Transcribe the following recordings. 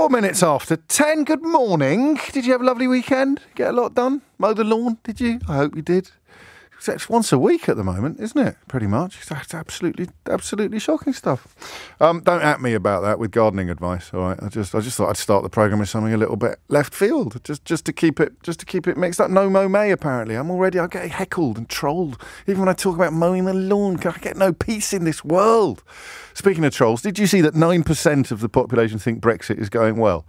4 minutes after 10. Good morning. Did you have a lovely weekend? Get a lot done? Mow the lawn, did you? I hope you did. It's once a week at the moment, isn't it? Pretty much. It's absolutely shocking stuff. Don't at me about that with gardening advice. All right. I just thought I'd start the programme with something a little bit left field, just to keep it mixed up. No mow May. Apparently, I get heckled and trolled even when I talk about mowing the lawn. I get no peace in this world. Speaking of trolls, did you see that 9% of the population think Brexit is going well?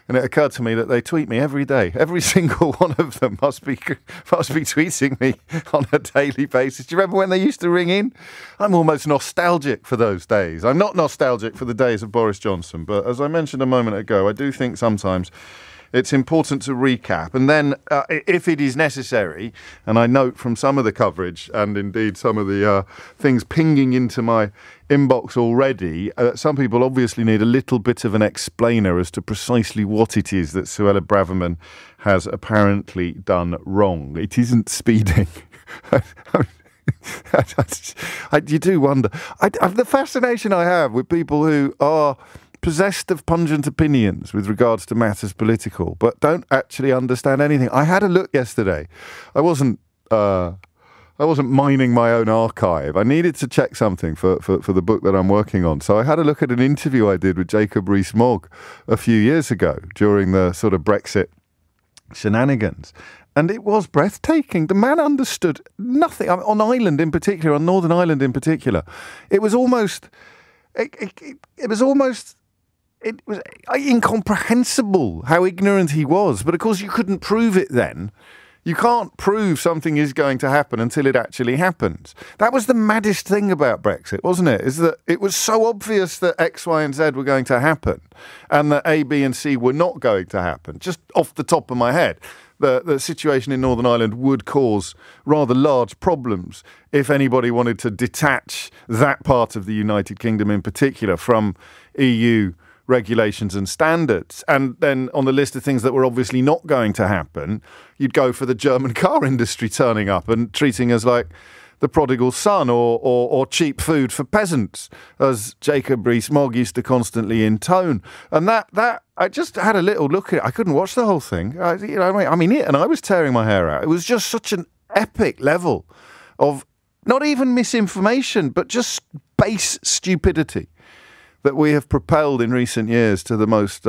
And it occurred to me that they tweet me every day. Every single one of them must be tweeting me on a daily basis. Do you remember when they used to ring in? I'm almost nostalgic for those days. I'm not nostalgic for the days of Boris Johnson, but as I mentioned a moment ago, I do think sometimes it's important to recap. And then, if it is necessary, and I note from some of the coverage and indeed some of the things pinging into my inbox already, some people obviously need a little bit of an explainer as to precisely what it is that Suella Braverman has apparently done wrong. It isn't speeding. You do wonder. The fascination I have with people who are possessed of pungent opinions with regards to matters political, but don't actually understand anything. I had a look yesterday. I wasn't mining my own archive. I needed to check something for the book that I'm working on. So I had a look at an interview I did with Jacob Rees-Mogg a few years ago during the sort of Brexit shenanigans. And it was breathtaking. The man understood nothing. On Ireland in particular, on Northern Ireland in particular, it was almost incomprehensible how ignorant he was. But of course, you couldn't prove it then. You can't prove something is going to happen until it actually happens. That was the maddest thing about Brexit, wasn't it? Is that it was so obvious that X, Y, and Z were going to happen and that A, B, and C were not going to happen. Just off the top of my head, the situation in Northern Ireland would cause rather large problems if anybody wanted to detach that part of the United Kingdom in particular from EU regulations and standards. And then on the list of things that were obviously not going to happen, you'd go for the German car industry turning up and treating us like the prodigal son or cheap food for peasants, as Jacob Rees-Mogg used to constantly intone. And that I just had a little look at it. I couldn't watch the whole thing. And I was tearing my hair out. It was just such an epic level of not even misinformation, but just base stupidity that we have propelled in recent years to the most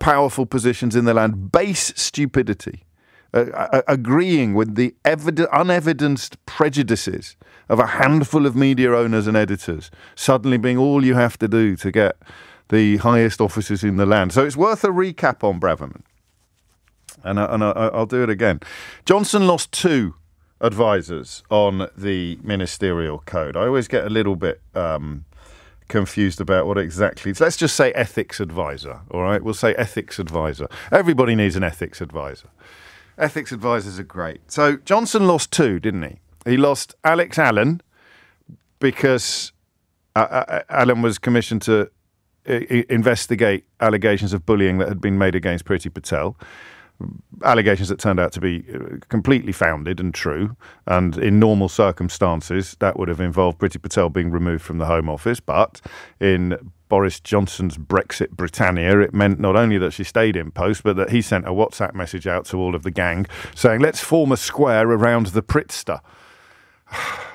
powerful positions in the land. Base stupidity. Agreeing with the unevidenced prejudices of a handful of media owners and editors suddenly being all you have to do to get the highest offices in the land. So it's worth a recap on Braverman. And I'll do it again. Johnson lost 2 advisors on the ministerial code. I always get a little bit confused about what exactly. So let's just say ethics advisor, all right? We'll say ethics advisor. Everybody needs an ethics advisor. Ethics advisors are great. So Johnson lost 2, didn't he? He lost Alex Allen because Allen was commissioned to investigate allegations of bullying that had been made against Priti Patel. Allegations that turned out to be completely founded and true, and in normal circumstances that would have involved Priti Patel being removed from the Home Office, but in Boris Johnson's Brexit Britannia it meant not only that she stayed in post, but that he sent a WhatsApp message out to all of the gang saying, let's form a square around the Pritster.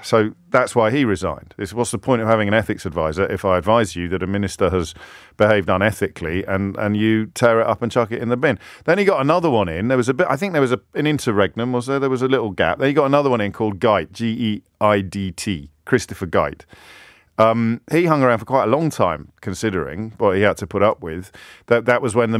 So that's why he resigned. What's the point of having an ethics advisor if I advise you that a minister has behaved unethically and you tear it up and chuck it in the bin? Then he got another one in. There was an interregnum, was there? There was a little gap. Then he got another one in called Geidt, G-E-I-D-T, Christopher Geidt. He hung around for quite a long time, considering what he had to put up with. That was when the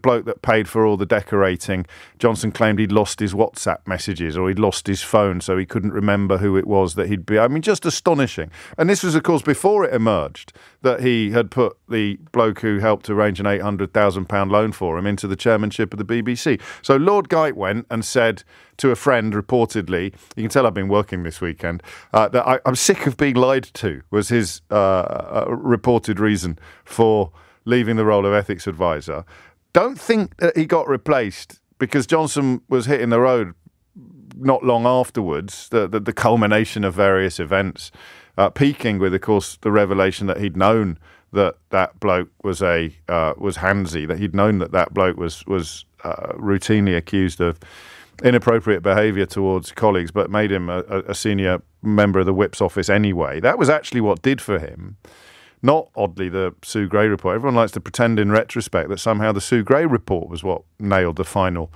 bloke that paid for all the decorating, Johnson claimed he'd lost his WhatsApp messages or he'd lost his phone, so he couldn't remember who it was that he'd be. I mean, just astonishing. And this was, of course, before it emerged that he had put the bloke who helped arrange an £800,000 loan for him into the chairmanship of the BBC. So Lord Geidt went and said to a friend, reportedly, you can tell I've been working this weekend, that I'm sick of being lied to, was his reported reason for leaving the role of ethics advisor. Don't think that he got replaced because Johnson was hitting the road not long afterwards, the culmination of various events, peaking with, of course, the revelation that he'd known that bloke was handsy, that he'd known that bloke was routinely accused of inappropriate behaviour towards colleagues, but made him a senior member of the Whip's office anyway. That was actually what did for him. Not, oddly, the Sue Gray report. Everyone likes to pretend in retrospect that somehow the Sue Gray report was what nailed the final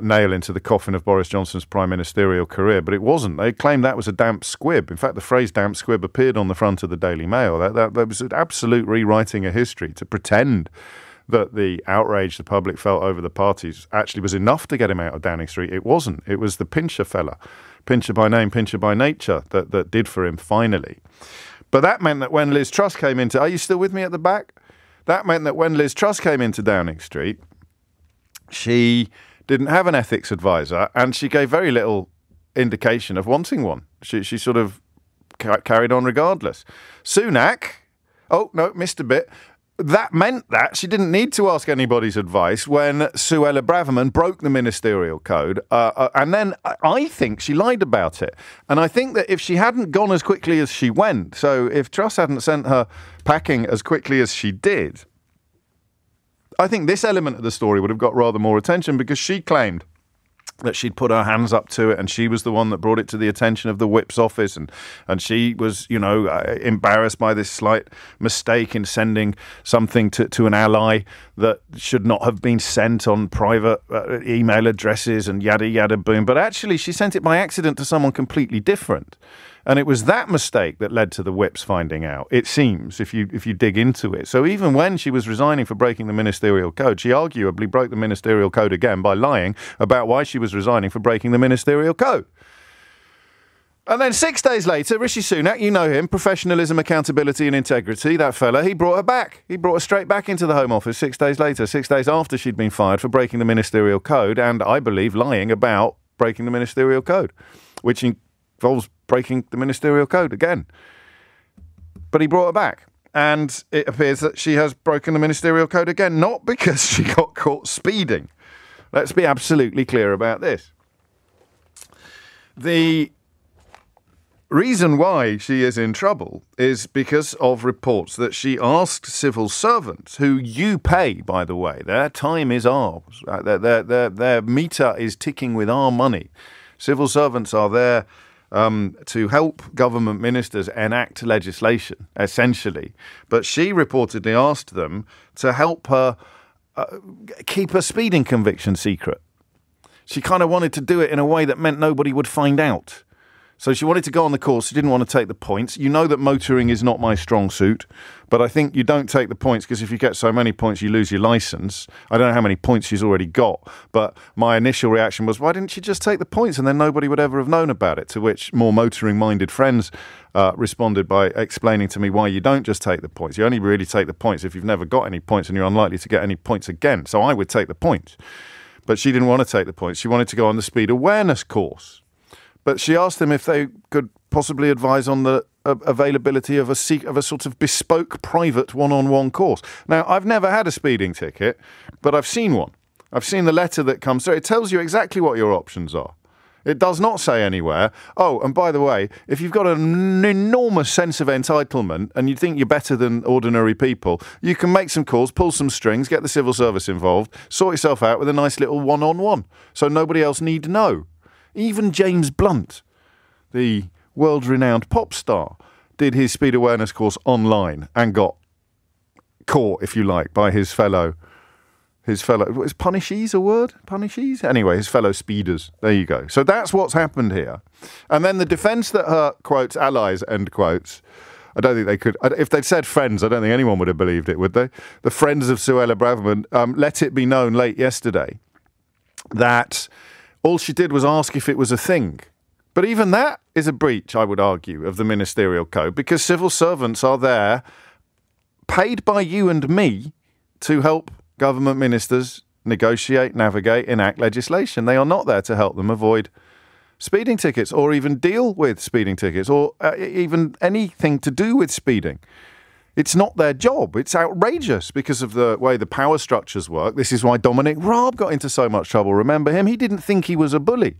nail into the coffin of Boris Johnson's prime ministerial career, but it wasn't. They claimed that was a damp squib. In fact, the phrase damp squib appeared on the front of the Daily Mail. That was an absolute rewriting of history to pretend that the outrage the public felt over the parties actually was enough to get him out of Downing Street. It wasn't. It was the Pincher fella, Pincher by name, Pincher by nature, that did for him finally. But that meant that when Liz Truss came into... Are you still with me at the back? That meant that when Liz Truss came into Downing Street, she didn't have an ethics advisor, and she gave very little indication of wanting one. She sort of carried on regardless. Sunak, oh, no, missed a bit. That meant that she didn't need to ask anybody's advice when Suella Braverman broke the ministerial code. And then I think she lied about it. And I think that if she hadn't gone as quickly as she went, so if Truss hadn't sent her packing as quickly as she did, I think this element of the story would have got rather more attention, because she claimed that she'd put her hands up to it, and she was the one that brought it to the attention of the Whip's office, and she was, embarrassed by this slight mistake in sending something to an ally that should not have been sent on private email addresses and yada yada boom. But actually, she sent it by accident to someone completely different. And it was that mistake that led to the Whips finding out, it seems, if you dig into it. So even when she was resigning for breaking the ministerial code, she arguably broke the ministerial code again by lying about why she was resigning for breaking the ministerial code. And then 6 days later, Rishi Sunak, you know him, professionalism, accountability and integrity, that fella, he brought her back. He brought her straight back into the Home Office 6 days later, 6 days after she'd been fired for breaking the ministerial code and, I believe, lying about breaking the ministerial code, which involves breaking the ministerial code again. But he brought her back, and it appears that she has broken the ministerial code again, not because she got caught speeding. Let's be absolutely clear about this. The reason why she is in trouble is because of reports that she asked civil servants, who you pay, by the way, their time is ours, their meter is ticking with our money. Civil servants are there to help government ministers enact legislation, essentially. But she reportedly asked them to help her keep a speeding conviction secret. She kind of wanted to do it in a way that meant nobody would find out. So she wanted to go on the course. She didn't want to take the points. You know that motoring is not my strong suit, but I think you don't take the points because if you get so many points, you lose your licence. I don't know how many points she's already got, but my initial reaction was, why didn't she just take the points and then nobody would ever have known about it? To which more motoring-minded friends responded by explaining to me why you don't just take the points. You only really take the points if you've never got any points and you're unlikely to get any points again. So I would take the points. But she didn't want to take the points. She wanted to go on the speed awareness course. But she asked them if they could possibly advise on the availability of a sort of bespoke private one-on-one course. Now, I've never had a speeding ticket, but I've seen one. I've seen the letter that comes through. It tells you exactly what your options are. It does not say anywhere, oh, and by the way, if you've got an enormous sense of entitlement and you think you're better than ordinary people, you can make some calls, pull some strings, get the civil service involved, sort yourself out with a nice little one-on-one so nobody else need know. Even James Blunt, the world-renowned pop star, did his speed awareness course online and got caught, if you like, by his fellow, is punishees a word? Punishees? Anyway, his fellow speeders. There you go. So that's what's happened here. And then the defence that her, quotes, allies, end quotes, I don't think they could, if they'd said friends, I don't think anyone would have believed it, would they? The friends of Suella Braverman let it be known late yesterday that all she did was ask if it was a thing. But even that is a breach, I would argue, of the ministerial code, because civil servants are there, paid by you and me, to help government ministers negotiate, navigate, enact legislation. They are not there to help them avoid speeding tickets or even deal with speeding tickets or even anything to do with speeding. It's not their job. It's outrageous because of the way the power structures work. This is why Dominic Raab got into so much trouble. Remember him? He didn't think he was a bully.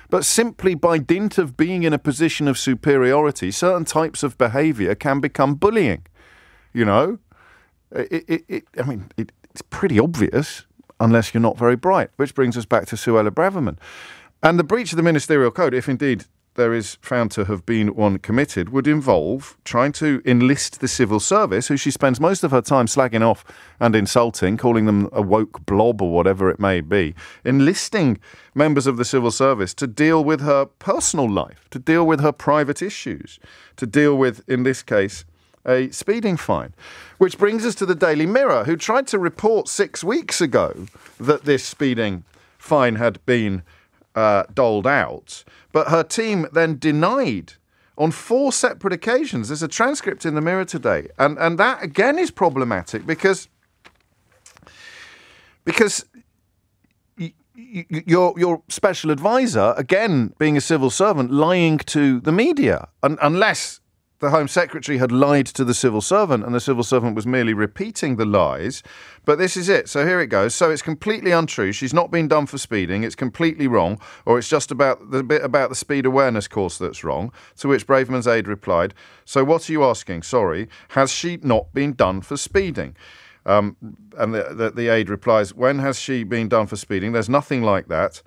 But simply by dint of being in a position of superiority, certain types of behaviour can become bullying. You know? It's pretty obvious unless you're not very bright, which brings us back to Suella Braverman. And the breach of the ministerial code, if indeed there is found to have been one committed, would involve trying to enlist the civil service, who she spends most of her time slagging off and insulting, calling them a woke blob or whatever it may be, enlisting members of the civil service to deal with her personal life, to deal with her private issues, to deal with, in this case, a speeding fine. Which brings us to the Daily Mirror, who tried to report 6 weeks ago that this speeding fine had been doled out, but her team then denied on 4 separate occasions. There's a transcript in the Mirror today, and that again is problematic because your special advisor, again being a civil servant, lying to the media, unless the Home Secretary had lied to the civil servant and the civil servant was merely repeating the lies. But this is it. So here it goes. So it's completely untrue. She's not been done for speeding. It's completely wrong. Or it's just about the bit about the speed awareness course that's wrong. To which Braverman's aide replied, "So what are you asking? Sorry, has she not been done for speeding?" And the aide replies, "When has she been done for speeding? There's nothing like that."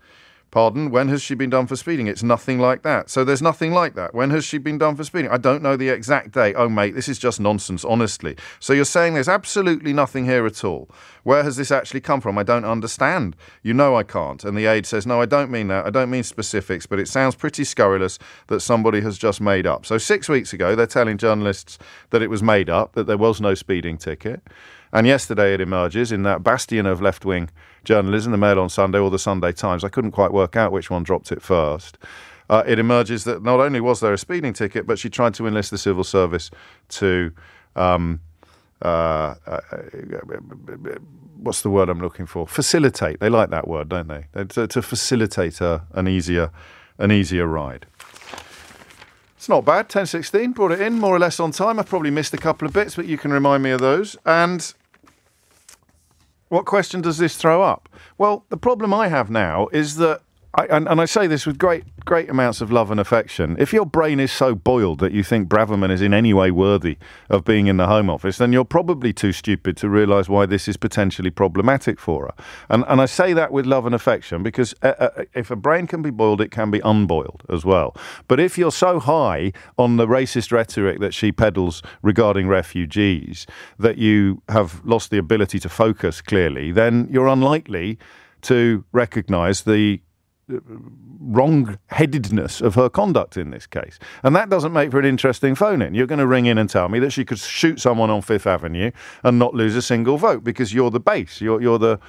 "Pardon? When has she been done for speeding?" "It's nothing like that." "So there's nothing like that. When has she been done for speeding?" "I don't know the exact date." "Oh, mate, this is just nonsense, honestly. So you're saying there's absolutely nothing here at all. Where has this actually come from? I don't understand. You know I can't." And the aide says, "No, I don't mean that. I don't mean specifics, but it sounds pretty scurrilous that somebody has just made up." So 6 weeks ago, they're telling journalists that it was made up, that there was no speeding ticket. And yesterday it emerges in that bastion of left-wing journalism, the Mail on Sunday or the Sunday Times. I couldn't quite work out which one dropped it first. It emerges that not only was there a speeding ticket, but she tried to enlist the civil service to, what's the word I'm looking for? Facilitate. They like that word, don't they? To facilitate an easier ride. It's not bad. 10:16, brought it in more or less on time. I probably missed a couple of bits, but you can remind me of those. And what question does this throw up? Well, the problem I have now is that, and I say this with great amounts of love and affection, if your brain is so boiled that you think Braverman is in any way worthy of being in the Home Office, then you're probably too stupid to realise why this is potentially problematic for her. And I say that with love and affection because if a brain can be boiled, it can be unboiled as well. But if you're so high on the racist rhetoric that she peddles regarding refugees that you have lost the ability to focus clearly, then you're unlikely to recognise the wrong-headedness of her conduct in this case. And that doesn't make for an interesting phone-in. You're going to ring in and tell me that she could shoot someone on Fifth Avenue and not lose a single vote because you're the base. You're the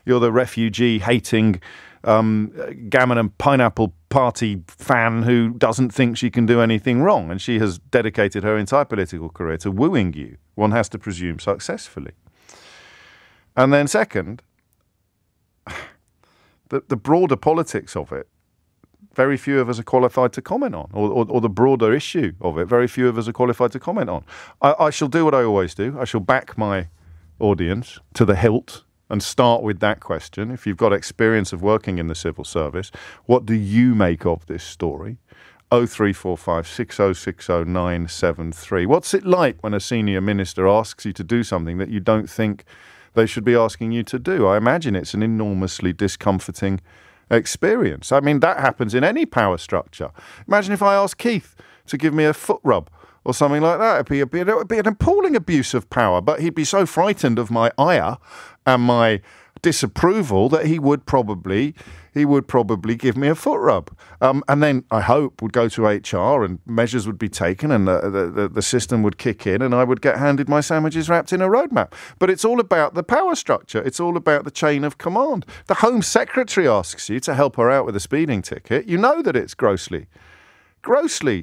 refugee-hating gammon and pineapple party fan who doesn't think she can do anything wrong. And she has dedicated her entire political career to wooing you, one has to presume successfully. And then second, the broader politics of it, very few of us are qualified to comment on, or the broader issue of it, very few of us are qualified to comment on. I shall do what I always do. I shall back my audience to the hilt and start with that question. If you've got experience of working in the civil service, what do you make of this story? 0345 6060 973. What's it like when a senior minister asks you to do something that you don't think they should be asking you to do? I imagine it's an enormously discomforting experience. I mean, that happens in any power structure. Imagine if I asked Keith to give me a foot rub or something like that. It would be an appalling abuse of power, but he'd be so frightened of my ire and my disapproval that he would probably give me a foot rub. And then I hope would go to HR and measures would be taken and the system would kick in and I would get handed my sandwiches wrapped in a roadmap. But it's all about the power structure. It's all about the chain of command. The Home Secretary asks you to help her out with a speeding ticket. You know that it's grossly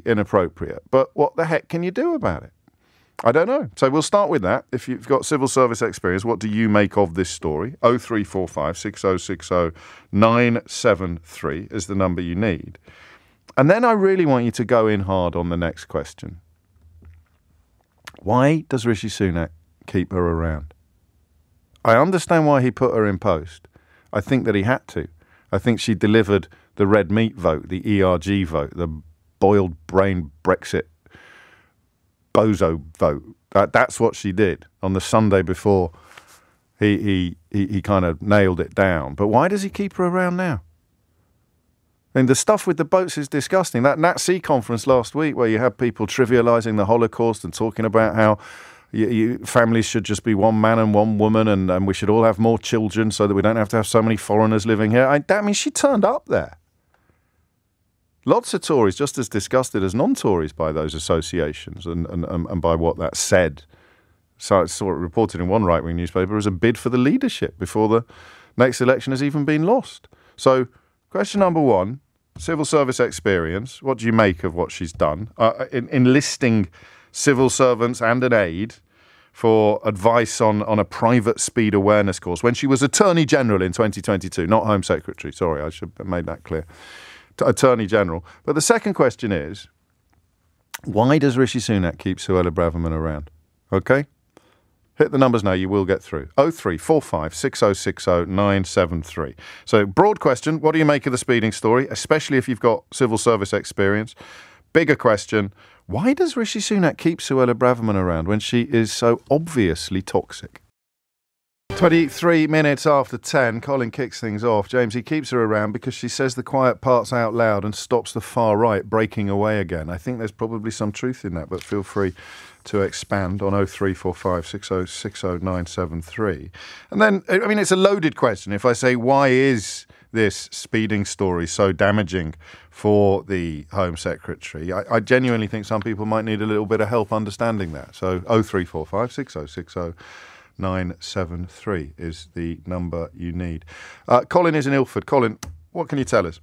inappropriate. But what the heck can you do about it? I don't know. So we'll start with that. If you've got civil service experience, what do you make of this story? 0345 6060 973 is the number you need. And then I really want you to go in hard on the next question. Why does Rishi Sunak keep her around? I understand why he put her in post. I think that he had to. I think she delivered the red meat vote, the ERG vote, the boiled brain Brexit bozo vote That's what she did on the Sunday before he kind of nailed it down. But why does he keep her around now? I mean, the stuff with the boats is disgusting. That Nat Sea conference last week where you had people trivialising the Holocaust and talking about how families should just be one man and one woman and we should all have more children so that we don't have to have so many foreigners living here. I mean, she turned up there. Lots of Tories just as disgusted as non-Tories by those associations and by what that said. So I saw it reported in one right-wing newspaper as a bid for the leadership before the next election has even been lost. So question number one, civil service experience. What do you make of what she's done? Enlisting civil servants and an aide for advice on a private speed awareness course when she was Attorney General in 2022, not Home Secretary. Sorry, I should have made that clear. Attorney General. But the second question is, why does Rishi Sunak keep Suella Braverman around? Okay? Hit the numbers now, you will get through. 0345 6060 973. So, broad question, what do you make of the speeding story, especially if you've got civil service experience? Bigger question, why does Rishi Sunak keep Suella Braverman around when she is so obviously toxic? 23 minutes after 10, Colin kicks things off. James, he keeps her around because she says the quiet parts out loud and stops the far right breaking away again. I think there's probably some truth in that, but feel free to expand on 0345 6060 973. And then, I mean, it's a loaded question. If I say, why is this speeding story so damaging for the Home Secretary? I genuinely think some people might need a little bit of help understanding that. So 0345 6060 973 is the number you need. Colin is in Ilford. Colin, what can you tell us?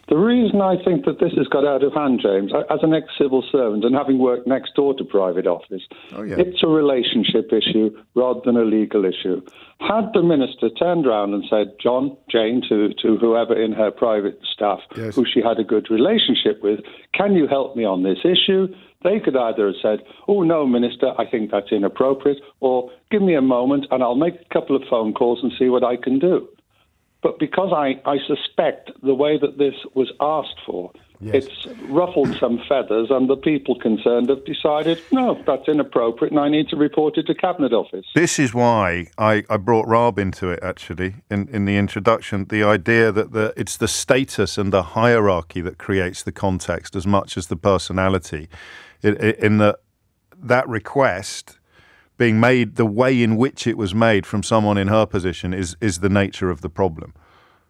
The reason I think that this has got out of hand, James, as an ex-civil servant and having worked next door to private office, it's a relationship issue rather than a legal issue. Had the minister turned around and said, Jane, to whoever in her private staff who she had a good relationship with, can you help me on this issue? They could either have said, oh, no, Minister, I think that's inappropriate, or give me a moment and I'll make a couple of phone calls and see what I can do. But because I suspect the way that this was asked for, it's ruffled some feathers, and the people concerned have decided, no, that's inappropriate, and I need to report it to Cabinet Office. This is why I brought Rob into it, actually, in the introduction, the idea that it's the status and the hierarchy that creates the context as much as the personality. In that request being made, the way in which it was made from someone in her position is the nature of the problem.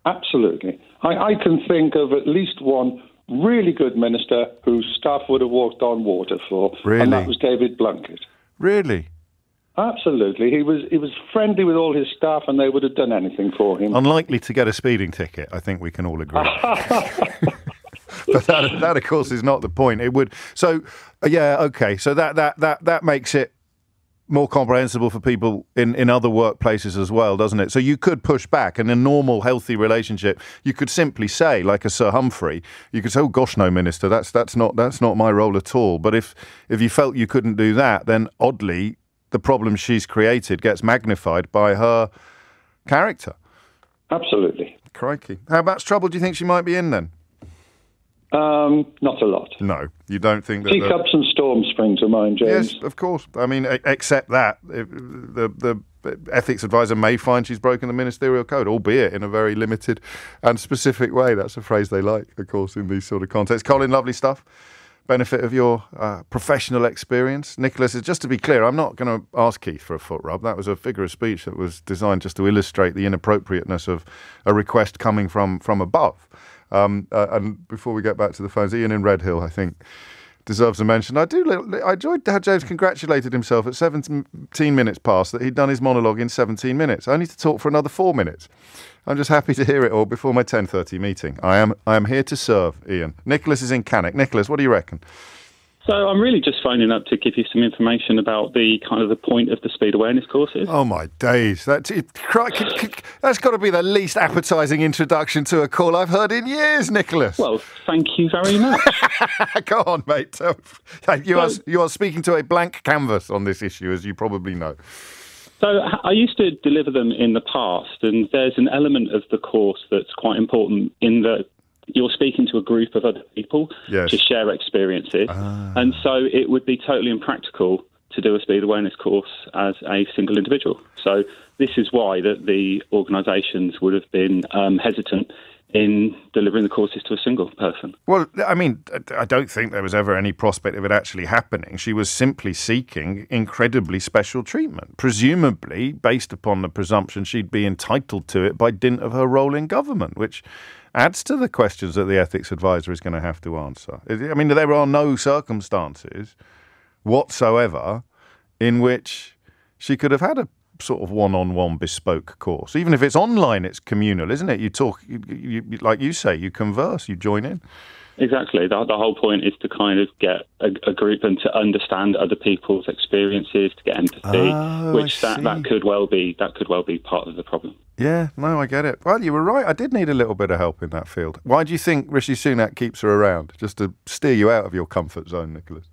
Absolutely. I can think of at least one really good minister whose staff would have walked on water for, and that was David Blunkett. Really? Absolutely. He was friendly with all his staff and they would have done anything for him. Unlikely to get a speeding ticket, I think we can all agree. But that, of course, is not the point. It would. So, okay. So that makes it more comprehensible for people in other workplaces as well, doesn't it? So you could push back. In a normal, healthy relationship, you could simply say, like a Sir Humphrey, you could say, "Oh gosh, no, Minister, that's not my role at all." But if you felt you couldn't do that, then oddly, the problem she's created gets magnified by her character. Absolutely. Crikey. How much trouble do you think she might be in then? Not a lot. No, you don't think that... Teacups and storms spring to mind, James. Yes, of course. I mean, except that, the ethics advisor may find she's broken the ministerial code, albeit in a very limited and specific way. That's a phrase they like, of course, in these sort of contexts. Colin, lovely stuff. Benefit of your professional experience. Nicholas, just to be clear, I'm not going to ask Keith for a foot rub. That was a figure of speech that was designed just to illustrate the inappropriateness of a request coming from above. And before we get back to the phones, Ian in Redhill, I think, deserves a mention. I enjoyed how James congratulated himself at 17 minutes past that he'd done his monologue in 17 minutes, only to talk for another 4 minutes. I'm just happy to hear it all before my 10:30 meeting. I am here to serve, Ian. Nicholas is in Cannock. Nicholas, what do you reckon? So I'm really just phoning up to give you some information about the point of the speed awareness courses. Oh, my days. That's got to be the least appetising introduction to a call I've heard in years, Nicholas. Well, thank you very much. Go on, mate. You are speaking to a blank canvas on this issue, as you probably know. So I used to deliver them in the past, and there's an element of the course that's quite important in that you're speaking to a group of other people to share experiences. And so it would be totally impractical to do a speed awareness course as a single individual. So this is why that the organisations would have been hesitant in delivering the courses to a single person. Well, I mean, I don't think there was ever any prospect of it actually happening. She was simply seeking incredibly special treatment, presumably based upon the presumption she'd be entitled to it by dint of her role in government, which adds to the questions that the ethics advisor is going to have to answer. I mean, there are no circumstances whatsoever in which she could have had a sort of one-on-one bespoke course. Even if it's online, it's communal, isn't it? You talk, you like you say, you converse, you join in. Exactly. The whole point is to kind of get a group and to understand other people's experiences, to get empathy, which that could well be part of the problem. Yeah, no, I get it. Well, you were right. I did need a little bit of help in that field. Why do you think Rishi Sunak keeps her around? Just to steer you out of your comfort zone, Nicholas?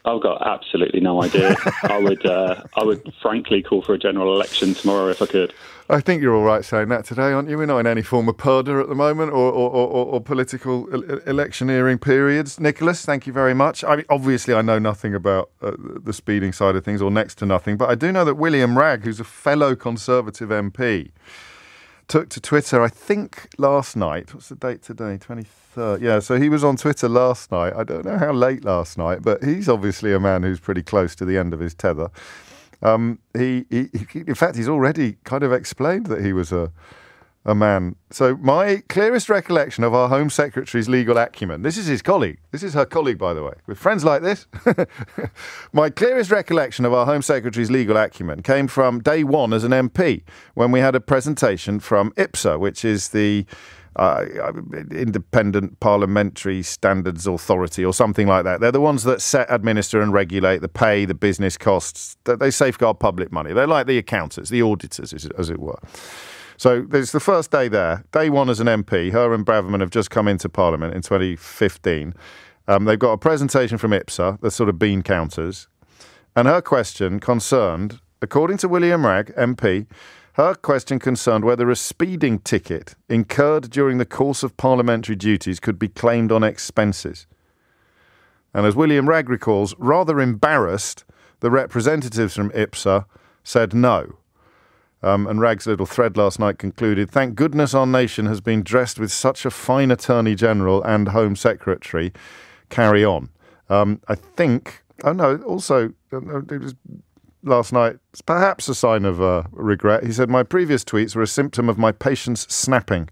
I've got absolutely no idea. I would frankly call for a general election tomorrow if I could. I think you're all right saying that today, aren't you? We're not in any form of purdah at the moment or political electioneering periods. Nicholas, thank you very much. I mean, obviously, I know nothing about the speeding side of things, or next to nothing, but I do know that William Ragg, who's a fellow Conservative MP, took to Twitter, I think, last night. What's the date today? 23rd. Yeah, so he was on Twitter last night. I don't know how late last night, but he's obviously a man who's pretty close to the end of his tether. He in fact, he's already kind of explained that he was a man. So my clearest recollection of our Home Secretary's legal acumen, this is his colleague. This is her colleague, by the way. With friends like this. My clearest recollection of our Home Secretary's legal acumen came from day one as an MP, when we had a presentation from IPSA, which is the Independent Parliamentary Standards Authority or something like that. They're the ones that set, administer and regulate the pay, the business costs. They safeguard public money. They're like the accountants, the auditors, as it were. So there's the first day there. Day one as an MP. Her and Braverman have just come into Parliament in 2015. They've got a presentation from IPSA, the sort of bean counters. And her question concerned, according to William Ragg, MP, her question concerned whether a speeding ticket incurred during the course of parliamentary duties could be claimed on expenses. And as William Ragg recalls, rather embarrassed, the representatives from IPSA said no. And Ragg's little thread last night concluded, thank goodness our nation has been dressed with such a fine Attorney General and Home Secretary. Carry on. I think, also, it was last night, it's perhaps a sign of regret. He said, my previous tweets were a symptom of my patience snapping.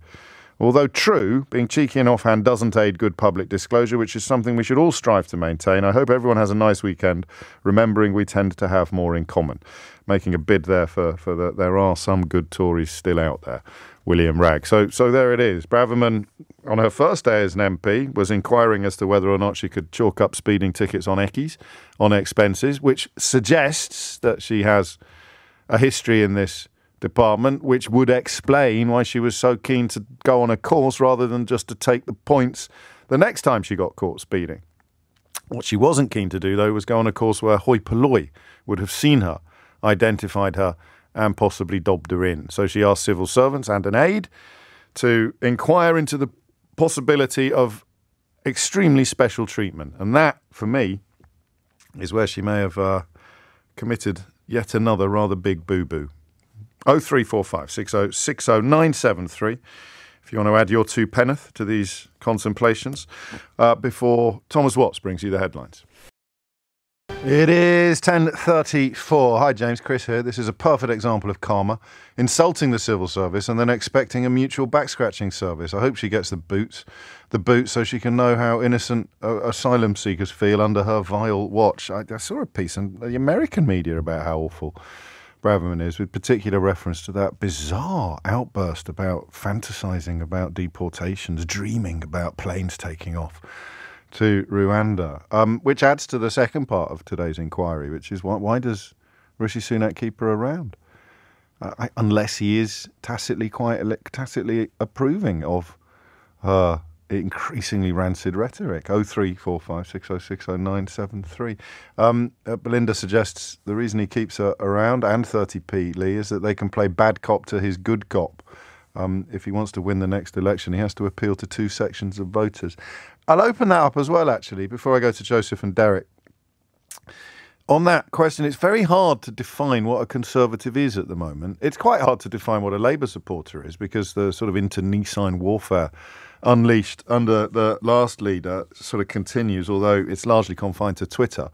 Although true, being cheeky and offhand doesn't aid good public disclosure, which is something we should all strive to maintain. I hope everyone has a nice weekend, remembering we tend to have more in common. Making a bid there for there are some good Tories still out there. William Ragg. So there it is. Braverman, on her first day as an MP, was inquiring as to whether or not she could chalk up speeding tickets on eckies, on expenses, which suggests that she has a history in this department, which would explain why she was so keen to go on a course rather than just to take the points the next time she got caught speeding. What she wasn't keen to do, though, was go on a course where hoi polloi would have seen her, identified her, and possibly dobbed her in. So she asked civil servants and an aide to inquire into the possibility of extremely special treatment. And that, for me, is where she may have committed yet another rather big boo-boo. 0345 60 60 973 if you want to add your two penneth to these contemplations before Thomas Watts brings you the headlines. It is 10:34. Hi James, Chris here. This is a perfect example of karma. Insulting the civil service and then expecting a mutual back-scratching service. I hope she gets the boot so she can know how innocent asylum seekers feel under her vile watch. I saw a piece in the American media about how awful Braverman is, with particular reference to that bizarre outburst about fantasizing about deportations, dreaming about planes taking off to Rwanda, which adds to the second part of today's inquiry, which is why does Rishi Sunak keep her around? Unless he is tacitly approving of her increasingly rancid rhetoric. 0345 60 60 973. Belinda suggests the reason he keeps her around, and 30p Lee, is that they can play bad cop to his good cop. If he wants to win the next election, he has to appeal to two sections of voters. I'll open that up as well, actually, before I go to Joseph and Derek. on that question, it's very hard to define what a Conservative is at the moment. It's quite hard to define what a Labour supporter is, because the sort of internecine warfare unleashed under the last leader sort of continues, although it's largely confined to Twitter.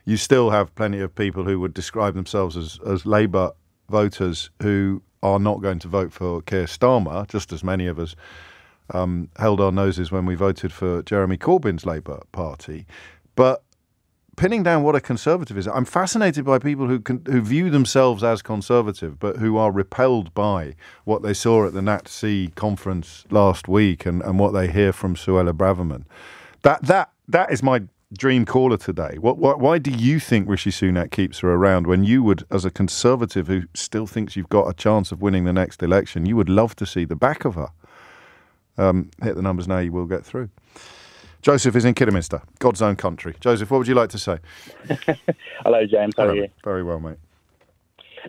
You still have plenty of people who would describe themselves as Labour voters who are not going to vote for Keir Starmer, just as many of us held our noses when we voted for Jeremy Corbyn's Labour Party. But pinning down what a Conservative is, I'm fascinated by people who view themselves as Conservative but who are repelled by what they saw at the NatC conference last week and what they hear from Suella Braverman. That is my dream caller today. Why do you think Rishi Sunak keeps her around when you would, as a Conservative who still thinks you've got a chance of winning the next election, you would love to see the back of her? Hit the numbers now, you will get through. Joseph is in Kidderminster, God's own country. Joseph, what would you like to say? Hello, James. How are you? Very well, mate.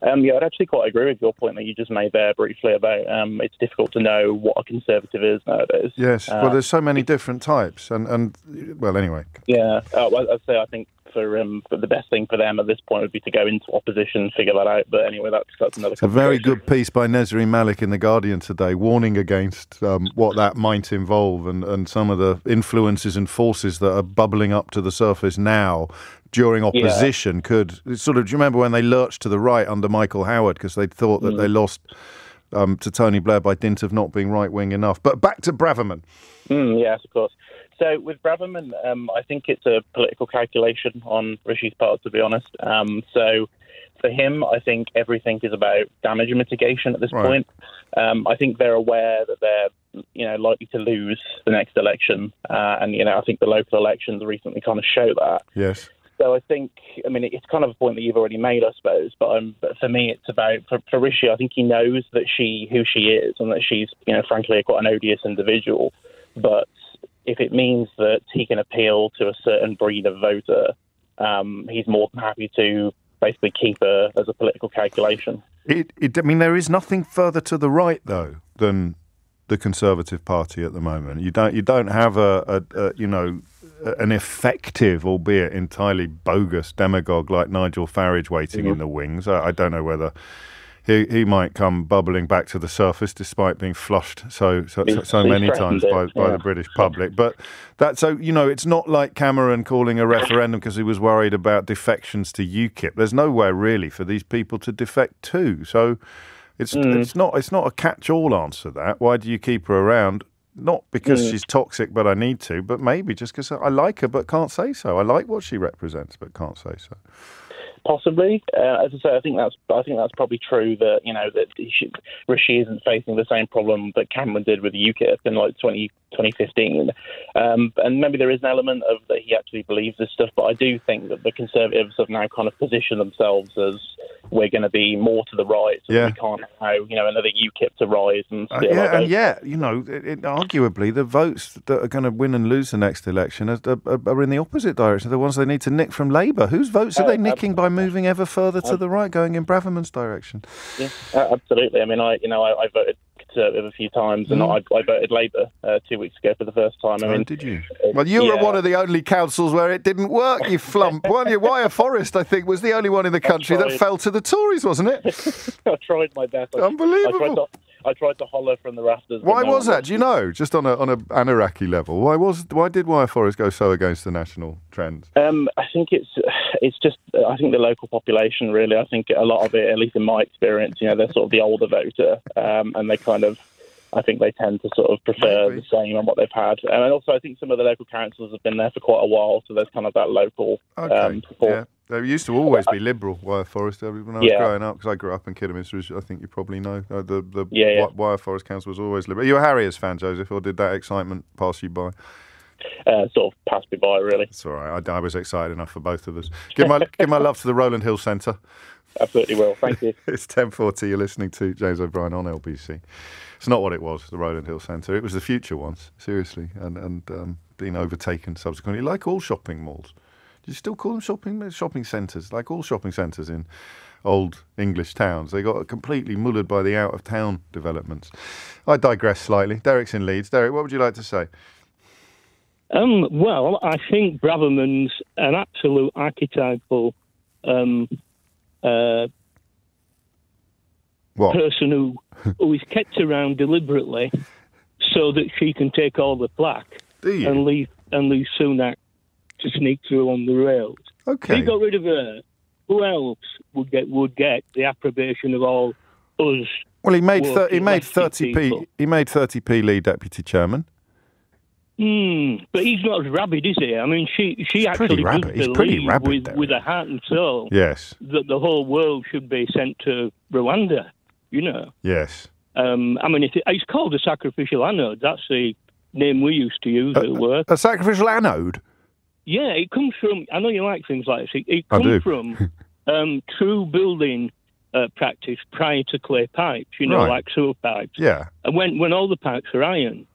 Yeah, I'd actually quite agree with your point that you just made there briefly about it's difficult to know what a Conservative is nowadays. Yes, well, there's so many different types, and well, anyway. Yeah, I'd say I think for the best thing for them at this point would be to go into opposition and figure that out. But anyway, that's another. It's a very good piece by Nezri Malik in The Guardian today, warning against what that might involve and some of the influences and forces that are bubbling up to the surface now during opposition could sort of. Do you remember when they lurched to the right under Michael Howard because they thought that they lost to Tony Blair by dint of not being right-wing enough? But back to Braverman. Yes, of course. So with Braverman, I think it's a political calculation on Rishi's part, to be honest. So for him, I think everything is about damage mitigation at this point. I think they're aware that they're, likely to lose the next election, and I think the local elections recently kind of show that. Yes. So I think, it's kind of a point that you've already made, I suppose. But for me, it's about for Rishi. I think he knows that who she is, and that she's, frankly, quite an odious individual. But if it means that he can appeal to a certain breed of voter, he's more than happy to basically keep her as a political calculation. There is nothing further to the right, though, than the Conservative Party at the moment. You don't have an effective, albeit entirely bogus, demagogue like Nigel Farage waiting in the wings. I don't know whether he might come bubbling back to the surface despite being flushed so many times by the British public. But it's not like Cameron calling a referendum because he was worried about defections to UKIP. There's nowhere really for these people to defect to. So it's not a catch-all answer. That why do you keep her around? Not because she's toxic, but I need to, but maybe just because I like her, but can't say so. I like what she represents, but can't say so. Possibly, as I say, I think that's probably true. That Rishi isn't facing the same problem that Cameron did with UKIP in 2015, and maybe there is an element of that he actually believes this stuff. But I do think that the Conservatives have now kind of positioned themselves as we're going to be more to the right, so we can't allow another UKIP to rise and arguably the votes that are going to win and lose the next election are in the opposite direction. The ones they need to nick from Labour. Whose votes are they nicking by moving ever further to the right, going in Braverman's direction? Yeah, absolutely. I voted Conservative a few times, and I voted Labour 2 weeks ago for the first time. Did you? Well, you were one of the only councils where it didn't work, you flump. Wyre Forest, I think, was the only one in the country that fell to the Tories, wasn't it? I tried my best. Unbelievable. I tried to holler from the rafters. Why was that? Do you know? Just on a Anaraki level, why did Wyre Forest go so against the national trends? I think it's just I think the local population really. I think a lot of it, at least in my experience, they're sort of the older voter, and they kind of. I think they tend to sort of prefer the same on what they've had. And also I think some of the local councils have been there for quite a while, so there's kind of that local support. Yeah. There used to always be Liberal Wyre Forest when I was growing up, because I grew up in Kidderminster, I think you probably know. The Wyre Forest Council was always Liberal. Are you a Harriers fan, Joseph, or did that excitement pass you by? Sort of passed me by, really. It's all right. I was excited enough for both of us. Give my love to the Rowland Hill Centre. Absolutely will. Thank you. It's 10:40. You're listening to James O'Brien on LBC. It's not what it was, the Rowland Hill Centre. It was the future once, seriously, and being overtaken subsequently, like all shopping malls. Do you still call them shopping centres? Like all shopping centres in old English towns. They got completely mullered by the out-of-town developments. I digress slightly. Derek's in Leeds. Derek, what would you like to say? Well, I think Braverman's an absolute archetypal person who is kept around deliberately so that she can take all the plaque and leave Sunak to sneak through on the rails. Okay. If he got rid of her, who else would get the approbation of all us? Well, he made 30p. He made 30p lead deputy chairman. But he's not as rabid, is he? I mean, she actually does believe with her heart and soul. Yes. That the whole world should be sent to Rwanda. You know. Yes. I mean, it's called a sacrificial anode. That's the name we used to use at work. A sacrificial anode? Yeah, it comes from. I know you like things like this. It comes from true building practice prior to clay pipes. You know, like sewer pipes. Yeah. And when all the pipes are iron,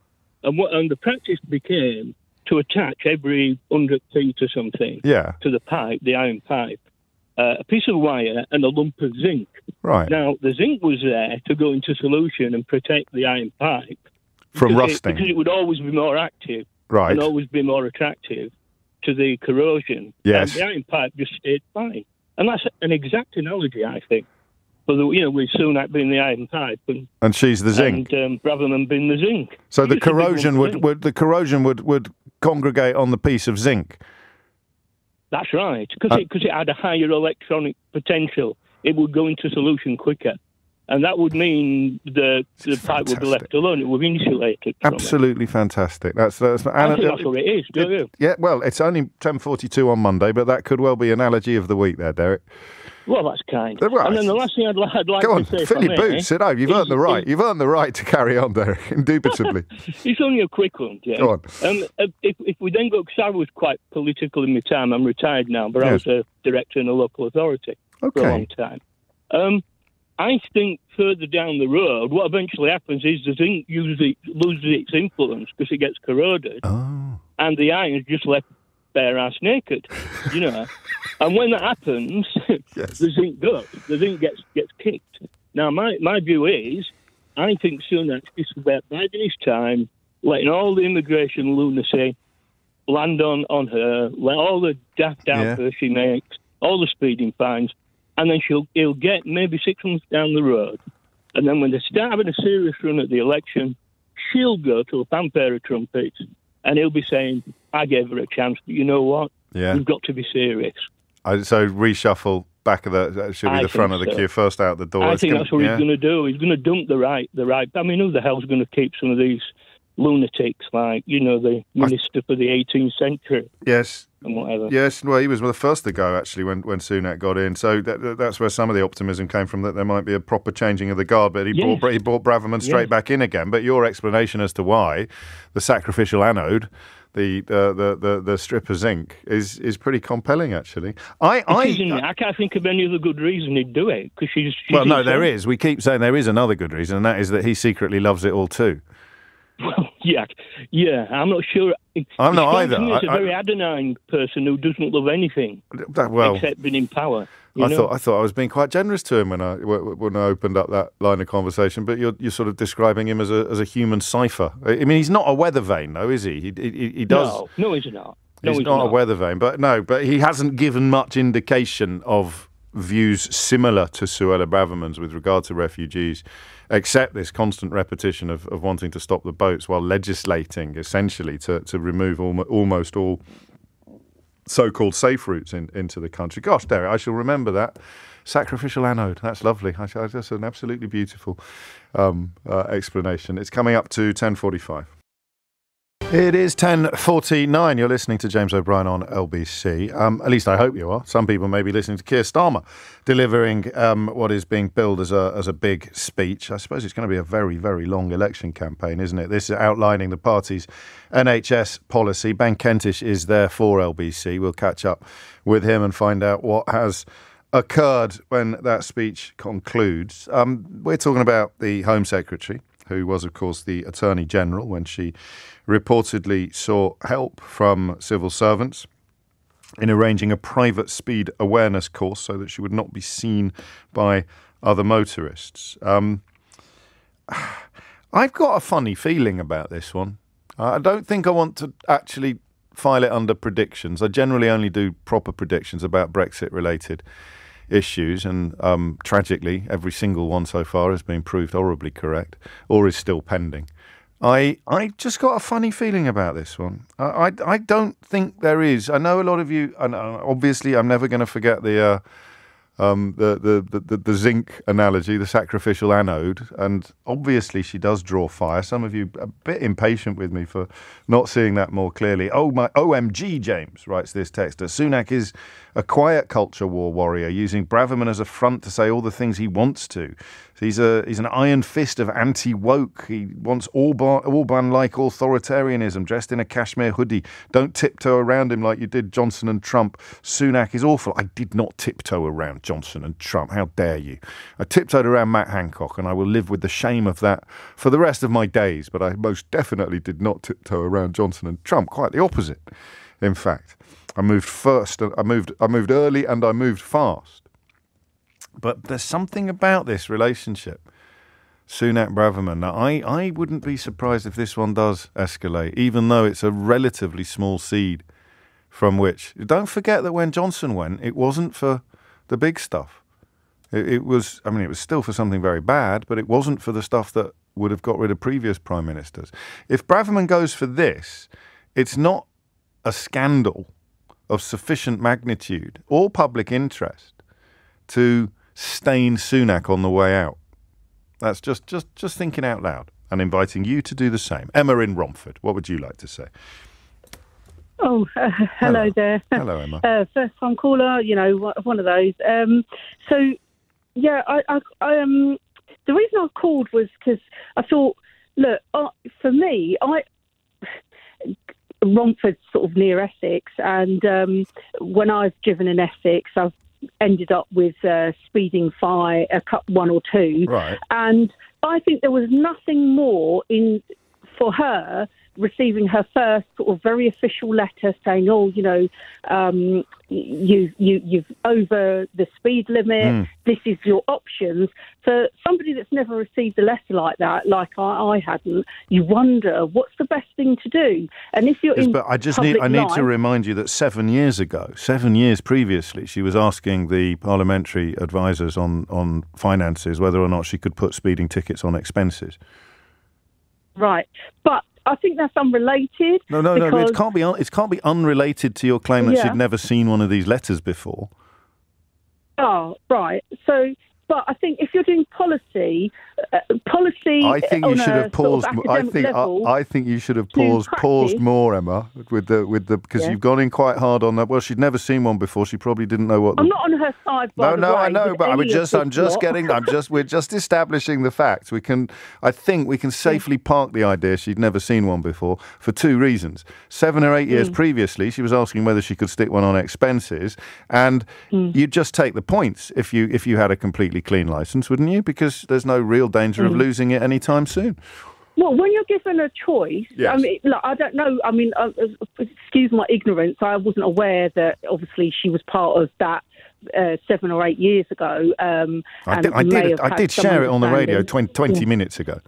and the practice became to attach every 100 feet or something to the pipe, the iron pipe, a piece of wire and a lump of zinc. Right. Now, the zinc was there to go into solution and protect the iron pipe. From rusting. Because it would always be more active. Right. And always be more attractive to the corrosion. Yes. And the iron pipe just stayed fine. And that's an exact analogy, I think. For with Sunak being the iron pipe and she's the zinc, and Braverman being the zinc. So the corrosion would congregate on the piece of zinc. That's right, because it had a higher electronic potential. It would go into solution quicker, and that would mean the pipe would be left alone. It would be insulated. Absolutely fantastic. I think that's what it is, don't you? Yeah. Well, it's only 10:42 on Monday, but that could well be analogy of the week, there, Derek. Well, that's kind. Right. And then the last thing I'd like Go on, to say, fill your boots, sit down. You've earned the right. You've earned the right to carry on, Derek, indubitably. It's only a quick one. Yeah. Go on. If we then go, because I was quite political in my time. I'm retired now, but I was a director in a local authority for a long time. I think further down the road, what eventually happens is the zinc loses its influence because it gets corroded, and the iron's just left bare ass naked, you know. And when that happens, the zinc goes. The zinc gets kicked. Now, my view is, I think Sunak's just about biding his time, letting all the immigration lunacy land on her, let all the daft outbursts she makes, all the speeding fines, and then he'll get maybe 6 months down the road. And then when they start having a serious run at the election, she'll go to a fanfare of trumpets, and he'll be saying, I gave her a chance, but you know what? We've got to be serious. So reshuffle back of the front of the queue, first out the door. I think that's what he's going to do. He's going to dump the right. I mean, who the hell's going to keep some of these lunatics like, the minister for the 18th century? Yes. And whatever. Yes, well, he was the first to go, actually, when Sunak got in. So that's where some of the optimism came from, that there might be a proper changing of the guard. But he brought Braverman straight back in again. But your explanation as to why the sacrificial anode, the strip of zinc, is pretty compelling, actually. I can't think of any other good reason he'd do it. Because she's no, there is. We keep saying there is another good reason, and that is that he secretly loves it all too. Well, yeah. I'm not sure. I'm not either. He's a very adonine person who doesn't love anything except being in power. I thought I was being quite generous to him when I opened up that line of conversation. But you're sort of describing him as a human cipher. I mean, he's not a weather vane, though, is he? He does. No, he's not. He's not a weather vane, but he hasn't given much indication of views similar to Suella Braverman's with regard to refugees, except this constant repetition of wanting to stop the boats while legislating essentially to remove almost all so-called safe routes into the country. Gosh, Derek, I shall remember that. Sacrificial anode. That's lovely. That's an absolutely beautiful explanation. It's coming up to 10:45. It is 10:49. You're listening to James O'Brien on LBC. At least I hope you are. Some people may be listening to Keir Starmer delivering what is being billed as a big speech. I suppose it's going to be a very, very long election campaign, isn't it? This is outlining the party's NHS policy. Ben Kentish is there for LBC. We'll catch up with him and find out what has occurred when that speech concludes. We're talking about the Home Secretary, who was, of course, the Attorney General when she reportedly sought help from civil servants in arranging a private speed awareness course so that she would not be seen by other motorists. I've got a funny feeling about this one. I don't think I want to actually file it under predictions. I generally only do proper predictions about Brexit-related issues, and tragically, every single one so far has been proved horribly correct or is still pending. I just got a funny feeling about this one. I don't think there is. I know a lot of you, and obviously I'm never going to forget the zinc analogy, the sacrificial anode, and obviously she does draw fire. Some of you are a bit impatient with me for not seeing that more clearly. Oh, my OMG, James, writes this texter. Sunak is a quiet culture war warrior, using Braverman as a front to say all the things he wants to. He's an iron fist of anti-woke. He wants Orban-like authoritarianism, dressed in a cashmere hoodie. Don't tiptoe around him like you did Johnson and Trump. Sunak is awful. I did not tiptoe around Johnson and Trump. How dare you? I tiptoed around Matt Hancock, and I will live with the shame of that for the rest of my days. But I most definitely did not tiptoe around Johnson and Trump. Quite the opposite, in fact. I moved first. I moved early, and I moved fast. But there's something about this relationship, Sunak-Braverman. Now, I wouldn't be surprised if this one does escalate, even though it's a relatively small seed from which... Don't forget that when Johnson went, it wasn't for the big stuff. It was still for something very bad, but it wasn't for the stuff that would have got rid of previous prime ministers. If Braverman goes for this, it's not a scandal of sufficient magnitude or public interest to stain Sunak on the way out. That's just thinking out loud and inviting you to do the same. Emma in Romford, what would you like to say? Oh, hello there. Hello, Emma. First time caller, one of those. The reason I called was because I thought, look, for me, Romford's sort of near Essex, and when I've driven in Essex, I've ended up with speeding fine, one or two. Right. And I think there was nothing more for her receiving her first sort of very official letter saying, you've over the speed limit, this is your options. For somebody that's never received a letter like that, like I hadn't, you wonder what's the best thing to do. And if you're I need to remind you that 7 years previously, she was asking the parliamentary advisors on finances whether or not she could put speeding tickets on expenses. Right, but I think that's unrelated. No. It can't be unrelated to your claim that she'd never seen one of these letters before. Oh, right. So, but I think if you're doing policy. I think you should have paused. I think you should have paused more, Emma, with the because you've gone in quite hard on that. Well, she'd never seen one before. She probably didn't know what. I'm not on her side. By the way, I know, but we're just establishing the facts. I think we can safely park the idea she'd never seen one before for two reasons. 7 or 8 years previously, she was asking whether she could stick one on expenses, and you'd just take the points if you had a completely clean license, wouldn't you? Because there's no real danger of losing it anytime soon. Well, when you're given a choice, yes. I mean, look, I don't know. I mean, excuse my ignorance. I wasn't aware that obviously she was part of that 7 or 8 years ago. I did share it on the radio 20 minutes ago.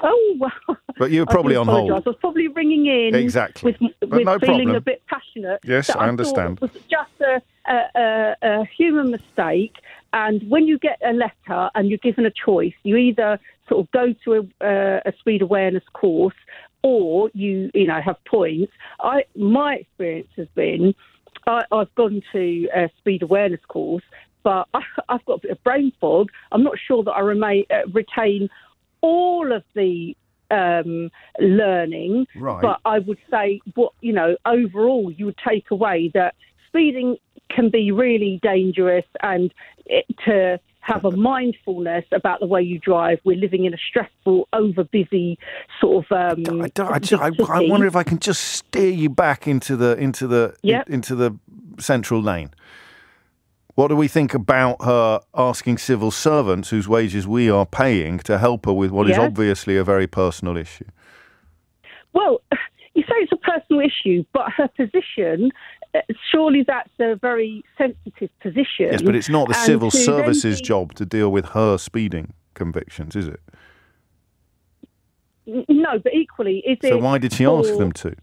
Oh, well. But you were probably on hold. I was probably ringing in exactly. with no feeling problem. a bit passionate. Yes, I understand. It was just a human mistake. And when you get a letter and you're given a choice, you either sort of go to a speed awareness course or you have points. My experience has been I've gone to a speed awareness course, but I've got a bit of brain fog. I'm not sure that I retain all of the learning, right. But I would say overall you would take away that speeding can be really dangerous, and to have a mindfulness about the way you drive. We're living in a stressful, over-busy sort of. I wonder if I can just steer you back into the central lane. What do we think about her asking civil servants, whose wages we are paying, to help her with what is obviously a very personal issue? Well, you say it's a personal issue, but her position, surely that's a very sensitive position. Yes, but it's not the civil services job to deal with her speeding convictions, is it? No, but equally, is it... So why did she ask them to?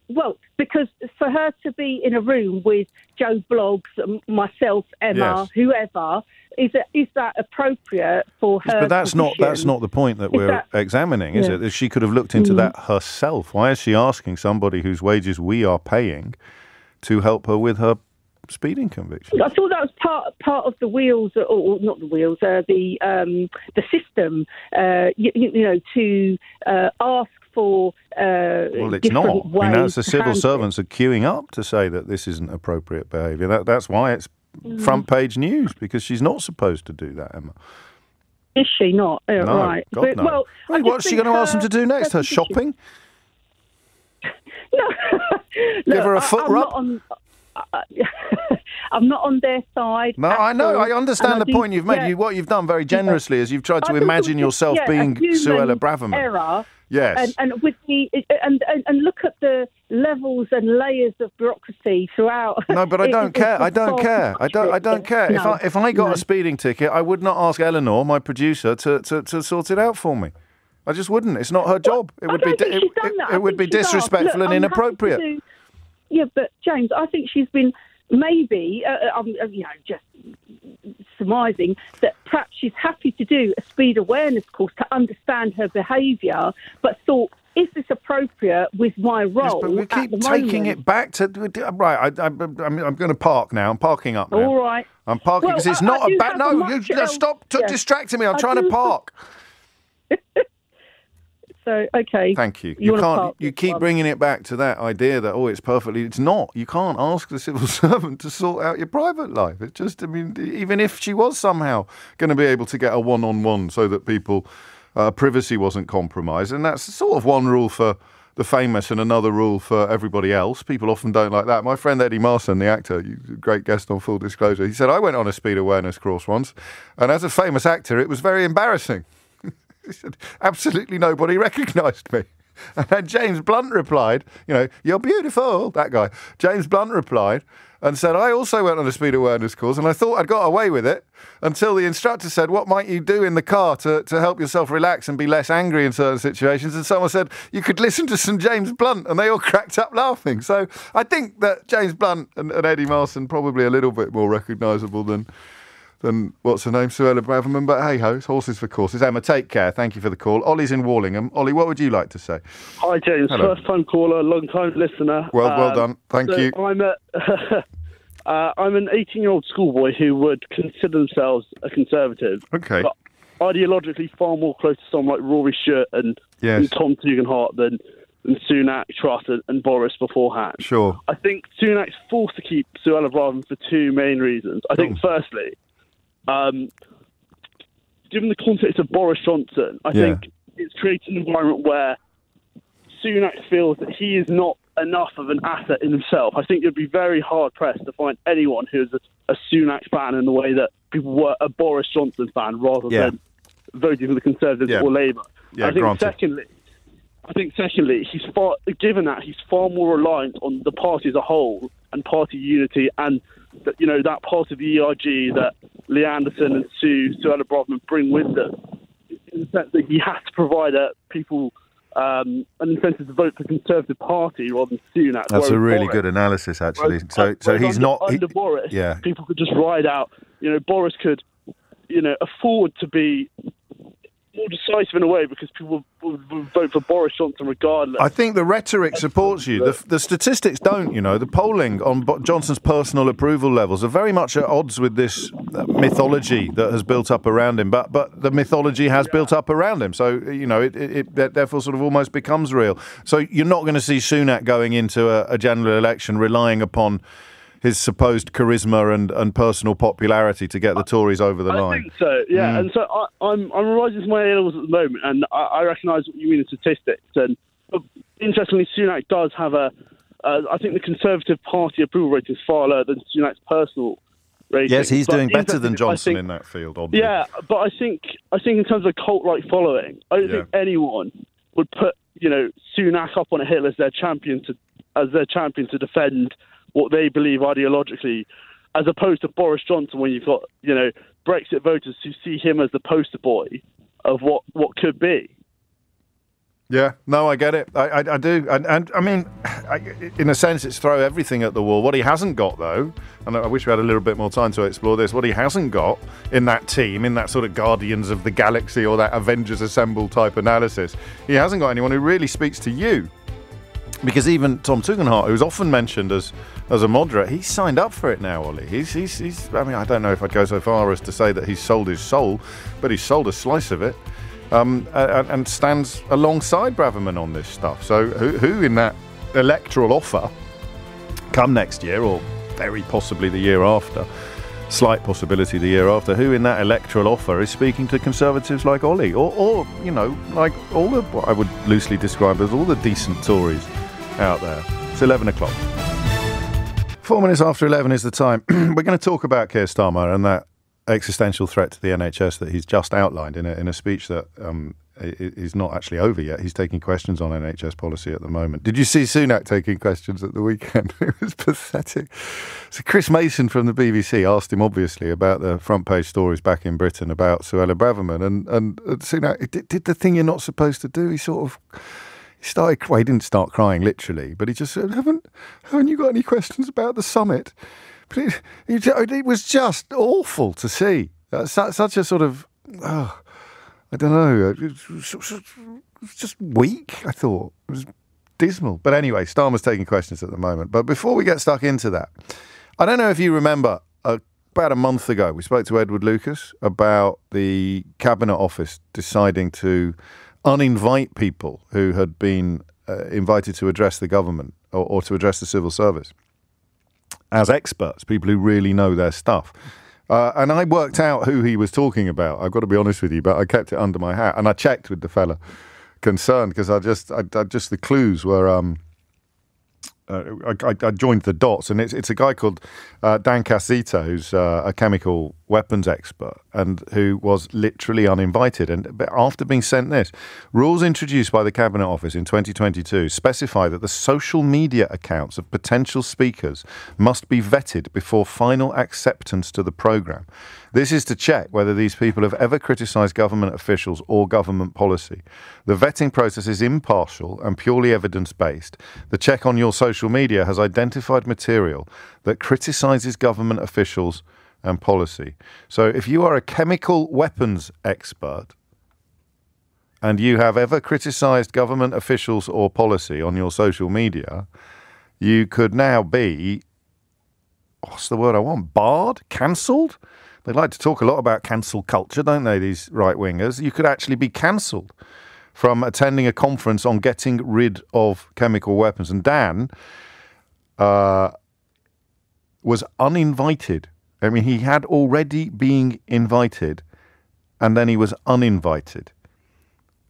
Well, because for her to be in a room with Joe Bloggs, myself, Emma, whoever, is that appropriate for her? But that's not the point that we're examining, is it? She could have looked into that herself. Why is she asking somebody whose wages we are paying to help her with her speeding conviction? I thought that was part of the wheels, or not the wheels, the system. To ask for. Well, it's not. I mean, that's the civil servants are queuing up to say that this isn't appropriate behaviour. That's why it's front page news, because she's not supposed to do that, Emma. Is she not? No, right. God, no. Well, what's she going to ask them to do next? Her shopping? No. Give her a foot rub? I'm not on their side. No, I know. I understand the point you've made. What you've done very generously is you've tried to imagine yourself being Suella Braverman. Error. Yes. And with and look at the levels and layers of bureaucrity throughout. No, but I don't care. I don't care. I don't care. No, if I got a speeding ticket, I would not ask Eleanor, my producer, to sort it out for me. I just wouldn't. It's not her job. It would be disrespectful and inappropriate. Yeah, but James, I think she's been maybe, just surmising that perhaps she's happy to do a speed awareness course to understand her behaviour, but thought, is this appropriate with my role? Yes, but we keep taking it back to right. I'm going to park now. I'm parking up now. All right. I'm parking because it's not a bad. No, you stop distracting me. I'm trying to park. So, okay. Thank you. You keep bringing it back to that idea that, it's perfectly... It's not. You can't ask the civil servant to sort out your private life. It's just, even if she was somehow going to be able to get a one-on-one so that people... privacy wasn't compromised, and that's sort of one rule for the famous and another rule for everybody else. People often don't like that. My friend Eddie Marsan, the actor, great guest on Full Disclosure, he said, I went on a speed awareness course once, and as a famous actor, it was very embarrassing. He said, absolutely nobody recognised me. And then James Blunt replied, you're beautiful, that guy. James Blunt replied and said, I also went on a speed awareness course and I thought I'd got away with it until the instructor said, what might you do in the car to help yourself relax and be less angry in certain situations? And someone said, you could listen to some James Blunt, and they all cracked up laughing. So I think that James Blunt and Eddie Marsan probably a little bit more recognisable than what's her name, Suella Braverman, but hey-ho, it's horses for courses. Emma, take care. Thank you for the call. Ollie's in Wallingham. Ollie, what would you like to say? Hi, James. Hello. First-time caller, long-time listener. Well done. Thank you. I'm an 18-year-old schoolboy who would consider themselves a conservative. Okay. But ideologically far more close to someone like Rory Stewart and Tom Tugendhat than Sunak, Truss and Boris beforehand. Sure. I think Sunak's forced to keep Suella Braverman for two main reasons. I think, firstly, given the context of Boris Johnson, I think it's created an environment where Sunak feels that he is not enough of an asset in himself. I think you'd be very hard-pressed to find anyone who's a Sunak fan in the way that people were a Boris Johnson fan rather than voting for the Conservatives or Labour. Yeah, I think secondly, he's far more reliant on the party as a whole and party unity and that part of the ERG that Lee Anderson and Suella Braverman bring with them, in the sense that he has to provide people an incentive to vote for the Conservative Party rather than Sunak. That's a really good analysis, actually. So he's not... Under Boris, people could just ride out... Boris could, afford to be more decisive in a way because people will vote for Boris Johnson regardless. I think the rhetoric supports you. The statistics don't, The polling on Johnson's personal approval levels are very much at odds with this mythology that has built up around him. But the mythology has built up around him. So, it therefore sort of almost becomes real. So you're not going to see Sunak going into a general election relying upon his supposed charisma and personal popularity to get the Tories over the line. I think so, yeah. And so I'm revising my A-levels at the moment, and I recognise what you mean in statistics. And interestingly, Sunak does have I think the Conservative Party approval rating is far lower than Sunak's personal rating. Yes, he's doing better than Johnson in that field, obviously. Yeah, but I think in terms of cult-like following, I don't think anyone would put Sunak up on a hill as their champion to defend what they believe ideologically, as opposed to Boris Johnson, when you've got, Brexit voters who see him as the poster boy of what could be. Yeah, no, I get it. I do. And I mean, in a sense, it's throw everything at the wall. What he hasn't got, though, and I wish we had a little bit more time to explore this, what he hasn't got in that team, in that sort of Guardians of the Galaxy or that Avengers Assemble type analysis, he hasn't got anyone who really speaks to you. Because even Tom Tugendhat, who's often mentioned as a moderate, he's signed up for it now, Ollie. He's I mean, I don't know if I'd go so far as to say that he's sold his soul, but he's sold a slice of it. And stands alongside Braverman on this stuff. So who in that electoral offer come next year, or very possibly the year after, slight possibility the year after, who in that electoral offer is speaking to Conservatives like Ollie, or you know, like all the, what I would loosely describe as all the decent Tories out there. It's 11 o'clock. 4 minutes after 11 is the time. We're going to talk about Keir Starmer and that existential threat to the NHS that he's just outlined in a speech that is not actually over yet. He's taking questions on NHS policy at the moment. Did you see Sunak taking questions at the weekend? It was pathetic. So Chris Mason from the BBC asked him, obviously, about the front page stories back in Britain about Suella Braverman, and Sunak did the thing you're not supposed to do. He started, well, he didn't start crying literally, but he just said, haven't you got any questions about the summit? But it was just awful to see. Such a sort of, I don't know, it was just weak, I thought. It was dismal. But anyway, Starmer's taking questions at the moment. But before we get stuck into that, I don't know if you remember, about a month ago, we spoke to Edward Lucas about the Cabinet Office deciding to uninvite people who had been invited to address the government or to address the civil service as experts, people who really know their stuff. And I worked out who he was talking about. I've got to be honest with you, but I kept it under my hat. And I checked with the fella concerned because I just the clues were, I joined the dots. And it's a guy called Dan Casita, who's a chemical weapons expert and who was literally uninvited. And after being sent this, rules introduced by the Cabinet Office in 2022 specify that the social media accounts of potential speakers must be vetted before final acceptance to the programme. This is to check whether these people have ever criticised government officials or government policy. The vetting process is impartial and purely evidence-based. The check on your social media has identified material that criticises government officials and policy. So if you are a chemical weapons expert and you have ever criticised government officials or policy on your social media, you could now be, what's the word I want, barred? Cancelled? They like to talk a lot about cancel culture, don't they, these right-wingers? You could actually be cancelled from attending a conference on getting rid of chemical weapons. And Dan was uninvited. I mean, he had already been invited, and then he was uninvited.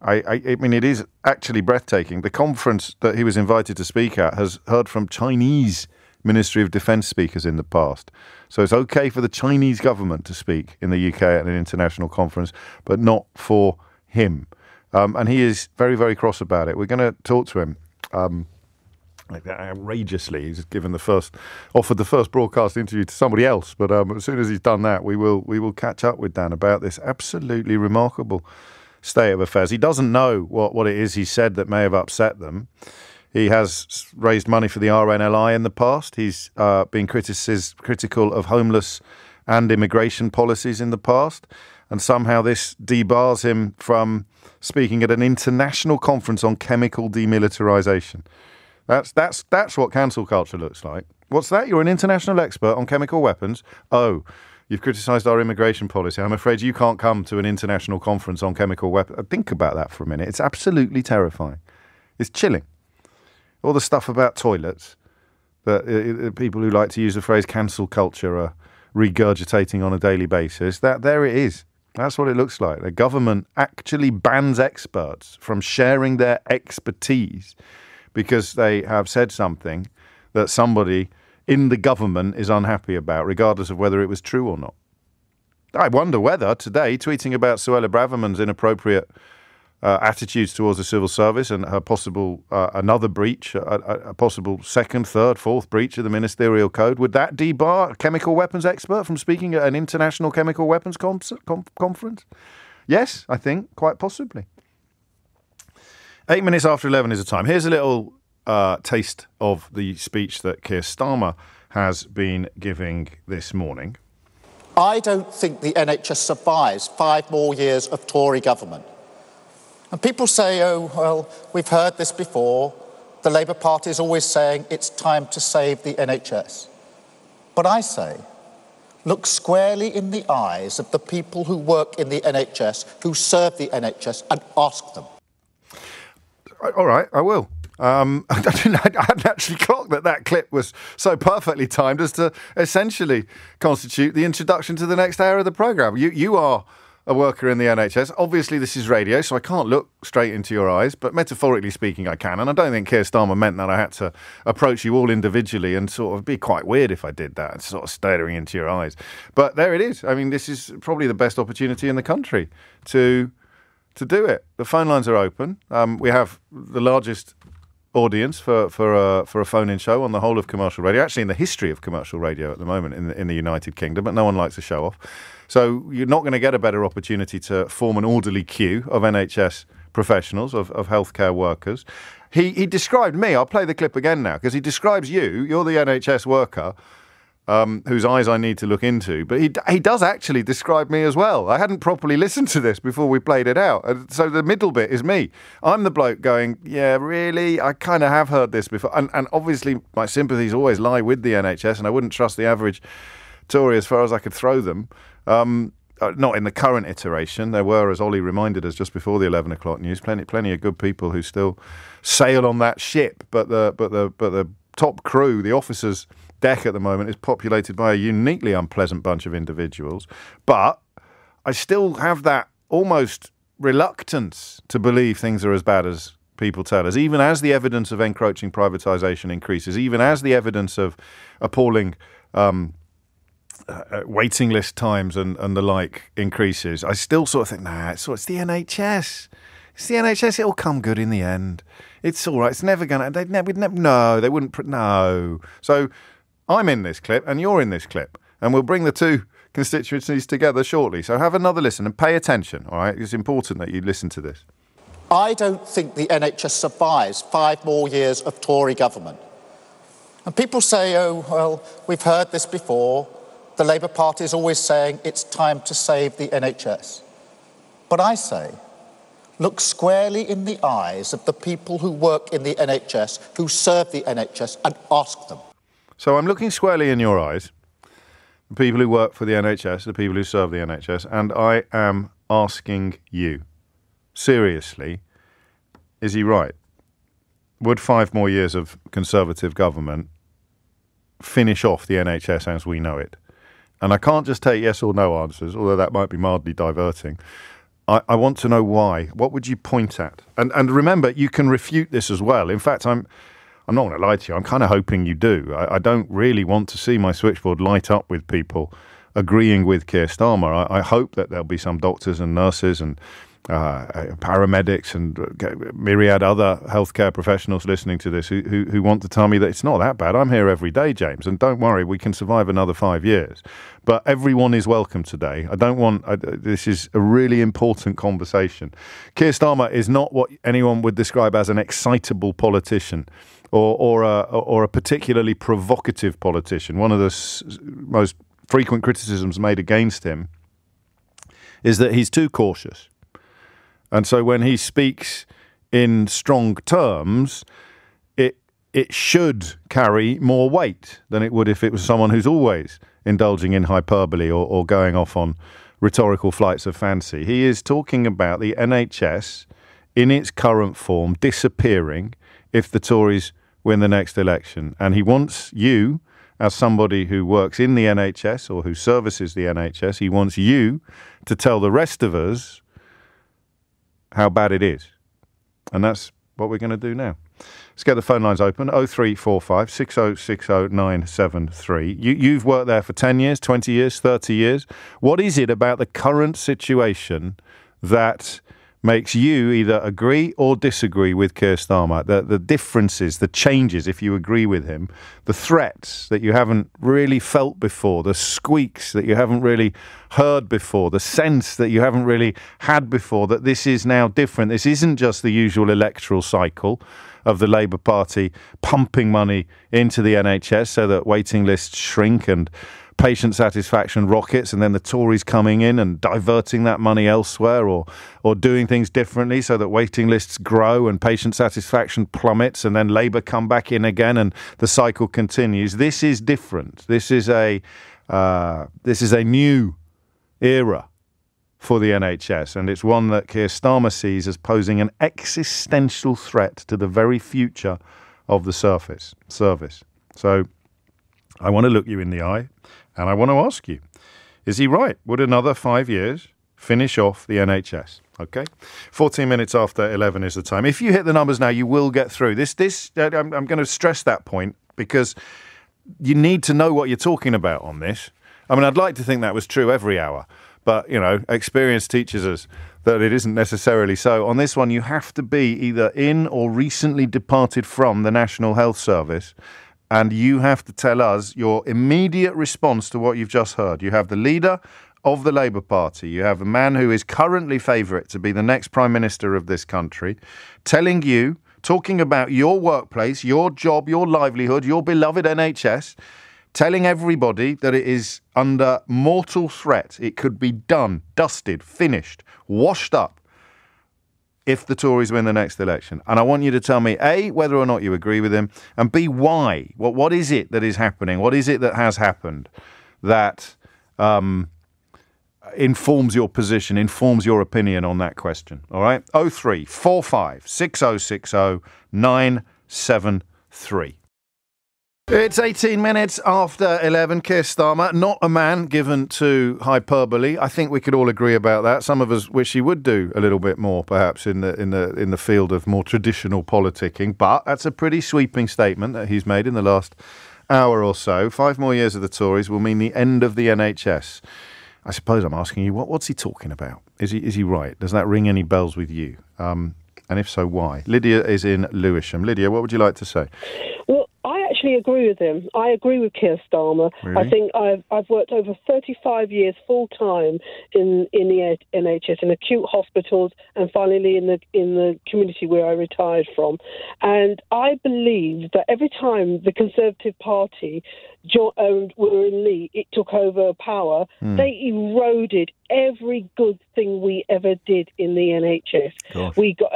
I mean, it is actually breathtaking. The conference that he was invited to speak at has heard from Chinese Ministry of Defence speakers in the past. So it's okay for the Chinese government to speak in the UK at an international conference, but not for him. And he is very, very cross about it. We're going to talk to him. Outrageously, he's offered the first broadcast interview to somebody else, but as soon as he's done that, we will catch up with Dan about this absolutely remarkable state of affairs. He doesn't know what it is he said that may have upset them. He has raised money for the RNLI in the past. He's been critical of homeless and immigration policies in the past, and somehow this debars him from speaking at an international conference on chemical demilitarisation. That's what cancel culture looks like. What's that? You're an international expert on chemical weapons. Oh, you've criticised our immigration policy. I'm afraid you can't come to an international conference on chemical weapons. Think about that for a minute. It's absolutely terrifying. It's chilling. All the stuff about toilets that people who like to use the phrase cancel culture are regurgitating on a daily basis. There it is. That's what it looks like. The government actually bans experts from sharing their expertise because they have said something that somebody in the government is unhappy about, regardless of whether it was true or not. I wonder whether today, tweeting about Suella Braverman's inappropriate attitudes towards the civil service and her possible another breach, a possible second, third, fourth breach of the ministerial code, would that debar a chemical weapons expert from speaking at an international chemical weapons conference? Yes, I think, quite possibly. 8 minutes after 11 is the time. Here's a little taste of the speech that Keir Starmer has been giving this morning. I don't think the NHS survives 5 more years of Tory government. And people say, oh, well, we've heard this before. The Labour Party is always saying it's time to save the NHS. But I say, look squarely in the eyes of the people who work in the NHS, who serve the NHS, and ask them. All right, I will. I hadn't actually clocked that clip was so perfectly timed as to essentially constitute the introduction to the next hour of the programme. You are a worker in the NHS. Obviously, this is radio, so I can't look straight into your eyes, but metaphorically speaking, I can. And I don't think Keir Starmer meant that I had to approach you all individually and sort of be quite weird if I did that, sort of staring into your eyes. But there it is. I mean, this is probably the best opportunity in the country to do it. The phone lines are open. We have the largest audience for a phone-in show on the whole of commercial radio, actually in the history of commercial radio at the moment in the United Kingdom, but no one likes to show off. So you're not going to get a better opportunity to form an orderly queue of NHS professionals, of healthcare workers. He described me, I'll play the clip again now, because he describes you're the NHS worker whose eyes I need to look into, but he does actually describe me as well. I hadn't properly listened to this before we played it out, so the middle bit is me. I'm the bloke going, yeah, really, I kind of have heard this before, and obviously my sympathies always lie with the NHS, and I wouldn't trust the average Tory as far as I could throw them. Not in the current iteration. There were, as Ollie reminded us just before the 11 o'clock news, plenty of good people who still sail on that ship, but the top crew, the officers' deck at the moment, is populated by a uniquely unpleasant bunch of individuals. But I still have that almost reluctance to believe things are as bad as people tell us, even as the evidence of encroaching privatisation increases, even as the evidence of appalling waiting list times and the like increases. I still sort of think, it's the NHS. It's the NHS. It'll come good in the end. It's all right. It's never going to... they wouldn't... No. So I'm in this clip and you're in this clip, and we'll bring the two constituencies together shortly. So have another listen and pay attention, all right? It's important that you listen to this. I don't think the NHS survives 5 more years of Tory government. And people say, oh, well, we've heard this before. The Labour Party is always saying it's time to save the NHS. But I say, look squarely in the eyes of the people who work in the NHS, who serve the NHS, and ask them. So I'm looking squarely in your eyes, the people who work for the NHS, the people who serve the NHS, and I am asking you, seriously, is he right? Would 5 more years of Conservative government finish off the NHS as we know it? And I can't just take yes or no answers, although that might be mildly diverting. I want to know why. What would you point at? And remember, you can refute this as well. In fact, I'm not going to lie to you. I'm kind of hoping you do. I don't really want to see my switchboard light up with people agreeing with Keir Starmer. I hope that there'll be some doctors and nurses and paramedics and myriad other healthcare professionals listening to this who want to tell me that it's not that bad. I'm here every day, James, and don't worry, we can survive another 5 years. But everyone is welcome today. This is a really important conversation. Keir Starmer is not what anyone would describe as an excitable politician or a particularly provocative politician. One of the most frequent criticisms made against him is that he's too cautious. And so when he speaks in strong terms, it should carry more weight than it would if it was someone who's always indulging in hyperbole or going off on rhetorical flights of fancy. He is talking about the NHS in its current form disappearing if the Tories win the next election. And he wants you, as somebody who works in the NHS or who services the NHS, he wants you to tell the rest of us how bad it is. And that's what we're going to do now. Let's get the phone lines open. 0345 6060973. You've worked there for 10 years, 20 years, 30 years. What is it about the current situation that makes you either agree or disagree with Keir Starmer. The differences, the changes, if you agree with him, the threats that you haven't really felt before, the squeaks that you haven't really heard before, the sense that you haven't really had before, that this is now different. This isn't just the usual electoral cycle of the Labour Party pumping money into the NHS so that waiting lists shrink and patient satisfaction rockets, and then the Tories coming in and diverting that money elsewhere, or doing things differently so that waiting lists grow and patient satisfaction plummets, and then Labour come back in again and the cycle continues. This is different. This is a new era for the NHS, and it's one that Keir Starmer sees as posing an existential threat to the very future of the service. So I want to look you in the eye, and I want to ask you, is he right? Would another 5 years finish off the NHS? Okay, 14 minutes after 11 is the time. If you hit the numbers now, you will get through. I'm going to stress that point because you need to know what you're talking about on this. I mean, I'd like to think that was true every hour, but, experience teaches us that it isn't necessarily so. On this one, you have to be either in or recently departed from the National Health Service, and you have to tell us your immediate response to what you've just heard. You have the leader of the Labour Party. You have a man who is currently favourite to be the next Prime Minister of this country, talking about your workplace, your job, your livelihood, your beloved NHS, telling everybody that it is under mortal threat. It could be done, dusted, finished, washed up if the Tories win the next election. And I want you to tell me, A, whether or not you agree with him, and B, why. What is it that is happening? What is it that has happened that informs your position, informs your opinion on that question? All right? 0345 6060 973. It's 18 minutes after 11. Keir Starmer, not a man given to hyperbole. I think we could all agree about that. Some of us wish he would do a little bit more, perhaps in the field of more traditional politicking. But that's a pretty sweeping statement that he's made in the last hour or so. 5 more years of the Tories will mean the end of the NHS. I suppose I'm asking you, what's he talking about? Is he right? Does that ring any bells with you? And if so, why? Lydia is in Lewisham. Lydia, what would you like to say? Well, I actually agree with him. I agree with Keir Starmer. Really? I think I've worked over 35 years full time in the NHS, in acute hospitals, and finally in the community where I retired from. And I believe that every time the Conservative Party were in lead, it took over power. They eroded every good thing we ever did in the NHS. Gosh. We got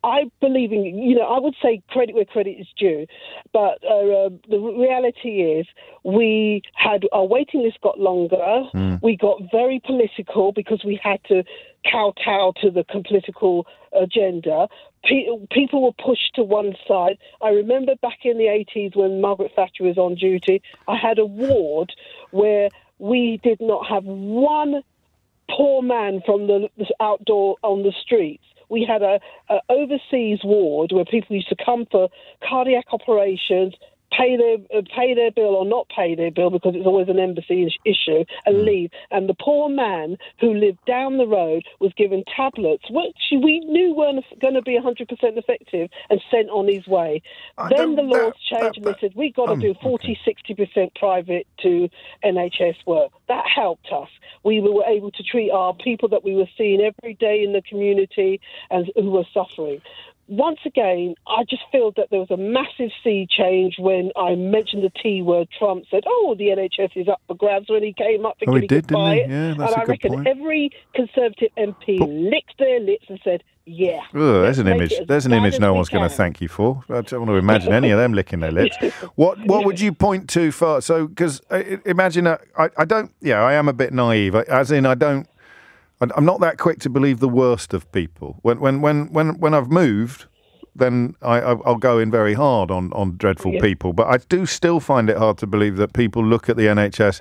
I believe in, I would say credit where credit is due, but the reality is our waiting list got longer. We got very political because we had to kowtow to the political agenda. People were pushed to one side. I remember back in the 80s when Margaret Thatcher was on duty, I had a ward where we did not have one poor man from the outdoor on the streets. We had a overseas ward where people used to come for cardiac operations, pay their bill or not pay their bill because it's always an embassy issue, and leave. And the poor man who lived down the road was given tablets, which we knew weren't going to be 100% effective, and sent on his way. Then the laws changed and they said, we've got to do 40-60% private to NHS work. That helped us. We were able to treat our people that we were seeing every day in the community and who were suffering. Once again, I just feel that there was a massive sea change when I mentioned the T word. Trump said, the NHS is up for grabs, when he came up thinking he could buy it. Yeah, that's and a I good reckon point. every Conservative MP licked their lips and said, yeah. There's an image. There's an image no one's going to thank you for. I don't want to imagine any of them licking their lips. What would you point to for? So, because imagine I don't. Yeah, I am a bit naive. As in, I'm not that quick to believe the worst of people. When I've moved, then I'll go in very hard on dreadful people. But I do still find it hard to believe that people look at the NHS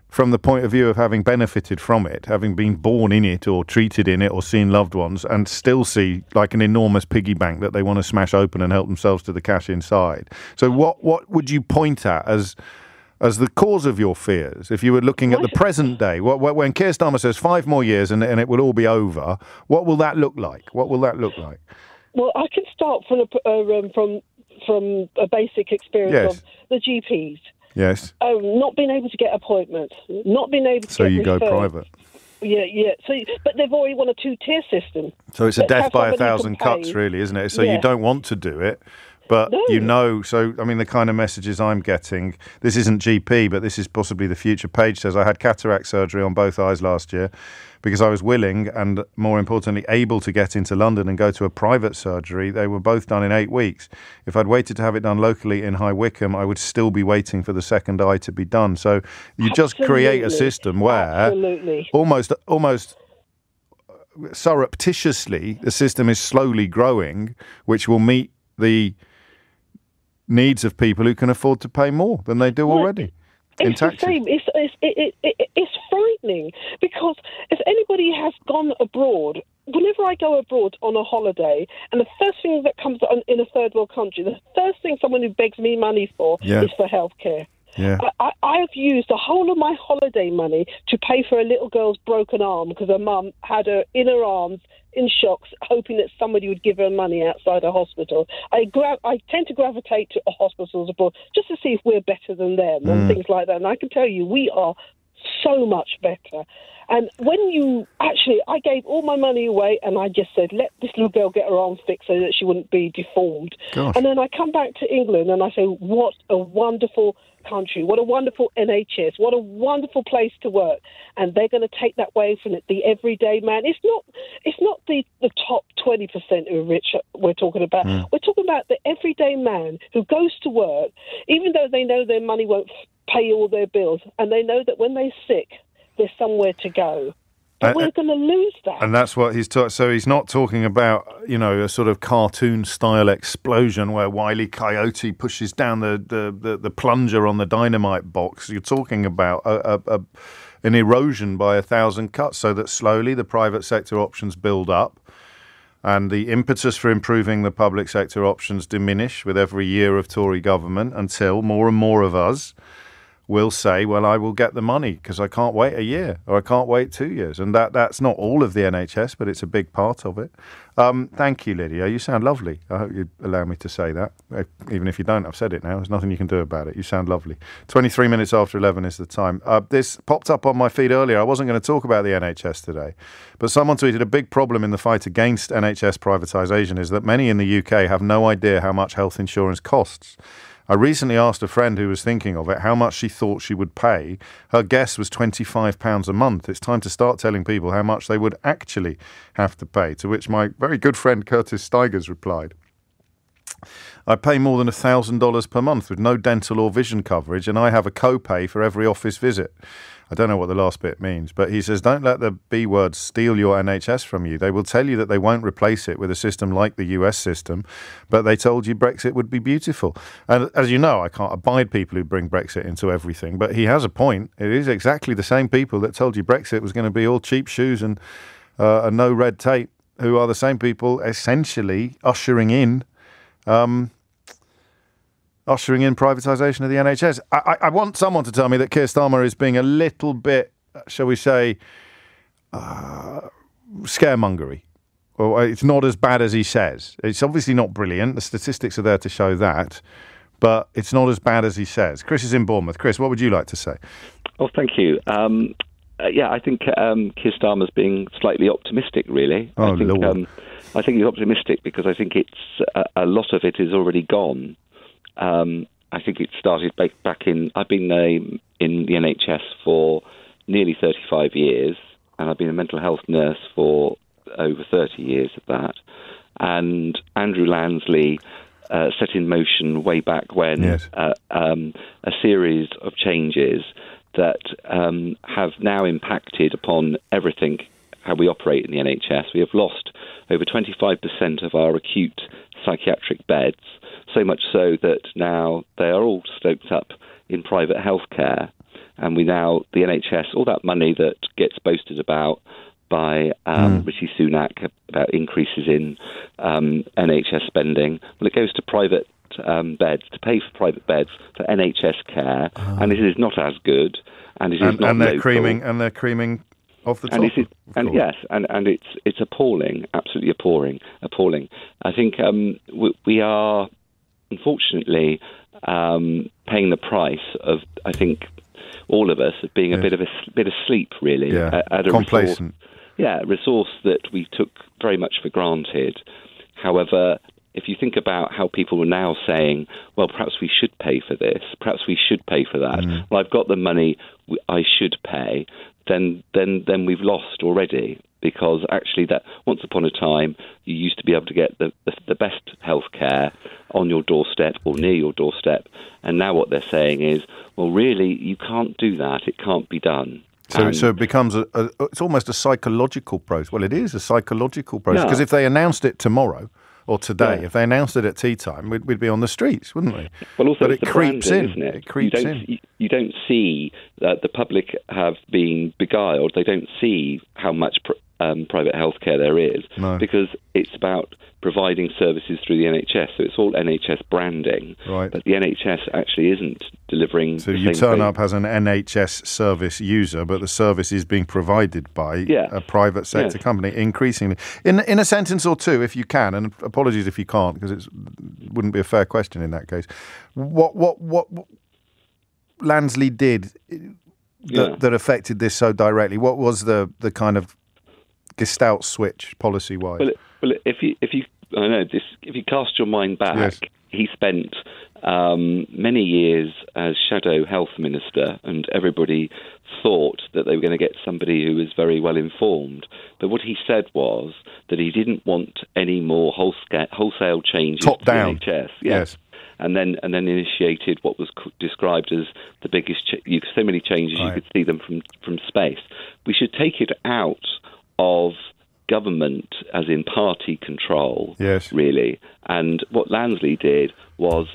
from the point of view of having benefited from it, having been born in it or treated in it or seen loved ones, and still see like an enormous piggy bank that they want to smash open and help themselves to the cash inside. So what would you point at as as the cause of your fears, if you were looking at the present day, when Keir Starmer says 5 more years and it will all be over, what will that look like? What will that look like? Well, I can start from a basic experience of the GPs. Yes. Not being able to get appointments, not being able to So get you referred. go private. Yeah. So, but they've already won a 2-tier system. So it's a Let's death have by somebody 1,000 who can cuts, pay. really, isn't it? So Yeah. you don't want to do it, but No. you know. So, I mean, the kind of messages I'm getting, this isn't GP, but this is possibly the future. Paige says, I had cataract surgery on both eyes last year because I was willing and, more importantly, able to get into London and go to a private surgery. They were both done in 8 weeks. If I'd waited to have it done locally in High Wycombe, I would still be waiting for the second eye to be done. So you just create a system where almost surreptitiously the system is slowly growing, which will meet the needs of people who can afford to pay more than they do already. It's the same. It's frightening because if anybody has gone abroad, whenever I go abroad on a holiday, and the first thing that comes on in a third world country, the first thing someone who begs me money for is for healthcare. Yeah. I've used the whole of my holiday money to pay for a little girl's broken arm because her mum had her in her arms in shocks, hoping that somebody would give her money outside a hospital. I tend to gravitate to hospitals abroad just to see if we're better than them and things like that. And I can tell you, we are so much better. And when I gave all my money away and I just said, let this little girl get her arm fixed so that she wouldn't be deformed. Gosh. And then I come back to England and I say, what a wonderful country, what a wonderful NHS, what a wonderful place to work. And they're going to take that away from it, the everyday man. It's not the top 20% who are rich we're talking about. We're talking about the everyday man who goes to work, even though they know their money won't pay all their bills, and they know that when they're sick, there's somewhere to go. But we're going to lose that. And that's what he's talking. So he's not talking about, a sort of cartoon-style explosion where Wile E. Coyote pushes down the plunger on the dynamite box. You're talking about an erosion by 1,000 cuts, so that slowly the private sector options build up, and the impetus for improving the public sector options diminish with every year of Tory government until more and more of us will say, well, I will get the money because I can't wait a year or I can't wait 2 years. And that's not all of the NHS, but it's a big part of it. Thank you, Lydia. You sound lovely. I hope you allow me to say that. Even if you don't, I've said it now. There's nothing you can do about it. You sound lovely. 23 minutes after 11 is the time. This popped up on my feed earlier. I wasn't going to talk about the NHS today, but someone tweeted a big problem in the fight against NHS privatisation is that many in the UK have no idea how much health insurance costs. I recently asked a friend who was thinking of it how much she thought she would pay. Her guess was £25 a month. It's time to start telling people how much they would actually have to pay, to which my very good friend Curtis Steigers replied, I pay more than $1,000 per month with no dental or vision coverage, and I have a co-pay for every office visit. I don't know what the last bit means, but he says, don't let the B words steal your NHS from you. They will tell you that they won't replace it with a system like the US system, but they told you Brexit would be beautiful. And as you know, I can't abide people who bring Brexit into everything, but he has a point. It is exactly the same people that told you Brexit was going to be all cheap shoes and no red tape, who are the same people essentially ushering in privatisation of the NHS. I want someone to tell me that Keir Starmer is being a little bit, shall we say, scaremongery. Well, it's not as bad as he says. It's obviously not brilliant. The statistics are there to show that, but it's not as bad as he says. Chris is in Bournemouth. Chris, what would you like to say? Oh, thank you. I think Keir Starmer's being slightly optimistic, really. Oh, Lord. I think he's optimistic because I think it's a lot of it is already gone. I think it started back in... I've been in the NHS for nearly 35 years, and I've been a mental health nurse for over 30 years of that. And Andrew Lansley set in motion way back when a series of changes that have now impacted upon everything, how we operate in the NHS. We have lost over 25% of our acute psychiatric beds, so much so that now they are all stoked up in private healthcare. And the NHS, all that money that gets boasted about by Rishi Sunak about increases in NHS spending, well, it goes to private beds, to pay for private beds for NHS care, and it is not as good, and it is not and they're local. creaming off the top. And it's appalling, absolutely appalling. I think we are unfortunately paying the price of, I think, all of us of being a bit asleep, really, at a complacent. Resource that we took very much for granted. However, if you think about how people are now saying, well, perhaps we should pay for this, perhaps we should pay for that, well, I've got the money, I should pay, then we've lost already. Because actually, that once upon a time, you used to be able to get the best health care on your doorstep or near your doorstep. And now what they're saying is, well, really, you can't do that. It can't be done. So it becomes it's almost a psychological process. Well, it is a psychological process. Because if they announced it tomorrow or today, if they announced it at tea time, we'd be on the streets, wouldn't we? Well, also, but it creeps branding, in. Isn't it? It creeps in. You don't see that the public have been beguiled. They don't see how much private healthcare there is, because it's about providing services through the NHS. So it's all NHS branding, but the NHS actually isn't delivering. So you turn up as an NHS service user, but the service is being provided by a private sector company increasingly. In a sentence or two, if you can, and apologies if you can't, because it wouldn't be a fair question in that case. What Lansley did that affected this so directly? What was the kind of Gestalt switch policy-wise? Well, if you cast your mind back, he spent many years as shadow health minister, and everybody thought that they were going to get somebody who was very well informed. But what he said was that he didn't want any more wholesale changes top to down. the NHS. Yes. And then initiated what was described as the biggest. So many changes you could see them from space. We should take it out of government, as in party control, really. And what Lansley did was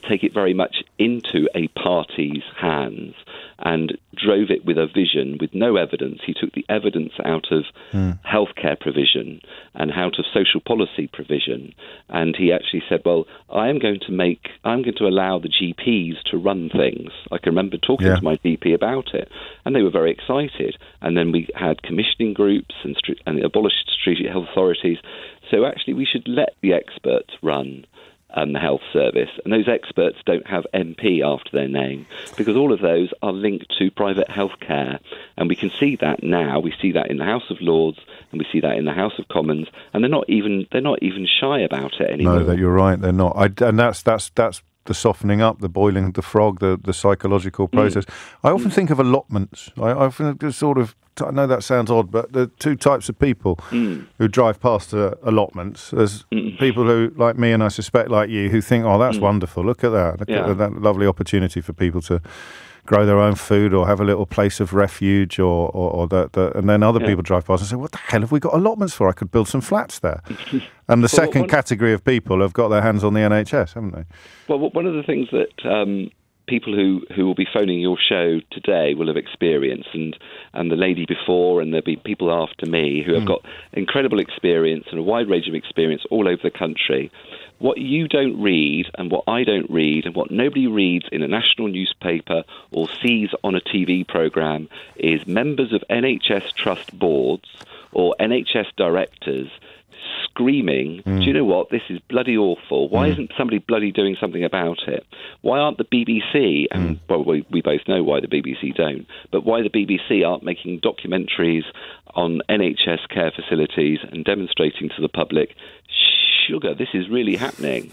take it very much into a party's hands and drove it with a vision, with no evidence. He took the evidence out of healthcare provision and out of social policy provision, and he actually said, well, I'm going to allow the GPs to run things. I can remember talking to my GP about it, and they were very excited. And then we had commissioning groups and abolished strategic health authorities. So actually we should let the experts run the health service, and those experts don't have MP after their name, because all of those are linked to private health care, and we can see that now. We see that in the House of Lords, and we see that in the House of Commons, and they're not even shy about it anymore. No, you're right, they're not. And that's the softening up, the boiling of the frog, the psychological process. I often think of allotments. I often I know that sounds odd, but the two types of people who drive past allotments. There's people who, like me, and I suspect like you, who think, oh, that's wonderful. Look at that. Look at that lovely opportunity for people to grow their own food or have a little place of refuge or and then other people drive past and say, what the hell have we got allotments for? I could build some flats there. And the second category of people have got their hands on the NHS, haven't they? Well, one of the things that people who will be phoning your show today will have experienced, and the lady before, and there'll be people after me who have got incredible experience and a wide range of experience all over the country. What you don't read, and what I don't read, and what nobody reads in a national newspaper or sees on a TV programme is members of NHS trust boards or NHS directors screaming, do you know what, this is bloody awful. Why isn't somebody bloody doing something about it? Why aren't the BBC, and well, we both know why the BBC don't, but why the BBC aren't making documentaries on NHS care facilities and demonstrating to the public, sugar, this is really happening.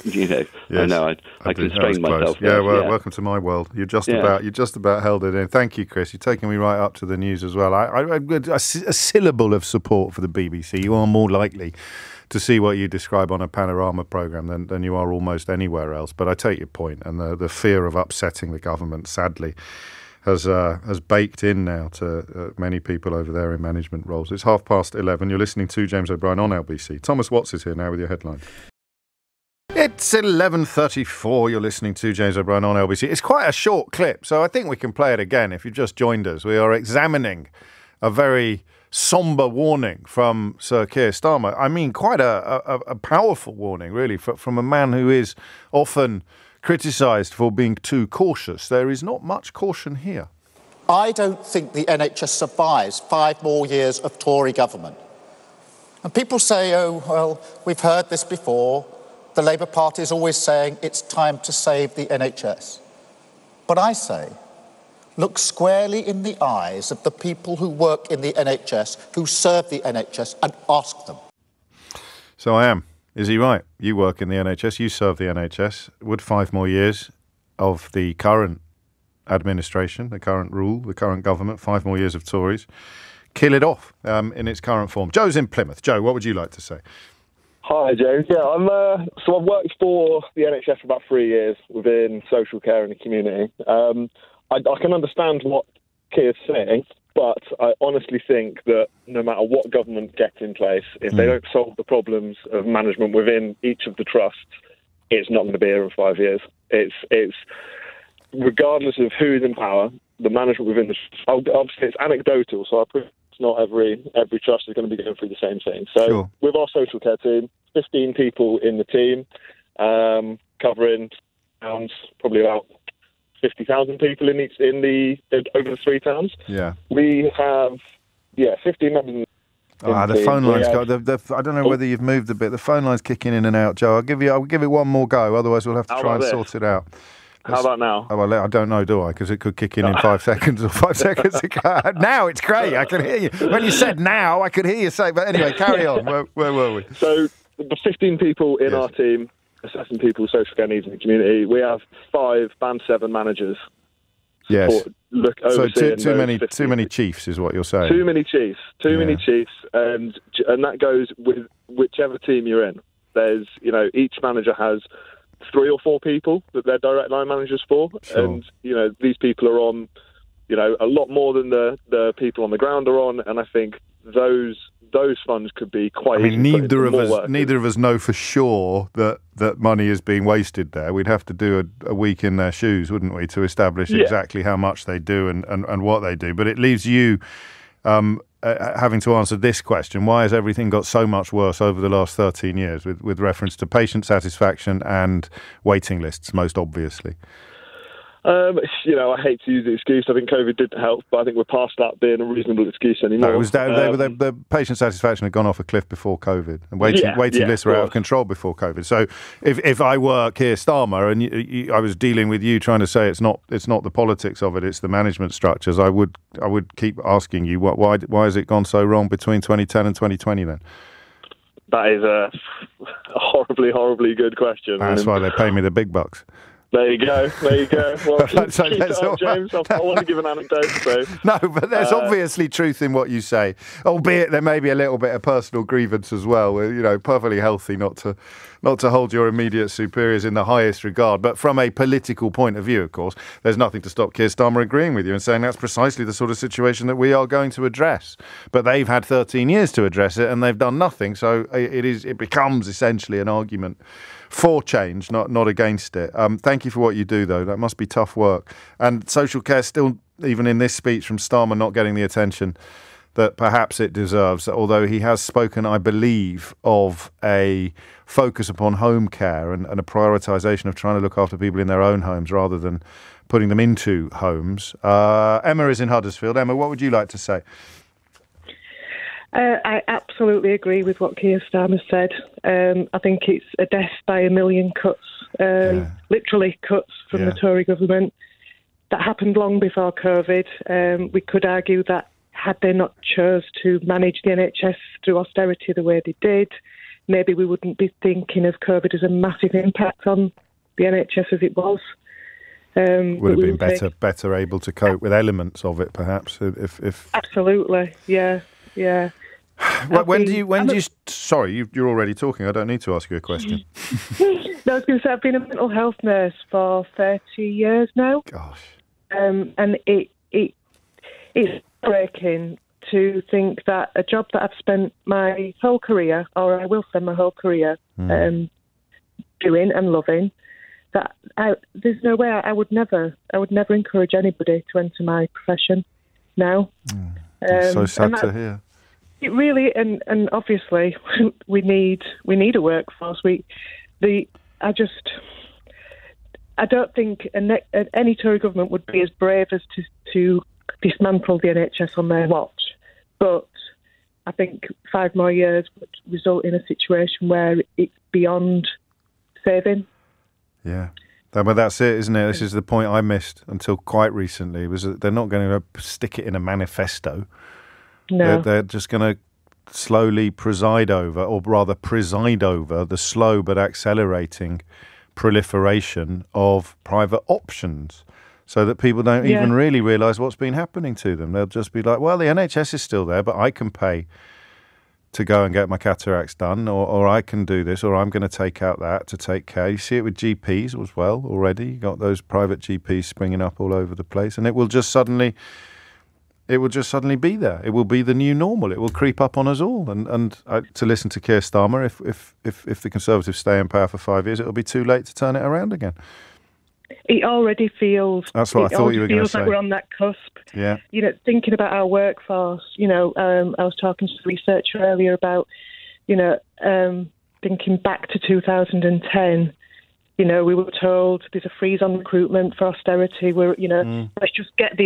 Yes, I know I constrain myself. Yeah, well, welcome to my world. You just about held it in. Thank you, Chris. You're taking me right up to the news as well. A syllable of support for the BBC. You are more likely to see what you describe on a panorama programme than you are almost anywhere else. But I take your point, and the fear of upsetting the government, sadly, has baked in now to many people over there in management roles. It's 11:30. You're listening to James O'Brien on LBC. Thomas Watts is here now with your headline. It's 11:34. You're listening to James O'Brien on LBC. It's quite a short clip, so I think we can play it again if you've just joined us. We are examining a very sombre warning from Sir Keir Starmer. I mean, quite a powerful warning, really, from a man who is often criticised for being too cautious. There is not much caution here. I don't think the NHS survives 5 more years of Tory government. And people say, oh, well, we've heard this before. The Labour Party is always saying it's time to save the NHS. But I say, look squarely in the eyes of the people who work in the NHS, who serve the NHS, and ask them. So I am. Is he right? You work in the NHS, you serve the NHS. Would 5 more years of the current administration, the current rule, the current government, 5 more years of Tories, kill it off in its current form? Joe's in Plymouth. Joe, what would you like to say? Hi, Joe. Yeah, I've worked for the NHS for about 3 years within social care in the community. I can understand what Keir's saying, but I honestly think that no matter what government gets in place, if they don't solve the problems of management within each of the trusts, it's not going to be here in 5 years. It's regardless of who is in power, the management within the obviously it's anecdotal, so I presume it's not every trust is going to be going through the same thing. So with our social care team, 15 people in the team, covering probably about 50,000 people over the 3 towns. Yeah, we have 15 members. The phone line's I don't know whether you've moved a bit. The phone line's kicking in and out, Joe. I'll give it one more go. Otherwise, we'll have to try and sort it out. How about now? Oh, well, I don't know, do I? Because it could kick in 5 seconds or 5 seconds ago. Now it's great. I can hear you. When you said now, I could hear you say. But anyway, carry on. Where were we? So the 15 people in our team assessing people's social care needs in the community. We have 5 Band 7 managers. Yes. So too many 15. chiefs is what you're saying. Too many chiefs, and that goes with whichever team you're in. There's, each manager has 3 or 4 people that they're direct line managers for, Sure. and these people are on, a lot more than the people on the ground are on, and I think those funds could be quite. I mean, neither of us know for sure that money is being wasted there. We'd have to do a week in their shoes, wouldn't we, to establish exactly how much they do and what they do. But it leaves you having to answer this question: why has everything got so much worse over the last 13 years, with reference to patient satisfaction and waiting lists, most obviously? I hate to use the excuse. I think COVID didn't help, but I think we're past that being a reasonable excuse anymore. No, the patient satisfaction had gone off a cliff before COVID, and waiting lists were out of control before COVID. So if I were Keir Starmer and I was dealing with you trying to say it's not the politics of it, it's the management structures, I would keep asking you why has it gone so wrong between 2010 and 2020 then? That is a horribly, horribly good question. That's why they pay me the big bucks. There you go. Well, keep it up, James. I want to give an anecdote. So. No, but there's obviously truth in what you say, albeit there may be a little bit of personal grievance as well. Perfectly healthy not to hold your immediate superiors in the highest regard. But from a political point of view, of course, there's nothing to stop Keir Starmer agreeing with you and saying that's precisely the sort of situation that we are going to address. But they've had 13 years to address it and they've done nothing. So it becomes essentially an argument for change, not against it. Thank you for what you do, though. That must be tough work. And social care still, even in this speech from Starmer, not getting the attention that perhaps it deserves, although he has spoken, I believe, of a focus upon home care and a prioritisation of trying to look after people in their own homes rather than putting them into homes. Emma is in Huddersfield. Emma, what would you like to say? I absolutely agree with what Keir Starmer said. I think it's a death by a million cuts, literally cuts from the Tory government. That happened long before COVID. We could argue that had they not chose to manage the NHS through austerity the way they did, maybe we wouldn't be thinking of COVID as a massive impact on the NHS as it was. Would have been better able to cope with elements of it, perhaps. If absolutely, yeah. When do you? Sorry, you're already talking. I don't need to ask you a question. No, I was going to say I've been a mental health nurse for 30 years now. Gosh. And it's breaking to think that a job that I've spent my whole career, or I will spend my whole career doing and loving, that there's no way I would never encourage anybody to enter my profession now. So sad to hear. It really, and obviously, we need a workforce. I don't think any Tory government would be as brave as to dismantle the NHS on their watch. But I think 5 more years would result in a situation where it's beyond saving. Yeah. But that's it, isn't it? This is the point I missed until quite recently, was that they're not going to stick it in a manifesto. No. They're just going to slowly preside over the slow but accelerating proliferation of private options, so that people don't even really realise what's been happening to them. They'll just be like, well, the NHS is still there, but I can pay to go and get my cataracts done, or I can do this, or I'm going to take out that to take care. You see it with GPs as well already. You've got those private GPs springing up all over the place, and it will just suddenly be there. It will be the new normal. It will creep up on us all. And to listen to Keir Starmer, if the Conservatives stay in power for 5 years, it'll be too late to turn it around again. It already feels. That's what I thought you were going to say. It feels like we're on that cusp. Yeah. Thinking about our workforce. I was talking to the researcher earlier about, thinking back to 2010. We were told there's a freeze on recruitment for austerity. Let's just get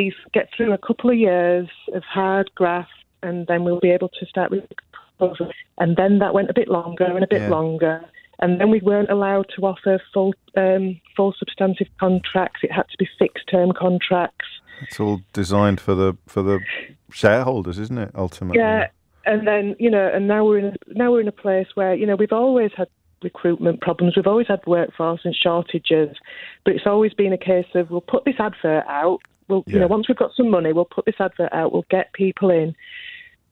through a couple of years of hard graft, and then we'll be able to start recovering. And then that went a bit longer and a bit longer. And then we weren't allowed to offer full substantive contracts. It had to be fixed-term contracts. It's all designed for the shareholders, isn't it? Ultimately. Yeah, and then and now we're in a place where we've always had recruitment problems. We've always had workforce and shortages, but it's always been a case of we'll put this advert out. Once we've got some money, we'll put this advert out. We'll get people in.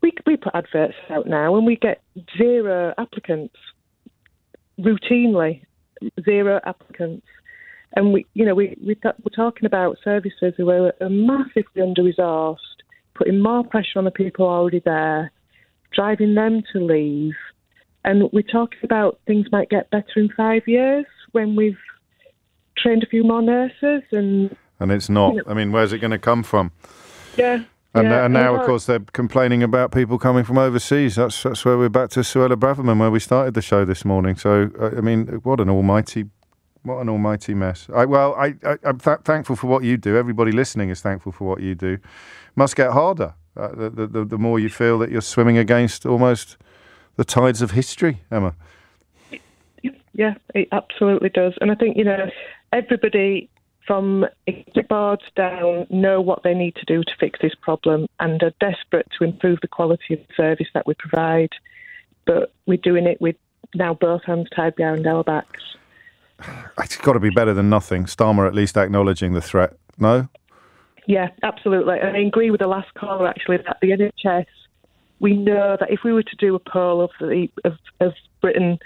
We put adverts out now, and we get 0 applicants. Routinely, 0 applicants, and we're talking about services who are massively under-resourced, putting more pressure on the people already there, driving them to leave, and we're talking about things might get better in 5 years when we've trained a few more nurses, and it's not. I mean, where's it going to come from? Yeah. And now, of course, they're complaining about people coming from overseas. That's where we're back to Suella Braverman, where we started the show this morning. So, I mean, what an almighty mess. I'm thankful for what you do. Everybody listening is thankful for what you do. Must get harder the more you feel that you're swimming against almost the tides of history, Emma. Yeah, it absolutely does. And I think, everybody from executive boards down know what they need to do to fix this problem and are desperate to improve the quality of the service that we provide. But we're doing it with now both hands tied behind our backs. It's got to be better than nothing. Starmer at least acknowledging the threat, no? Yeah, absolutely. And I agree with the last caller, actually, that the NHS, we know that if we were to do a poll of Britain,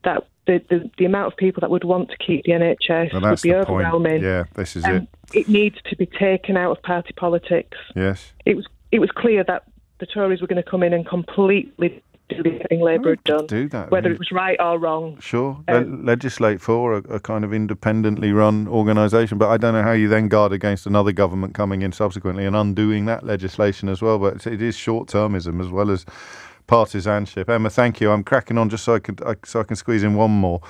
that the amount of people that would want to keep the NHS would be overwhelming. Yeah, this is it. It needs to be taken out of party politics. Yes. It was clear that the Tories were going to come in and completely do the thing Labour had done, do that, whether it was right or wrong. Sure, legislate for a kind of independently run organisation, but I don't know how you then guard against another government coming in subsequently and undoing that legislation as well. But it is short-termism as well as partisanship. Emma, thank you. I'm cracking on just so I can squeeze in one more.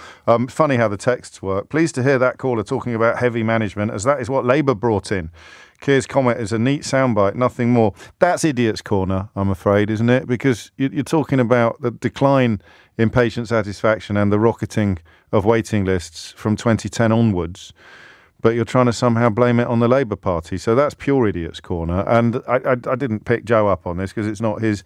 Funny how the texts work. Pleased to hear that caller talking about heavy management, as that is what Labour brought in. Keir's comment is a neat soundbite, nothing more. That's Idiot's Corner, I'm afraid, isn't it? Because you're talking about the decline in patient satisfaction and the rocketing of waiting lists from 2010 onwards, but you're trying to somehow blame it on the Labour Party. So that's pure Idiot's Corner. And I didn't pick Joe up on this because it's not his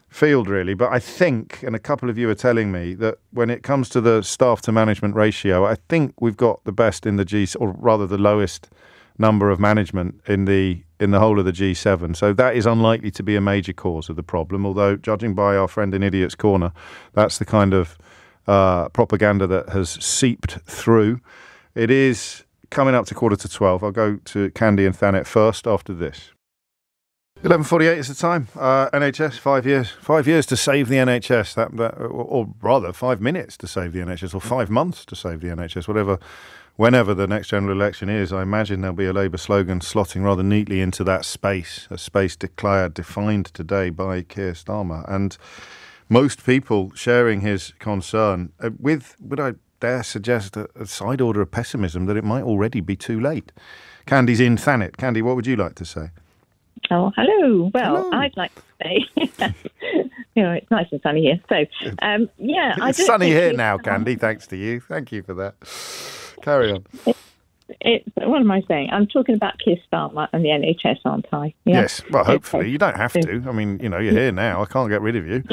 field really, but I think, and a couple of you are telling me, that when it comes to the staff to management ratio, I think we've got the best in the or rather the lowest number of management in the whole of the G7. So that is unlikely to be a major cause of the problem, although judging by our friend in Idiot's Corner, that's the kind of propaganda that has seeped through. It is coming up to 11:45. I'll go to Candy and Thanet first after this. 11:48 is the time. NHS, 5 years. 5 years to save the NHS, or rather 5 minutes to save the NHS, or 5 months to save the NHS, whatever whenever the next general election is, I imagine there'll be a Labour slogan slotting rather neatly into that space, a space defined today by Keir Starmer. And most people sharing his concern with, would I dare suggest, a side order of pessimism that it might already be too late. Candy's in Thanet. Candy, what would you like to say? Oh, hello. Well, hello. I'd like to say, it's nice and sunny here. So, it's sunny here now, Candy, thanks to you. Thank you for that. Carry on. What am I saying? I'm talking about Keir Starmer and the NHS, aren't I? Yeah? Yes, well, hopefully. You don't have to. I mean, you're here now. I can't get rid of you.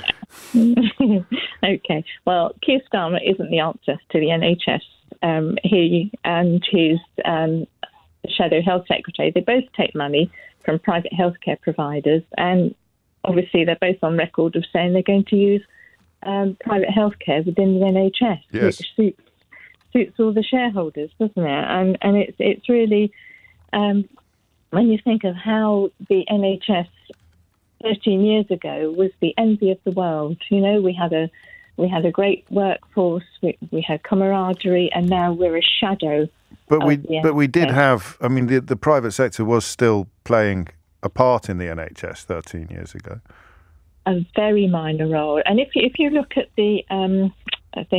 Okay. Well, Keir Starmer isn't the answer to the NHS. He and his Shadow Health Secretary, they both take money from private healthcare providers, and obviously they're both on record of saying they're going to use private healthcare within the NHS, which suits all the shareholders, doesn't it? And it's really, when you think of how the NHS 13 years ago was the envy of the world, we had a great workforce, we had camaraderie, and now we're a shadow. But we did have, I mean, the private sector was still playing a part in the NHS 13 years ago. A very minor role. And if you look at the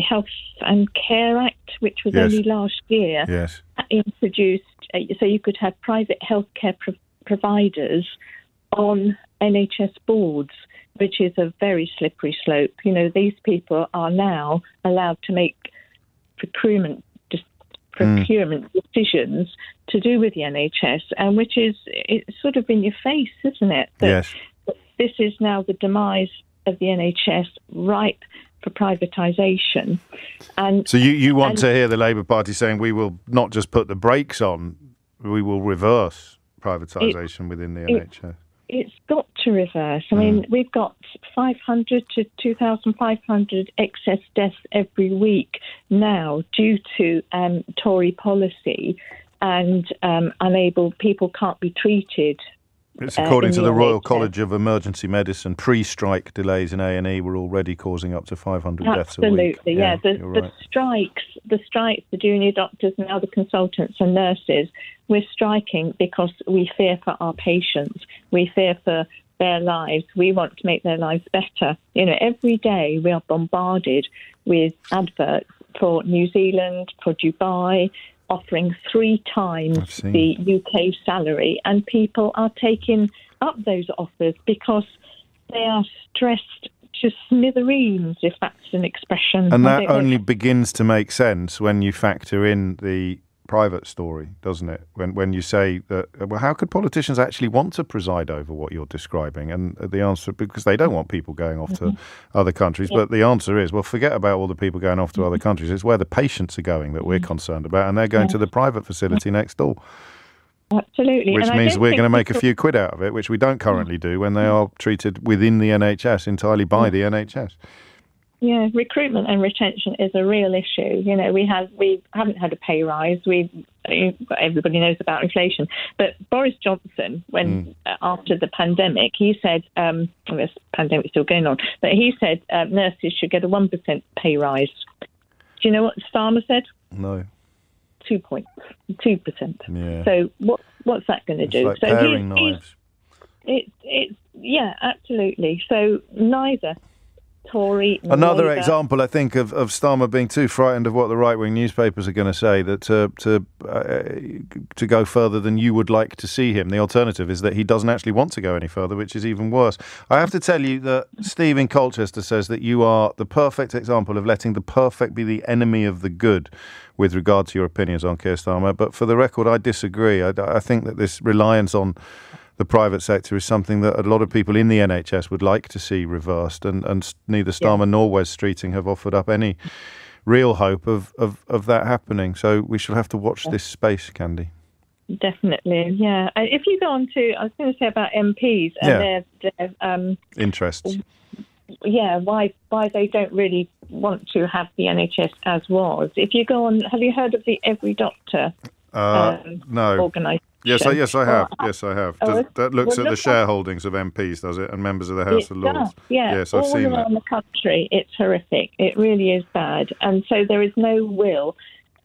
Health and Care Act, which was only last year, that introduced, so you could have private healthcare providers on NHS boards, which is a very slippery slope. These people are now allowed to make procurement decisions to do with the NHS, and which is it's sort of in your face, isn't it? That this is now the demise of the NHS, ripe for privatisation. And so you want to hear the Labour Party saying we will not just put the brakes on, we will reverse privatisation within the NHS. It's got to reverse. I mean, we've got 500 to 2,500 excess deaths every week now due to Tory policy, and people can't be treated. It's according to the Royal College of Emergency Medicine. Pre-strike delays in A&E were already causing up to 500 deaths a week. Absolutely, yeah. The strikes, the junior doctors, now the consultants and nurses, we're striking because we fear for our patients. We fear for their lives. We want to make their lives better. Every day we are bombarded with adverts for New Zealand, for Dubai, offering 3 times the UK salary, and people are taking up those offers because they are stressed to smithereens, if that's an expression. And that only begins to make sense when you factor in the private story, doesn't it? When you say that, well, how could politicians actually want to preside over what you're describing? And the answer, because they don't want people going off to other countries, but the answer is, well, forget about all the people going off to other countries. It's where the patients are going that we're concerned about, and they're going to the private facility next door. Absolutely. Which means we're going to make a few quid out of it, which we don't currently do when they are treated within the NHS, entirely by the NHS. Yeah, recruitment and retention is a real issue. We haven't had a pay rise. Everybody knows about inflation. But Boris Johnson, after the pandemic, he said, this pandemic's still going on, but he said nurses should get a 1% pay rise. Do you know what Starmer said? No. 2 points, 2%. Yeah. So what's that going to do? Like paring knives. It's absolutely. So neither Tory. Another Labour. example, I think, of Starmer being too frightened of what the right-wing newspapers are going to say, that to go further than you would like to see him. The alternative is that he doesn't actually want to go any further, which is even worse. I have to tell you that Steve in Colchester says that you are the perfect example of letting the perfect be the enemy of the good with regard to your opinions on Keir Starmer. But for the record, I disagree. I think that this reliance on the private sector is something that a lot of people in the NHS would like to see reversed, and neither Starmer nor Wes Streeting have offered up any real hope of that happening. So we shall have to watch this space, Candy. Definitely, yeah. If you go on to, I was going to say about MPs and their interests. Yeah, why they don't really want to have the NHS as was. If you go on, have you heard of the Every Doctor no. organisation? Yes, I have. Yes, I have. That looks at the shareholdings of MPs, does it, and members of the House of Lords? Yeah, yes, I've seen that. All around the country, it's horrific. It really is bad, and so there is no will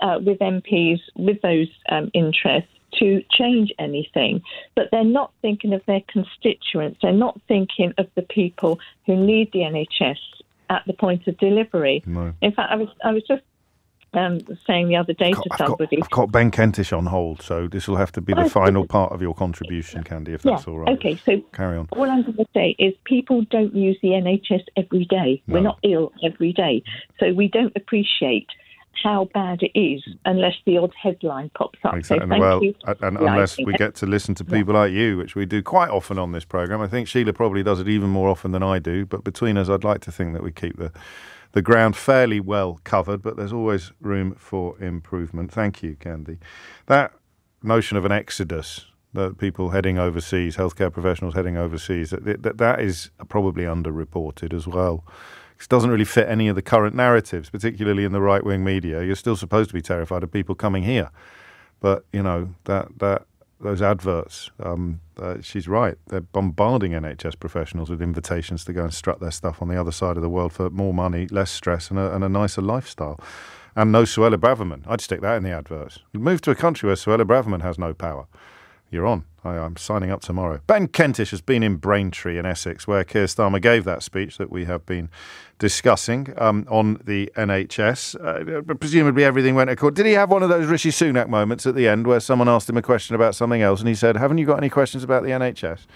with MPs with those interests to change anything, but they're not thinking of their constituents. They're not thinking of the people who need the NHS at the point of delivery. No. In fact, I was just saying the other day to somebody... I've got Ben Kentish on hold, so this will have to be the final part of your contribution, Candy, if that's all right. Okay, so carry on. All I'm going to say is people don't use the NHS every day. No. We're not ill every day, so we don't appreciate how bad it is unless the odd headline pops up. Exactly. So thank you. And unless we get to listen to people like you, which we do quite often on this programme. I think Sheila probably does it even more often than I do, but between us, I'd like to think that we keep the ground fairly well covered, but there's always room for improvement. Thank you, Candy. That notion of an exodus, that people heading overseas, healthcare professionals heading overseas, that is probably underreported as well. It doesn't really fit any of the current narratives, particularly in the right-wing media. You're still supposed to be terrified of people coming here. But, you know, those adverts, she's right. They're bombarding NHS professionals with invitations to go and strut their stuff on the other side of the world for more money, less stress and a nicer lifestyle. And no Suella Braverman. I'd stick that in the adverts. Move to a country where Suella Braverman has no power. You're on. I'm signing up tomorrow. Ben Kentish has been in Braintree in Essex, where Keir Starmer gave that speech that we have been discussing on the NHS. Presumably everything went according. Did he have one of those Rishi Sunak moments at the end where someone asked him a question about something else and he said, "Haven't you got any questions about the NHS?"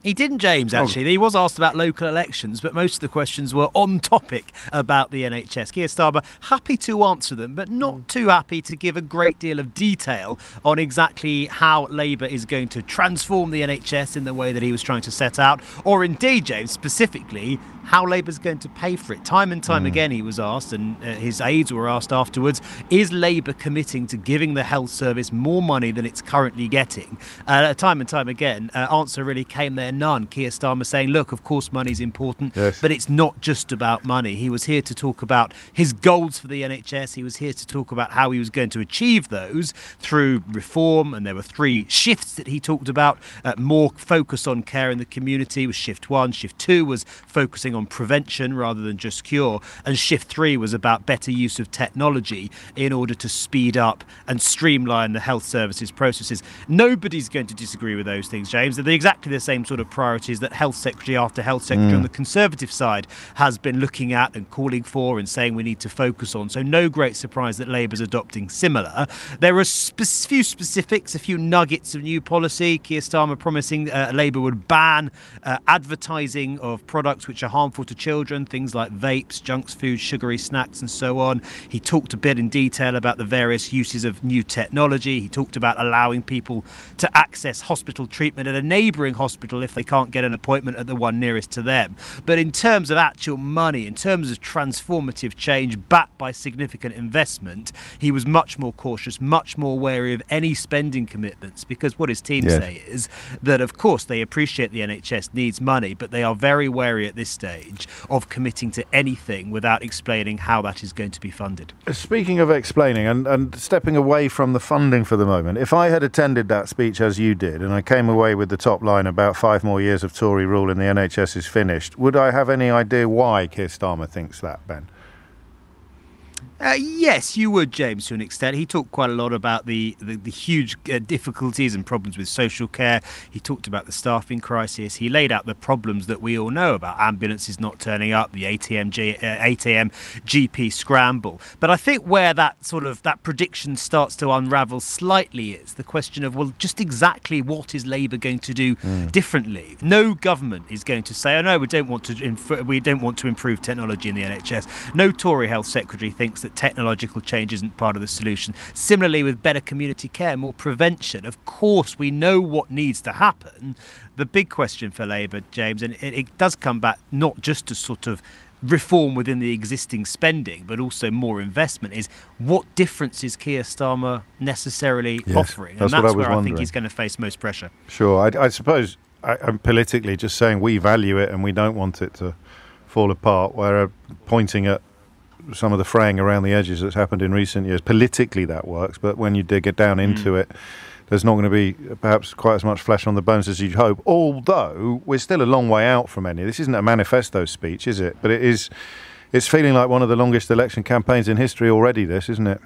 He didn't, James, actually. He was asked about local elections, but most of the questions were on topic about the NHS. Keir Starmer happy to answer them, but not too happy to give a great deal of detail on exactly how Labour is going to transform the NHS in the way that he was trying to set out, or indeed, James, specifically, how Labour's going to pay for it. Time and time again he was asked, and his aides were asked afterwards, is Labour committing to giving the health service more money than it's currently getting? Time and time again, answer really came there none. Keir Starmer saying, look, of course money's important, but it's not just about money. He was here to talk about his goals for the NHS. He was here to talk about how he was going to achieve those through reform, and there were 3 shifts that he talked about. More focus on care in the community was shift 1. Shift 2 was focusing on prevention rather than just cure, and shift 3 was about better use of technology in order to speed up and streamline the health services processes. Nobody's going to disagree with those things, James. They're exactly the same sort of priorities that Health Secretary after Health Secretary on the Conservative side has been looking at and calling for and saying we need to focus on. So no great surprise that Labour's adopting similar. There are few specifics, a few nuggets of new policy. Keir Starmer promising Labour would ban advertising of products which are harmful to children, things like vapes, junk food, sugary snacks and so on. He talked a bit in detail about the various uses of new technology. He talked about allowing people to access hospital treatment at a neighbouring hospital if they can't get an appointment at the one nearest to them. But in terms of actual money, in terms of transformative change backed by significant investment, he was much more cautious, much more wary of any spending commitments, because what his team say is that, of course, they appreciate the NHS needs money, but they are very wary at this stage of committing to anything without explaining how that is going to be funded. Speaking of explaining and stepping away from the funding for the moment, if I had attended that speech as you did and I came away with the top line about 5 more years of Tory rule and the NHS is finished, would I have any idea why Keir Starmer thinks that, Ben? Yes, you would, James, to an extent. He talked quite a lot about the huge difficulties and problems with social care. He talked about the staffing crisis. He laid out the problems that we all know about: ambulances not turning up, the 8 a.m. GP scramble. But I think where that prediction starts to unravel slightly is the question of, well, just exactly what is Labour going to do differently? No government is going to say, oh no, we don't want to improve technology in the NHS. No Tory Health Secretary thinks that technological change isn't part of the solution. Similarly, with better community care, more prevention, of course we know what needs to happen. The big question for Labour, James, and it does come back not just to sort of reform within the existing spending, but also more investment, is what difference is Keir Starmer necessarily offering? And that's where I think he's going to face most pressure. Sure. I suppose I'm politically just saying we value it and we don't want it to fall apart, where pointing at some of the fraying around the edges that's happened in recent years. Politically that works, but when you dig it down into it, there's not going to be perhaps quite as much flesh on the bones as you'd hope, although we're still a long way out from any. This isn't a manifesto speech, is it? But it is it's feeling like one of the longest election campaigns in history already, this, isn't it?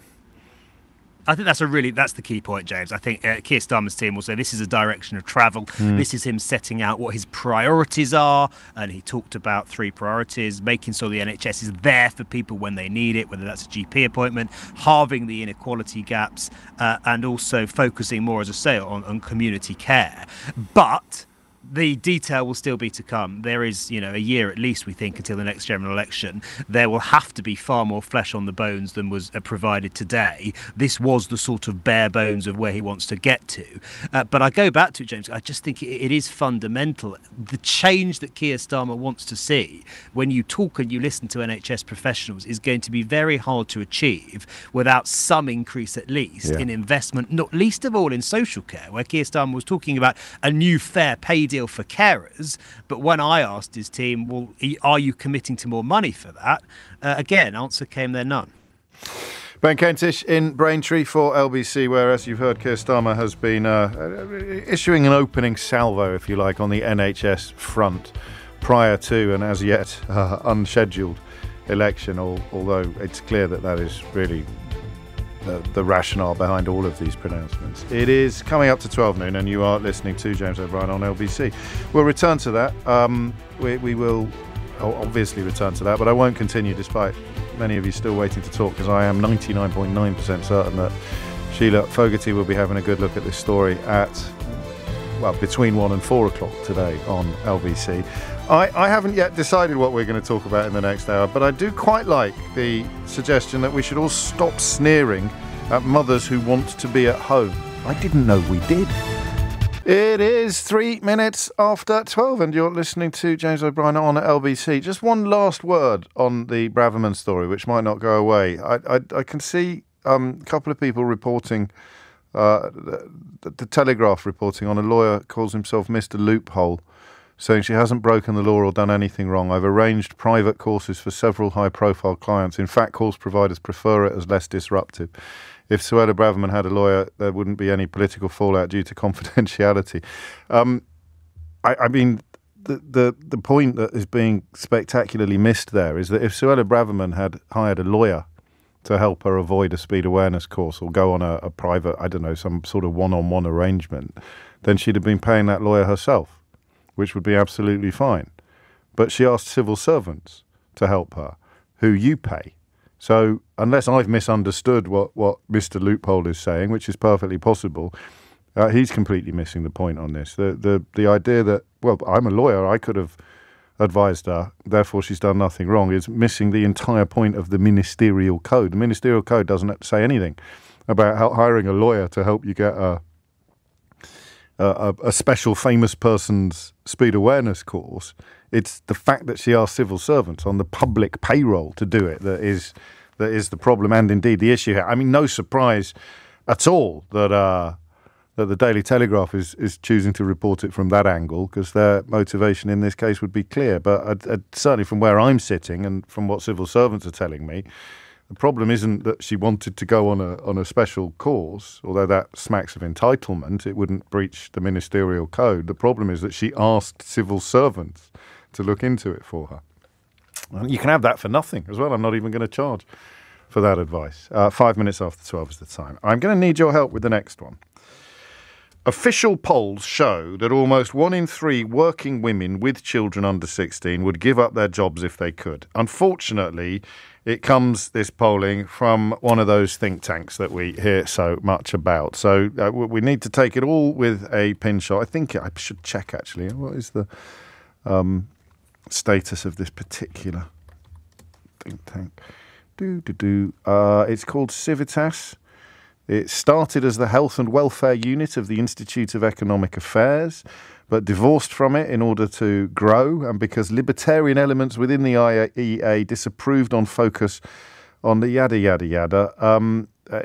I think that's the key point, James. I think Keir Starmer's team will say this is a direction of travel. This is him setting out what his priorities are, and he talked about 3 priorities: making sure the NHS is there for people when they need it, whether that's a GP appointment, halving the inequality gaps, and also focusing more, as I say, on community care. But the detail will still be to come. There is, a year at least, we think, until the next general election. There will have to be far more flesh on the bones than was provided today. This was the sort of bare bones of where he wants to get to. But I go back to it, James. I just think it is fundamental. The change that Keir Starmer wants to see, when you talk and you listen to NHS professionals, is going to be very hard to achieve without some increase at least in investment, not least of all in social care, where Keir Starmer was talking about a new fair pay deal for carers. But when I asked his team, well, are you committing to more money for that? Again, answer came there, none. Ben Kentish in Braintree for LBC, where, as you've heard, Keir Starmer has been issuing an opening salvo, if you like, on the NHS front prior to and as yet unscheduled election, although it's clear that is really the rationale behind all of these pronouncements. It is coming up to 12 noon and you are listening to James O'Brien on LBC. We'll return to that. We will obviously return to that, but I won't continue despite many of you still waiting to talk, because I am 99.9% certain that Sheila Fogarty will be having a good look at this story at, between 1 and 4 o'clock today on LBC. I haven't yet decided what we're going to talk about in the next hour, but I do quite like the suggestion that we should all stop sneering at mothers who want to be at home. I didn't know we did. It is 3 minutes after 12 and you're listening to James O'Brien on LBC. Just one last word on the Braverman story, which might not go away. I can see a couple of people reporting, the Telegraph reporting on a lawyer calls himself Mr. Loophole, saying she hasn't broken the law or done anything wrong. I've arranged private courses for several high-profile clients. In fact, course providers prefer it as less disruptive. If Suella Braverman had a lawyer, there wouldn't be any political fallout due to confidentiality. I mean, the point that is being spectacularly missed there is that if Suella Braverman had hired a lawyer to help her avoid a speed awareness course or go on a private, some sort of one-on-one arrangement, then she'd have been paying that lawyer herself, which would be absolutely fine. But she asked civil servants to help her, who you pay. So unless I've misunderstood what Mr. Loophole is saying, which is perfectly possible, he's completely missing the point on this. The idea that, I'm a lawyer, I could have advised her, therefore she's done nothing wrong, is missing the entire point of the ministerial code. The ministerial code doesn't say anything about hiring a lawyer to help you get a special famous person's speed awareness course. It's the fact that she asked civil servants on the public payroll to do it that is the problem, and indeed the issue here. I mean, no surprise at all that the Daily Telegraph is choosing to report it from that angle, because their motivation in this case would be clear. But certainly from where I'm sitting and from what civil servants are telling me, the problem isn't that she wanted to go on a special course, although that smacks of entitlement. It wouldn't breach the ministerial code. The problem is that she asked civil servants to look into it for her. And you can have that for nothing as well. I'm not even going to charge for that advice. 5 minutes after 12 is the time. I'm going to need your help with the next one. Official polls show that almost 1 in 3 working women with children under 16 would give up their jobs if they could. Unfortunately, it comes, this polling, from one of those think tanks that we hear so much about. So we need to take it all with a pin shot. I think I should check, actually. What is the status of this particular think tank? It's called Civitas. It started as the Health and Welfare Unit of the Institute of Economic Affairs, but divorced from it in order to grow, and because libertarian elements within the IEA disapproved on focus on the yada, yada, yada.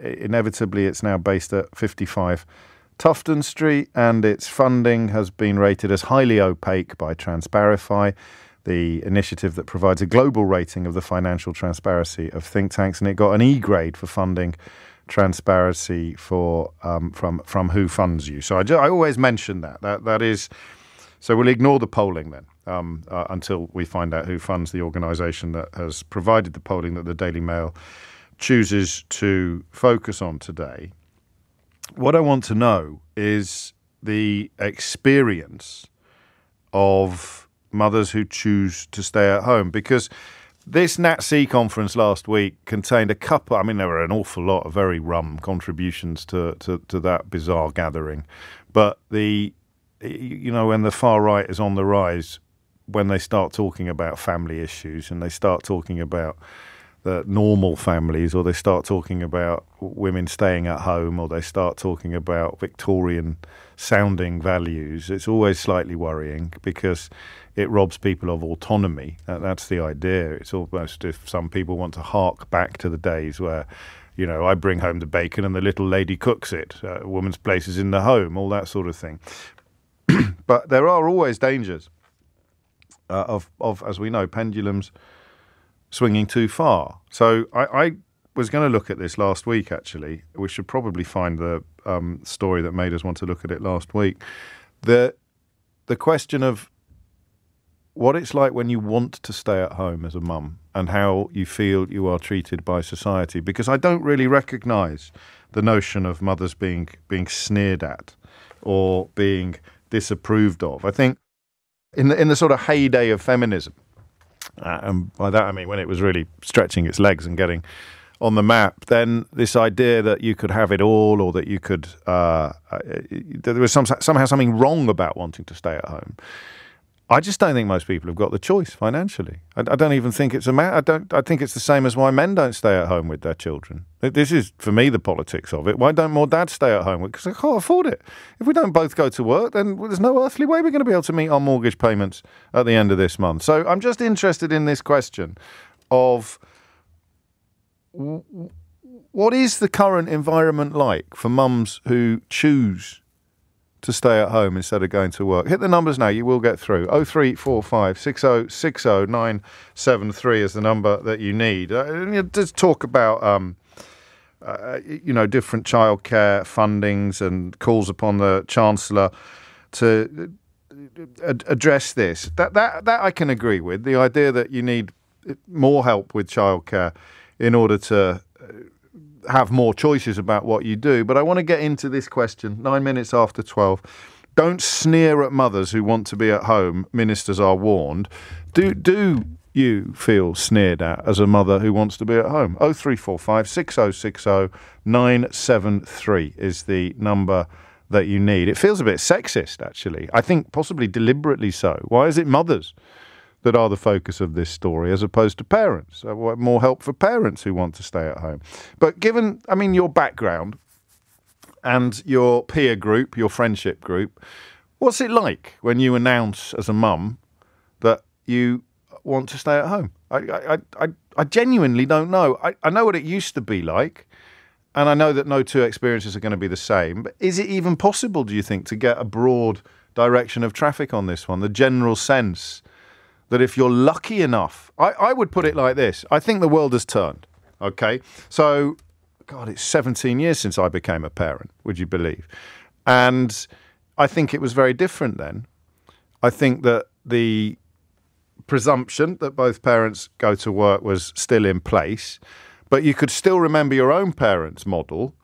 Inevitably, it's now based at 55 Tufton Street, and its funding has been rated as highly opaque by Transparify, the initiative that provides a global rating of the financial transparency of think tanks, and it got an E grade for funding transparency for from Who Funds You. So I always mention that is, so we'll ignore the polling then. until we find out who funds the organisation that has provided the polling that the Daily Mail chooses to focus on today. What I want to know is the experience of mothers who choose to stay at home, because this NatC conference last week contained a couple, I mean, there were an awful lot of very rum contributions to that bizarre gathering. But when the far right is on the rise, when they start talking about family issues and they start talking about the normal families, or they start talking about women staying at home, or they start talking about Victorian sounding values, it's always slightly worrying because it robs people of autonomy. That's the idea. It's almost if some people want to hark back to the days where, I bring home the bacon and the little lady cooks it, a woman's place is in the home, all that sort of thing. But there are always dangers of, as we know, pendulums swinging too far. So I was going to look at this last week, actually. We should probably find the story that made us want to look at it last week. The question of what it's like when you want to stay at home as a mum and how you feel you are treated by society, because I don't really recognise the notion of mothers being sneered at or being disapproved of. I think in the sort of heyday of feminism, and by that I mean when it was really stretching its legs and getting on the map, then this idea that you could have it all, or that you could there was somehow something wrong about wanting to stay at home. I just don't think most people have got the choice financially. I don't even think it's a matter. I think it's the same as why men don't stay at home with their children. This is, for me, the politics of it. Why don't more dads stay at home? Because they can't afford it. If we don't both go to work, then there's no earthly way we're going to be able to meet our mortgage payments at the end of this month. So I'm just interested in this question of what is the current environment like for mums who choose to stay at home instead of going to work? Hit the numbers now, you will get through. 0345 6060 973 is the number that you need. Just talk about different childcare fundings and calls upon the Chancellor to address this. That I can agree with. The idea that you need more help with childcare in order to have more choices about what you do. But I want to get into this question, 9 minutes after 12. Don't sneer at mothers who want to be at home, ministers are warned. Do you feel sneered at as a mother who wants to be at home? 0345 6060 973 is the number that you need. It feels a bit sexist, actually. I think possibly deliberately so. Why is it mothers that are the focus of this story as opposed to parents? More help for parents who want to stay at home. But given, your background and your peer group, your friendship group, what's it like when you announce as a mum that you want to stay at home? I genuinely don't know. I know what it used to be like, and I know that no two experiences are going to be the same. But is it even possible, do you think, to get a broad direction of traffic on this one? The general sense that if you're lucky enough, I would put it like this. I think the world has turned, okay? So, God, it's 17 years since I became a parent, would you believe? And I think it was very different then. I think that the presumption that both parents go to work was still in place, but you could still remember your own parents' model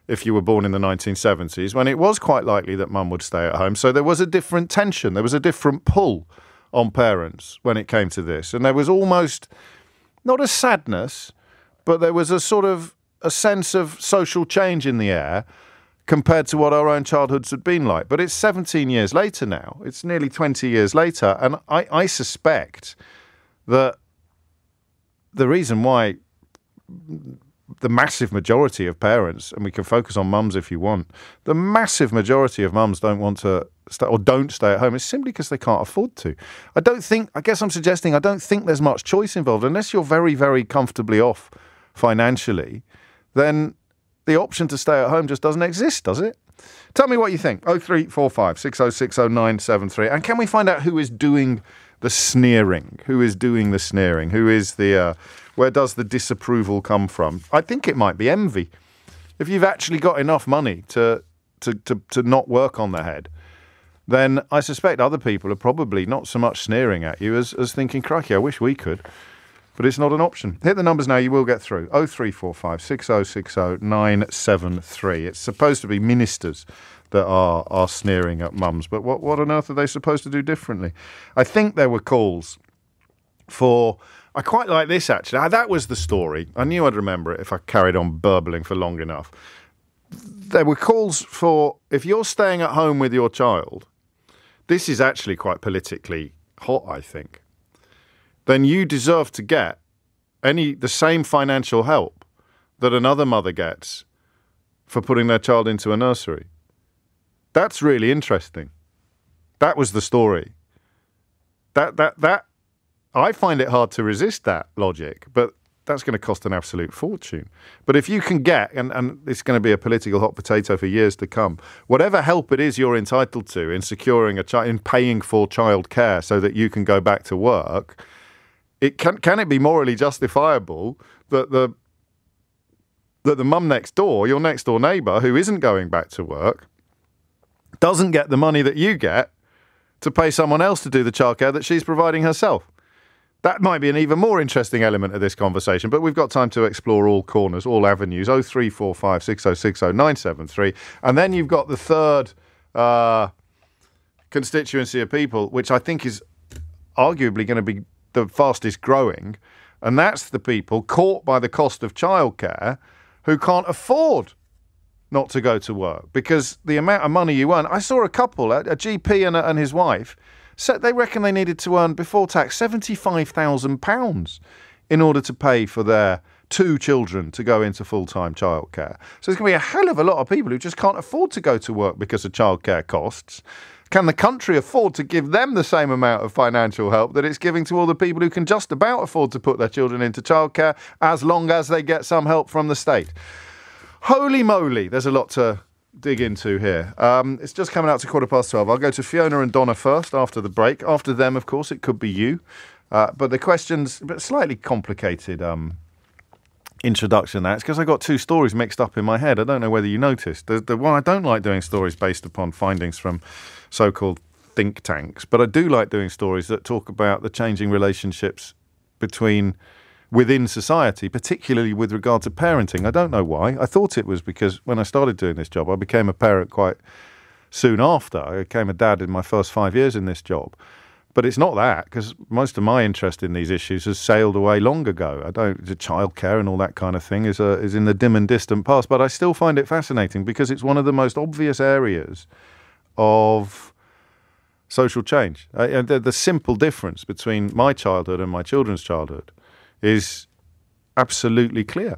if you were born in the 1970s, when it was quite likely that mum would stay at home. So there was a different tension, there was a different pull on parents when it came to this. And there was almost, not a sadness, but there was a sort of a sense of social change in the air compared to what our own childhoods had been like. But it's 17 years later now. It's nearly 20 years later. And I suspect that the reason why the massive majority of parents, and we can focus on mums if you want, the massive majority of mums don't want to stay or don't stay at home is simply because they can't afford to. I don't think there's much choice involved. Unless you're very, very comfortably off financially, then the option to stay at home just doesn't exist, does it? Tell me what you think. 0345 6060 973. And can we find out who is doing the sneering? Who is doing the sneering? Who is the... where does the disapproval come from? I think it might be envy. If you've actually got enough money to not work on the head, then I suspect other people are probably not so much sneering at you as thinking, crikey, I wish we could. But it's not an option. Hit the numbers now, you will get through. 0345 6060 973. It's supposed to be ministers that are sneering at mums, but what on earth are they supposed to do differently? I think there were calls for... I quite like this, actually. That was the story. I knew I'd remember it if I carried on burbling for long enough. There were calls for, if you're staying at home with your child, this is actually quite politically hot, I think, then you deserve to get the same financial help that another mother gets for putting their child into a nursery. That's really interesting. That was the story. That I find it hard to resist that logic, but that's going to cost an absolute fortune. But if you can get, and it's going to be a political hot potato for years to come, whatever help it is you're entitled to in securing in paying for childcare so that you can go back to work, can it be morally justifiable that the mum next door, your next door neighbour who isn't going back to work, doesn't get the money that you get to pay someone else to do the childcare that she's providing herself? That might be an even more interesting element of this conversation, but we've got time to explore all corners, all avenues. 0345 6060 973. And then you've got the third constituency of people, which I think is arguably going to be the fastest growing, and that's the people caught by the cost of childcare who can't afford not to go to work because the amount of money you earn. I saw a couple, a GP and his wife, so they reckon they needed to earn before tax £75,000 in order to pay for their 2 children to go into full-time childcare. So there's going to be a hell of a lot of people who just can't afford to go to work because of childcare costs. Can the country afford to give them the same amount of financial help that it's giving to all the people who can just about afford to put their children into childcare as long as they get some help from the state? Holy moly, there's a lot to dig into here. It's just coming out to 12:15. I'll go to Fiona and Donna first after the break. After them, of course, it could be you. But the question's a bit slightly complicated introduction. That's because I got 2 stories mixed up in my head. I don't know whether you noticed. The one, I don't like doing stories based upon findings from so-called think tanks, but I do like doing stories that talk about the changing relationships within society, particularly with regard to parenting. I don't know why. I thought it was because when I started doing this job, I became a parent quite soon after. I became a dad in my first 5 years in this job. But it's not that, because most of my interest in these issues has sailed away long ago. The childcare and all that kind of thing is in the dim and distant past. But I still find it fascinating because it's one of the most obvious areas of social change. The simple difference between my childhood and my children's childhood is absolutely clear.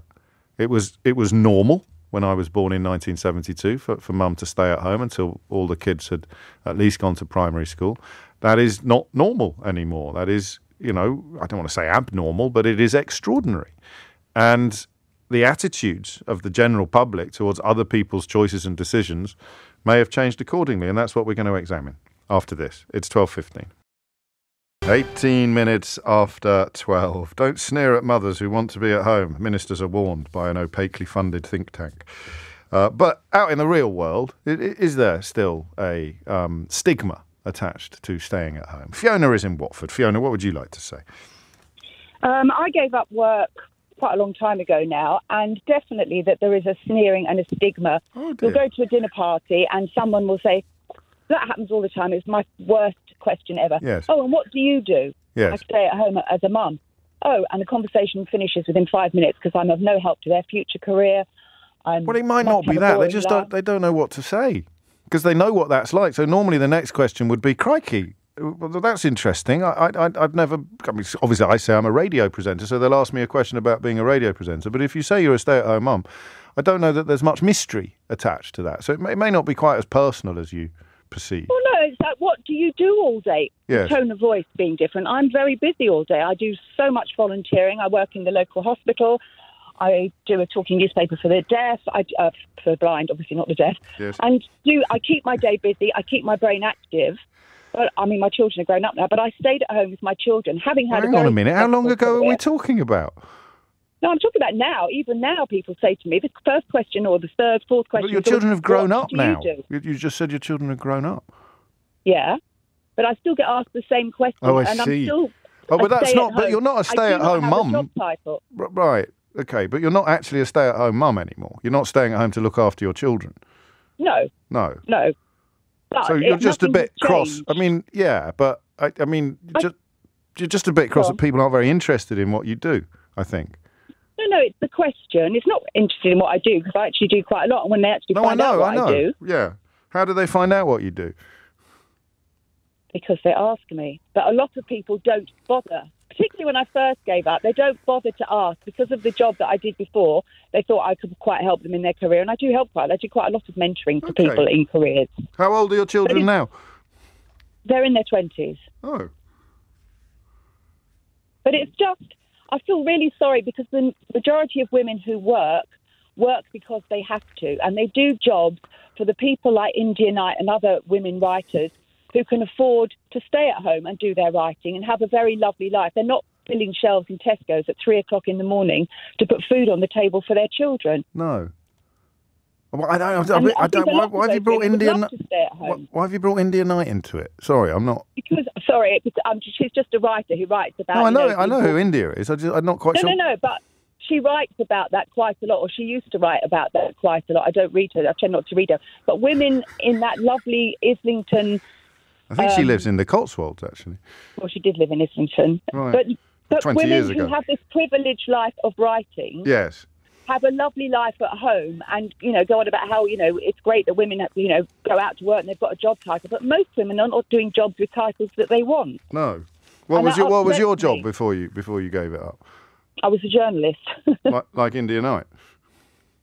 It was normal when I was born in 1972 for mum to stay at home until all the kids had at least gone to primary school. That is not normal anymore. That is, I don't want to say abnormal, but it is extraordinary. And the attitudes of the general public towards other people's choices and decisions may have changed accordingly, and that's what we're going to examine after this. It's 12:15. 18 minutes after 12. Don't sneer at mothers who want to be at home. Ministers are warned by an opaquely funded think tank. But out in the real world, is there still a stigma attached to staying at home? Fiona is in Watford. Fiona, what would you like to say? I gave up work quite a long time ago now, and definitely that there is a sneering and a stigma. You'll go to a dinner party and someone will say, that happens all the time. It's my worst question ever. Yes. Oh, and what do you do? Yes. I stay at home as a mum. Oh, and the conversation finishes within 5 minutes because I'm of no help to their future career. Well, it might not be that. They don't know what to say because they know what that's like. So normally the next question would be, crikey, well, that's interesting. I've never... obviously, I say I'm a radio presenter, so they'll ask me a question about being a radio presenter. But if you say you're a stay-at-home mum, I don't know that there's much mystery attached to that. So it may not be quite as personal as you perceive. Well, no, it's like, what do you do all day? Yes. The tone of voice being different. I'm very busy all day. I do so much volunteering. I work in the local hospital. I do a talking newspaper for the deaf, for the blind, obviously not the deaf. Yes. And I keep my day busy. I keep my brain active. But I mean, my children are grown up now. But I stayed at home with my children, having had. Hang on a minute. How long ago are we talking about? No, I'm talking about now. Even now, people say to me, the first question or the third, fourth question. But your children have grown up now. You just said your children have grown up. Yeah, but I still get asked the same question. Oh, I and see. I'm still but that's not. But you're not a stay-at-home mum. Job title. Right. Okay, but you're not actually a stay-at-home mum anymore. You're not staying at home to look after your children. No. No. But so you're just a bit cross. I mean, yeah, but you're just a bit cross that people aren't very interested in what you do, I think. No, it's the question. It's not interested in what I do, because I actually do quite a lot. And when they actually find out what I do... Yeah. How do they find out what you do? Because they ask me. But a lot of people don't bother. Particularly when I first gave up, they don't bother to ask. Because of the job that I did before, they thought I could quite help them in their career. And I do help quite. I do quite a lot of mentoring to people in careers. How old are your children now? They're in their 20s. Oh. But it's just... I feel really sorry, because the majority of women who work because they have to. And they do jobs for the people like India Knight and other women writers who can afford to stay at home and do their writing and have a very lovely life. They're not filling shelves in Tesco's at 3 o'clock in the morning to put food on the table for their children. No. I don't. Why have you brought India? Why have you brought India Knight into it? Sorry, I'm not. Because she's just a writer who writes about. No, I know who India is. I'm not quite sure. No, but she writes about that quite a lot, or she used to write about that quite a lot. I don't read her. I tend not to read her. But women in that lovely Islington. I think she lives in the Cotswolds, actually. Well, she did live in Islington. Right. But 20 women years ago. who have this privileged life of writing. Yes. Have a lovely life at home, and go on about how it's great that women go out to work and they've got a job title, but most women are not doing jobs with titles that they want. No. What was your job before you gave it up? I was a journalist. like India Knight?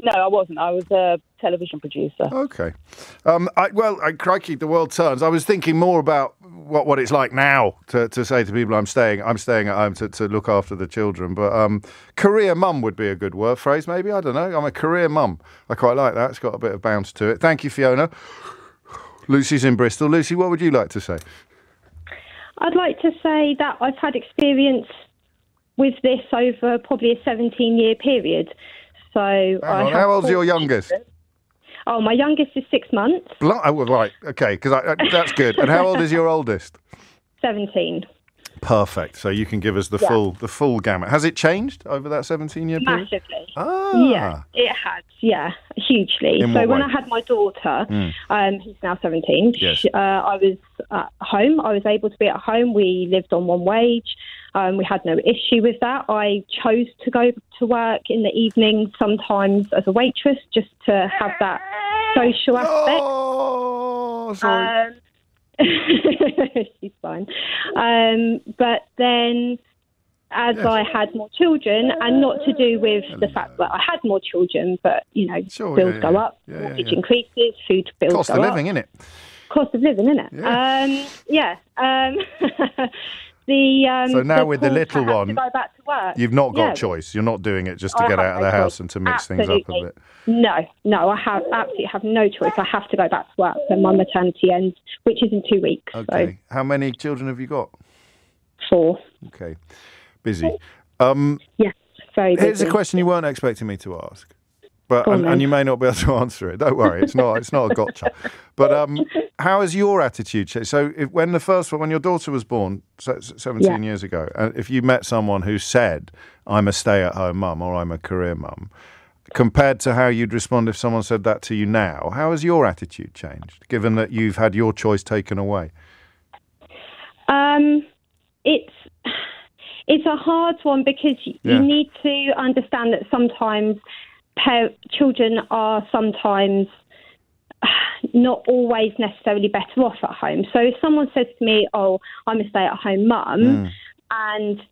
No, I wasn't. I was a television producer. Okay. Crikey, the world turns. I was thinking more about what it's like now to say to people I'm staying at home to look after the children. But career mum would be a good phrase, maybe. I don't know. I'm a career mum. I quite like that. It's got a bit of bounce to it. Thank you, Fiona. Lucy's in Bristol. Lucy, what would you like to say? I'd like to say that I've had experience with this over probably a 17-year period. So how old's your youngest? Oh, my youngest is 6 months. Right, okay, because that's good. And how old is your oldest? 17. Perfect. So you can give us the full gamut. Has it changed over that 17-year period? Massively. Ah. Yeah, it has. Yeah, hugely. So when I had my daughter, who's now 17, yes. I was at home. I was able to be at home. We lived on one wage. We had no issue with that. I chose to go to work in the evening, sometimes as a waitress, just to have that social aspect. Oh, sorry. She's fine. But then as I had more children, and not to do with the fact that I had more children, but, bills go up, mortgage increases, food bills Cost go of up. living, innit? Cost of living, innit? Yeah. So now with the little one, to go back to work. You've not got choice. You're not doing it just to get out of the house and to mix things up a bit. No, I absolutely have no choice. I have to go back to work when my maternity ends, which is in 2 weeks. Okay. So. How many children have you got? 4. Okay. Busy. Yes, very busy. Here's a question you weren't expecting me to ask. But and you may not be able to answer it. Don't worry, it's not a gotcha. But how has your attitude changed? So when your daughter was born 17 years ago, if you met someone who said, "I'm a stay-at-home mum" or "I'm a career mum," compared to how you'd respond if someone said that to you now, how has your attitude changed, given that you've had your choice taken away? It's a hard one, because you need to understand that sometimes children are sometimes not always necessarily better off at home. So if someone says to me, "Oh, I'm a stay-at-home mum," and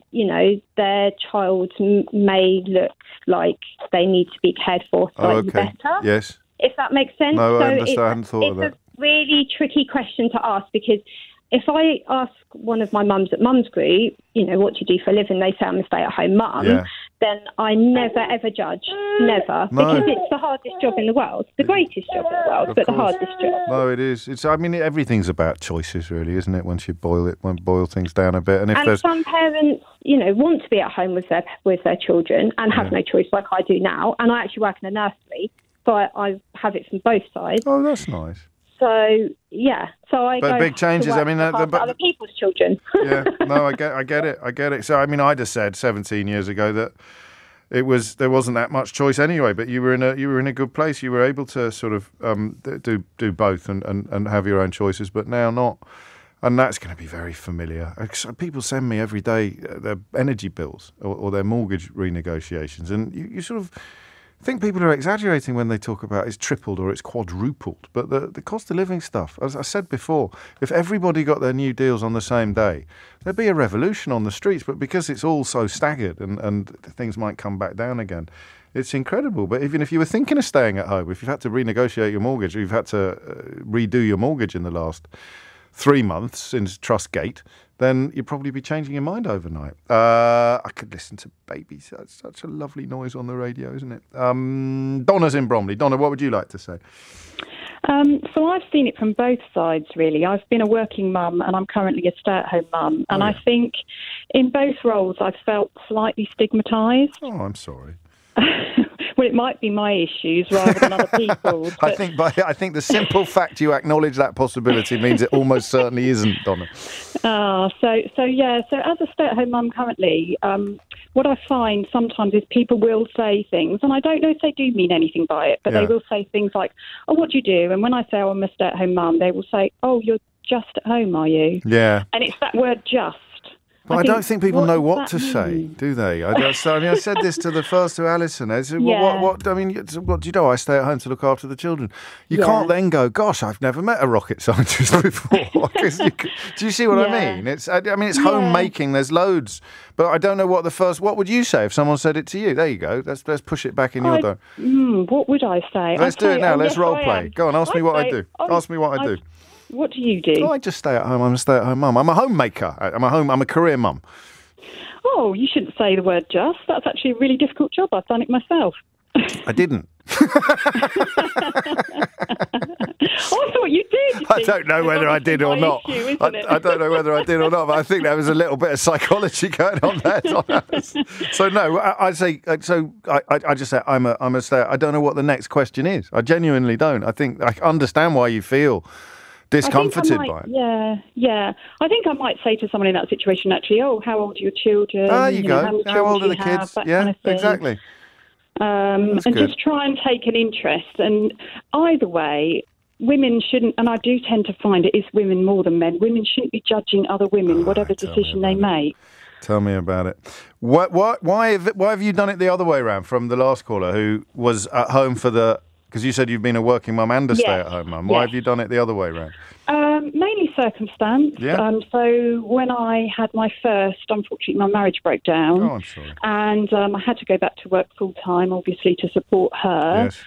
their child may look like they need to be cared for slightly better, yes, if that makes sense. No, so I understand. I hadn't thought of that. It's a really tricky question to ask, because if I ask one of my mums at Mums Group, what do you do for a living? They say I'm a stay-at-home mum. Then I never, ever judge. Never. No. Because it's the hardest job in the world. The greatest job in the world, but the hardest job. No, it is. Everything's about choices, really, isn't it? Once you boil things down a bit. And some parents, want to be at home with their children and have no choice, like I do now. And I actually work in a nursery, so I have it from both sides. Oh, that's nice. So I but go big changes. to I mean, work for other people's children. Yeah, no, I get it. So I mean, I'd have said 17 years ago that there wasn't that much choice anyway. But you were in a good place. You were able to sort of do both and have your own choices. But now not. And that's going to be very familiar. People send me every day their energy bills or their mortgage renegotiations, and you sort of think people are exaggerating when they talk about it's tripled or it's quadrupled. But the cost of living stuff, as I said before, if everybody got their new deals on the same day, there'd be a revolution on the streets. But because it's all so staggered and things might come back down again, it's incredible. But even if you were thinking of staying at home, if you've had to renegotiate your mortgage, or you've had to redo your mortgage in the last 3 months since Trustgate, then you'd probably be changing your mind overnight. I could listen to babies. That's such a lovely noise on the radio, isn't it? Donna's in Bromley. Donna, what would you like to say? So I've seen it from both sides, really. I've been a working mum and I'm currently a stay-at-home mum. And I think in both roles I've felt slightly stigmatised. Oh, I'm sorry. Well, it might be my issues rather than other people's. I think the simple fact you acknowledge that possibility means it almost certainly isn't, Donna. So as a stay-at-home mum currently, what I find sometimes is people will say things, and I don't know if they do mean anything by it, but they will say things like, "Oh, what do you do?" And when I say, "Oh, I'm a stay-at-home mum," they will say, "Oh, you're just at home, are you?" Yeah. And it's that word "just." But I don't think people know what to say, do they? I said this to Alison. I said, what do you do? I stay at home to look after the children. You can't then go, gosh, I've never met a rocket scientist before. Do you see what I mean? It's homemaking. There's loads. But I don't know what would you say if someone said it to you? There you go. Let's push it back in your door. What would I say? Let's do it now. Let's role play. Go on, ask me what I do. Ask me what I do. What do you do? I just stay at home. I'm a stay-at-home mum. I'm a homemaker. I'm a career mum. Oh, you shouldn't say the word just. That's actually a really difficult job. I've done it myself. I didn't. I thought you did. I don't know whether I did or not. I don't know whether I did or not, but I think there was a little bit of psychology going on there. So no, I say. So I just say I'm a stay. I don't know what the next question is. I genuinely don't. I think I understand why you feel discomforted by it. Yeah. I think I might say to someone in that situation, actually, "Oh, how old are your children? There you go. How old are the kids?" Yeah, exactly. And good. Just try and take an interest. And either way, women shouldn't, and I do tend to find it is women more than men, women shouldn't be judging other women, whatever decision they make. Tell me about it. Why have you done it the other way around from the last caller who was at home because you said you've been a working mum and a stay-at-home mum. Why have you done it the other way around? Mainly circumstance. Yeah. So when I had my first, unfortunately, my marriage broke down. Oh, I'm sorry. And I had to go back to work full-time, obviously, to support her. Yes.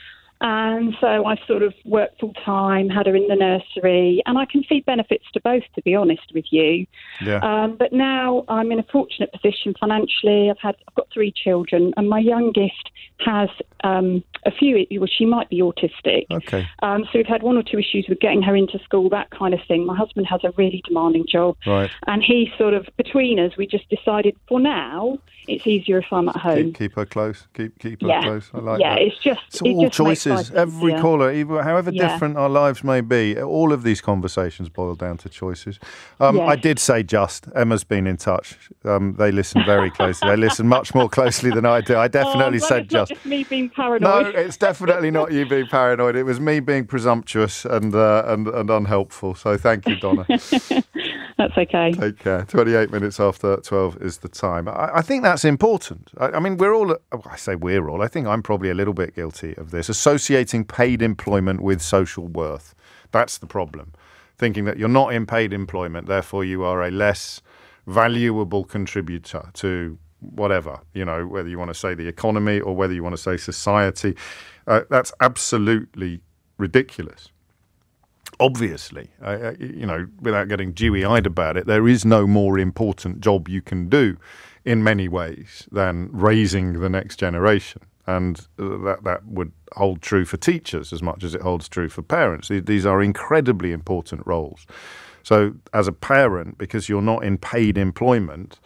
And so I sort of worked full-time, had her in the nursery, and I can see benefits to both, to be honest with you. Yeah. But now I'm in a fortunate position financially. I've got 3 children, and my youngest has a few. Well, she might be autistic. Okay. So we've had 1 or 2 issues with getting her into school, that kind of thing. My husband has a really demanding job. Right. And he sort of, between us, we just decided for now it's easier if I'm at home. Keep her close. Keep her close. I like that. Yeah, it's all choices. Every caller, however different our lives may be, all of these conversations boil down to choices. I did say just. Emma's been in touch. They listen very closely. They listen much more closely than I do. I definitely said just. Not just me being paranoid. No, it's definitely not you being paranoid. It was me being presumptuous and unhelpful. So thank you, Donna. That's okay. Take care. 28 minutes after 12 is the time. I think that's important. I mean, I think I'm probably a little bit guilty of this. Associating paid employment with social worth. That's the problem. Thinking that you're not in paid employment, therefore you are a less valuable contributor to whatever, whether you want to say the economy or whether you want to say society. That's absolutely ridiculous. Obviously, without getting dewy-eyed about it, there is no more important job you can do in many ways than raising the next generation. And that would hold true for teachers as much as it holds true for parents. These are incredibly important roles. So as a parent, because you're not in paid employment,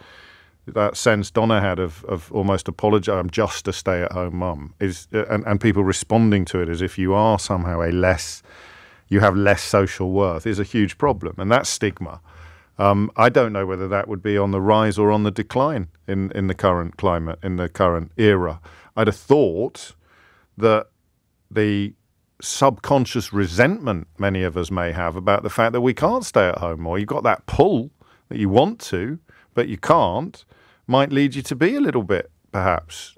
that sense Donna had of almost apologize, I'm just a stay-at-home mum, and people responding to it as if you are somehow a less you have less social worth is a huge problem, and that's stigma. I don't know whether that would be on the rise or on the decline in the current climate, in the current era. I'd have thought that the subconscious resentment many of us may have about the fact that we can't stay at home more, you've got that pull that you want to, but you can't, might lead you to be a little bit, perhaps,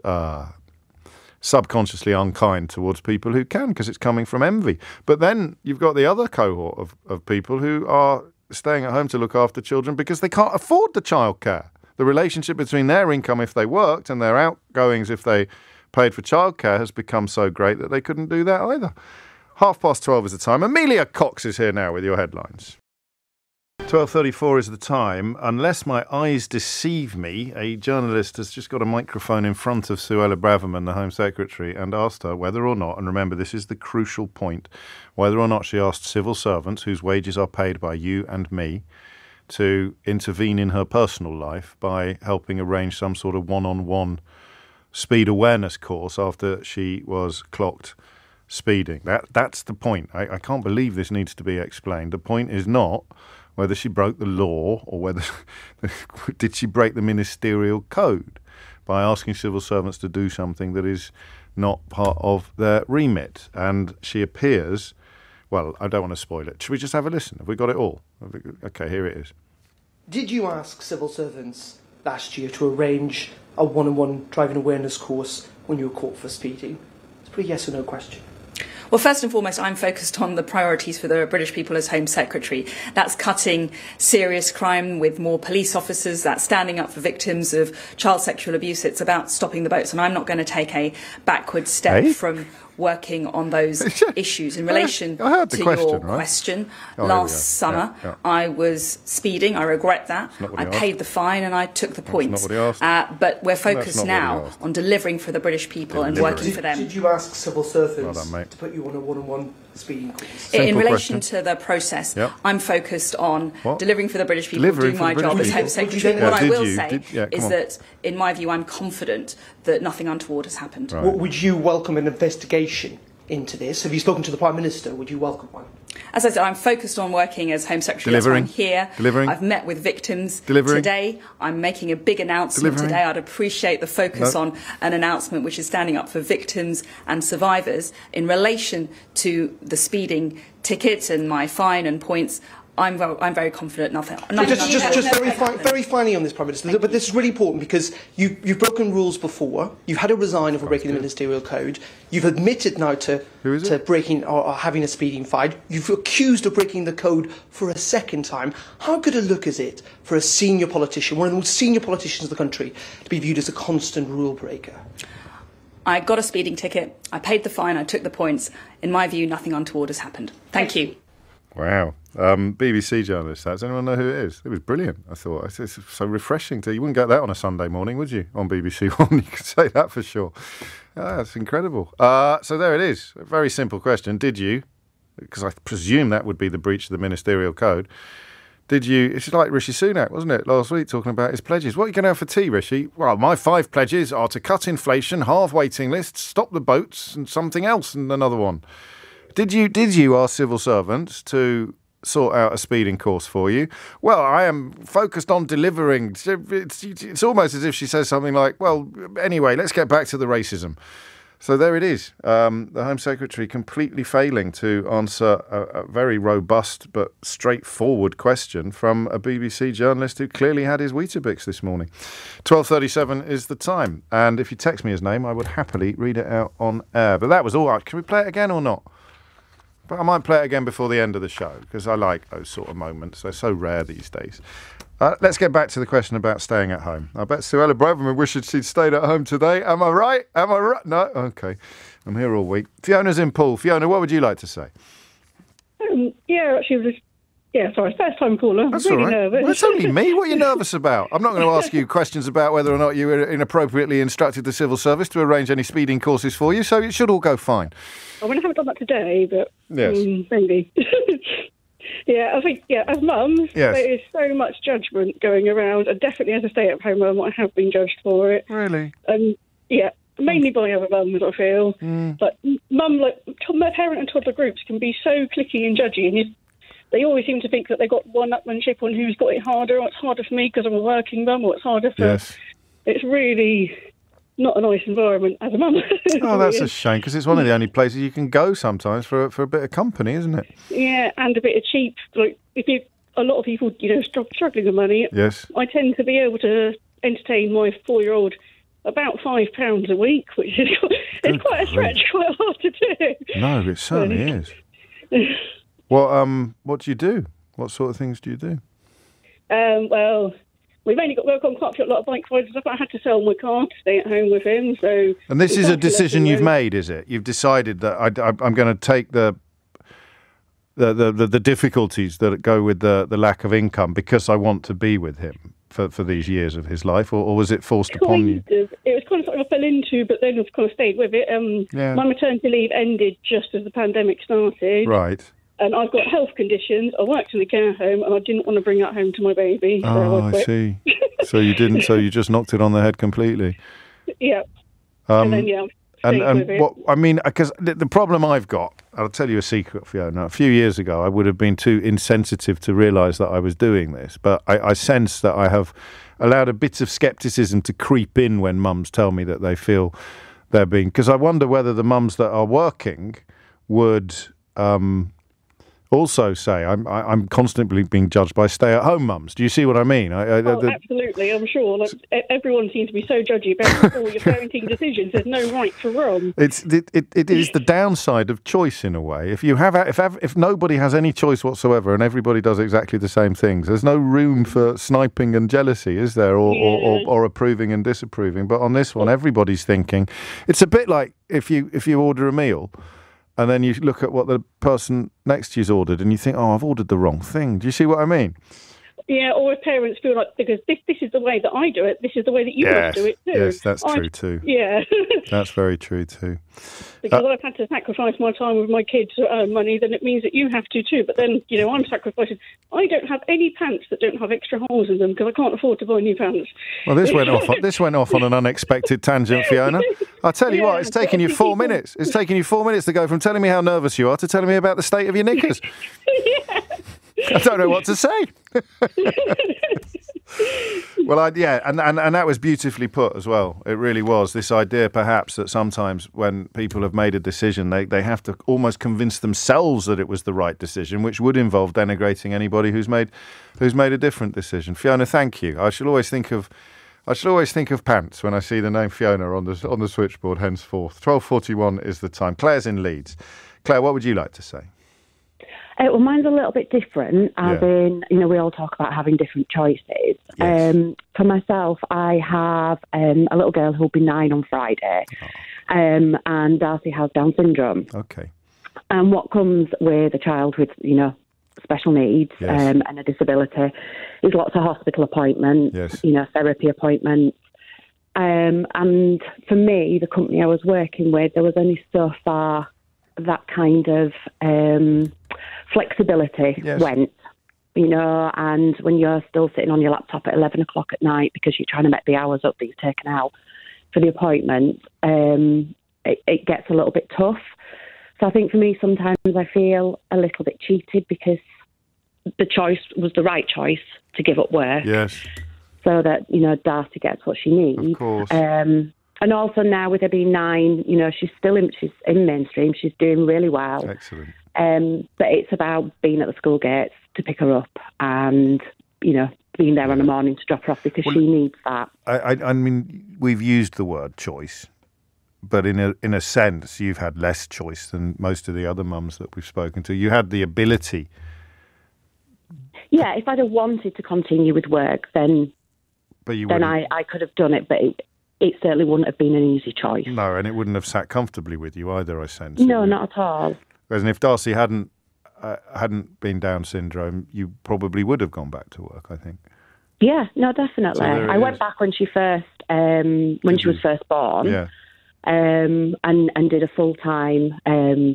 subconsciously unkind towards people who can, because it's coming from envy. But then you've got the other cohort of people who are staying at home to look after children because they can't afford the childcare. The relationship between their income if they worked and their outgoings if they paid for childcare has become so great that they couldn't do that either. 12:30 is the time. Amelia Cox is here now with your headlines. 12:34 is the time. Unless my eyes deceive me, a journalist has just got a microphone in front of Suella Braverman, the Home Secretary, and asked her whether or not, and remember this is the crucial point, whether or not she asked civil servants whose wages are paid by you and me to intervene in her personal life by helping arrange some sort of one-on-one speed awareness course after she was clocked speeding. That's the point. I can't believe this needs to be explained. The point is not whether she broke the law or whether did she break the ministerial code by asking civil servants to do something that is not part of their remit. And she appears, well, I don't want to spoil it. Should we just have a listen? Have we got it all? Okay, here it is. Did you ask civil servants last year to arrange a one-on-one driving awareness course when you were caught for speeding? It's a pretty yes or no question. Well, first and foremost, I'm focused on the priorities for the British people as Home Secretary. That's cutting serious crime with more police officers. That's standing up for victims of child sexual abuse. It's about stopping the boats. And I'm not going to take a backward step from working on those issues. In relation to your question, last summer I was speeding. I regret that. I paid the fine and I took the points. But we're focused now on delivering for the British people and working for them. Did you ask civil servants to put you on a one-on-one speeding course? In relation to the process, I'm focused on delivering for the British people, doing my job as Home Secretary. What I will say is that, in my view, I'm confident that nothing untoward has happened. Would you welcome an investigation into this? Have you spoken to the Prime Minister? Would you welcome one? As I said, I'm focused on working as Home Secretary. That's why I'm here. I've met with victims today. I'm making a big announcement today. I'd appreciate the focus on an announcement which is standing up for victims and survivors. In relation to the speeding ticket and my fine and points, I'm very confident nothing just very finally on this, Prime Minister, but this is really important because you've broken rules before. You've had to resign over breaking the ministerial code. You've admitted now to breaking or having a speeding fine. You've accused of breaking the code for a second time. How good a look is it for a senior politician, one of the most senior politicians of the country, to be viewed as a constant rule breaker? I got a speeding ticket. I paid the fine. I took the points. In my view, nothing untoward has happened. Thank you. Wow. BBC journalist, does anyone know who it is? It was brilliant, I thought. It's so refreshing. You wouldn't get that on a Sunday morning, would you, on BBC One? You could say that for sure. That's incredible. So there it is. A very simple question. Did you, because I presume that would be the breach of the ministerial code, did you, it's like Rishi Sunak, wasn't it, last week, talking about his pledges. What are you going to have for tea, Rishi? Well, my 5 pledges are to cut inflation, halve waiting lists, stop the boats, and something else, and another one. Did you ask civil servants to sort out a speeding course for you? Well, I am focused on delivering. It's almost as if she says something like, well, anyway, let's get back to the racism. So there it is. The Home Secretary completely failing to answer a very robust but straightforward question from a BBC journalist who clearly had his Weetabix this morning. 12:37 is the time. And if you text me his name, I would happily read it out on air. But that was all right. Can we play it again or not? But I might play it again before the end of the show because I like those sort of moments. They're so rare these days. Let's get back to the question about staying at home. I bet Suella Braverman wished she'd stayed at home today. Am I right? Am I right? No? Okay. I'm here all week. Fiona's in Poole. Fiona, what would you like to say? Sorry, first time caller. That's really all right. nervous. Well, it's only me. What are you nervous about? I'm not going to ask you questions about whether or not you inappropriately instructed the civil service to arrange any speeding courses for you, so it should all go fine. I haven't done that today, but yes. Maybe. I think, as mums, there is so much judgment going around, and definitely as a stay-at-home mum, I have been judged for it. Really? mainly by other mums, I feel. But my parent and toddler groups can be so cliquey and judgy, and they always seem to think that they've got one-upmanship on who's got it harder, or it's harder for me because I'm a working mum, or it's harder for... Yes. It's really not a nice environment as a mum. Oh, that's a shame, because it's one of the only places you can go sometimes for a bit of company, isn't it? Yeah, and a bit of cheap. Like, a lot of people, struggling with money. Yes. I tend to be able to entertain my 4-year-old about £5 a week, which is it's quite a stretch, quite hard to do. No, it certainly is. What do you do? What sort of things do you do? Well, we've only got work on quite a lot of bike rides and stuff. I had to sell my car to stay at home with him. So. And this is a decision you've made, is it? You've decided that I'm going to take the difficulties that go with the lack of income because I want to be with him for these years of his life, or was it forced upon you? It was kind of something I fell into, but then I've kind of stayed with it. My maternity leave ended just as the pandemic started. Right. And I've got health conditions. I worked in a care home, and I didn't want to bring that home to my baby. Oh, I see. So you didn't. So you just knocked it on the head completely. Yeah. And then because the problem I've got, I'll tell you a secret, Fiona. A few years ago, I would have been too insensitive to realise that I was doing this, but I sense that I have allowed a bit of scepticism to creep in when mums tell me that they feel they're being. Because I wonder whether the mums that are working would. Also say I'm constantly being judged by stay-at-home mums. Do you see what I mean? Absolutely, I'm sure. Like, everyone seems to be so judgy about all your parenting decisions. There's no right for wrong. It is the downside of choice in a way. If nobody has any choice whatsoever and everybody does exactly the same things, there's no room for sniping and jealousy, is there? Or approving and disapproving. But on this one, everybody's thinking. It's a bit like if you order a meal. And then you look at what the person next to you's ordered and you think, oh, I've ordered the wrong thing. Do you see what I mean? Yeah, or if parents feel like, because this is the way that I do it, this is the way that you must do it too. Yes, that's true too. Yeah. That's very true too. Because I've had to sacrifice my time with my kids to earn money, then it means that you have to too. But then, I'm sacrificing. I don't have any pants that don't have extra holes in them because I can't afford to buy new pants. Well, this went off on an unexpected tangent, Fiona. I'll tell you what, it's taken you 4 minutes. It's taken you 4 minutes to go from telling me how nervous you are to telling me about the state of your knickers. Yeah. I don't know what to say. Well, and that was beautifully put as well. It really was. This idea, perhaps, that sometimes when people have made a decision, they have to almost convince themselves that it was the right decision, which would involve denigrating anybody who's made a different decision. Fiona, thank you. I shall always think of pants when I see the name Fiona on the switchboard henceforth. 12:41 is the time. Claire's in Leeds. Claire, what would you like to say? Well, mine's a little bit different, as in, we all talk about having different choices. Yes. For myself, I have a little girl who'll be 9 on Friday, and Darcy has Down syndrome. Okay. And what comes with a child with, special needs and a disability is lots of hospital appointments, therapy appointments. And for me, the company I was working with, there was only so far that kind of flexibility went, and when you're still sitting on your laptop at 11 o'clock at night because you're trying to make the hours up that you've taken out for the appointment, it gets a little bit tough. So I think for me, sometimes I feel a little bit cheated because the choice was the right choice to give up work. Yes. So that, Darcy gets what she needs. Of course. And also now with her being 9, she's in mainstream. She's doing really well. Excellent. But it's about being at the school gates to pick her up and, being there on the morning to drop her off because she needs that. I mean, we've used the word choice, but in a sense, you've had less choice than most of the other mums that we've spoken to. You had the ability. Yeah, if I'd have wanted to continue with work, then I could have done it, but it certainly wouldn't have been an easy choice. No, and it wouldn't have sat comfortably with you either, I sense. No, not at all. Whereas if Darcy hadn't been Down syndrome, you probably would have gone back to work, I think. Yeah, no, definitely. I went back when she was first born. Yeah. And did a full-time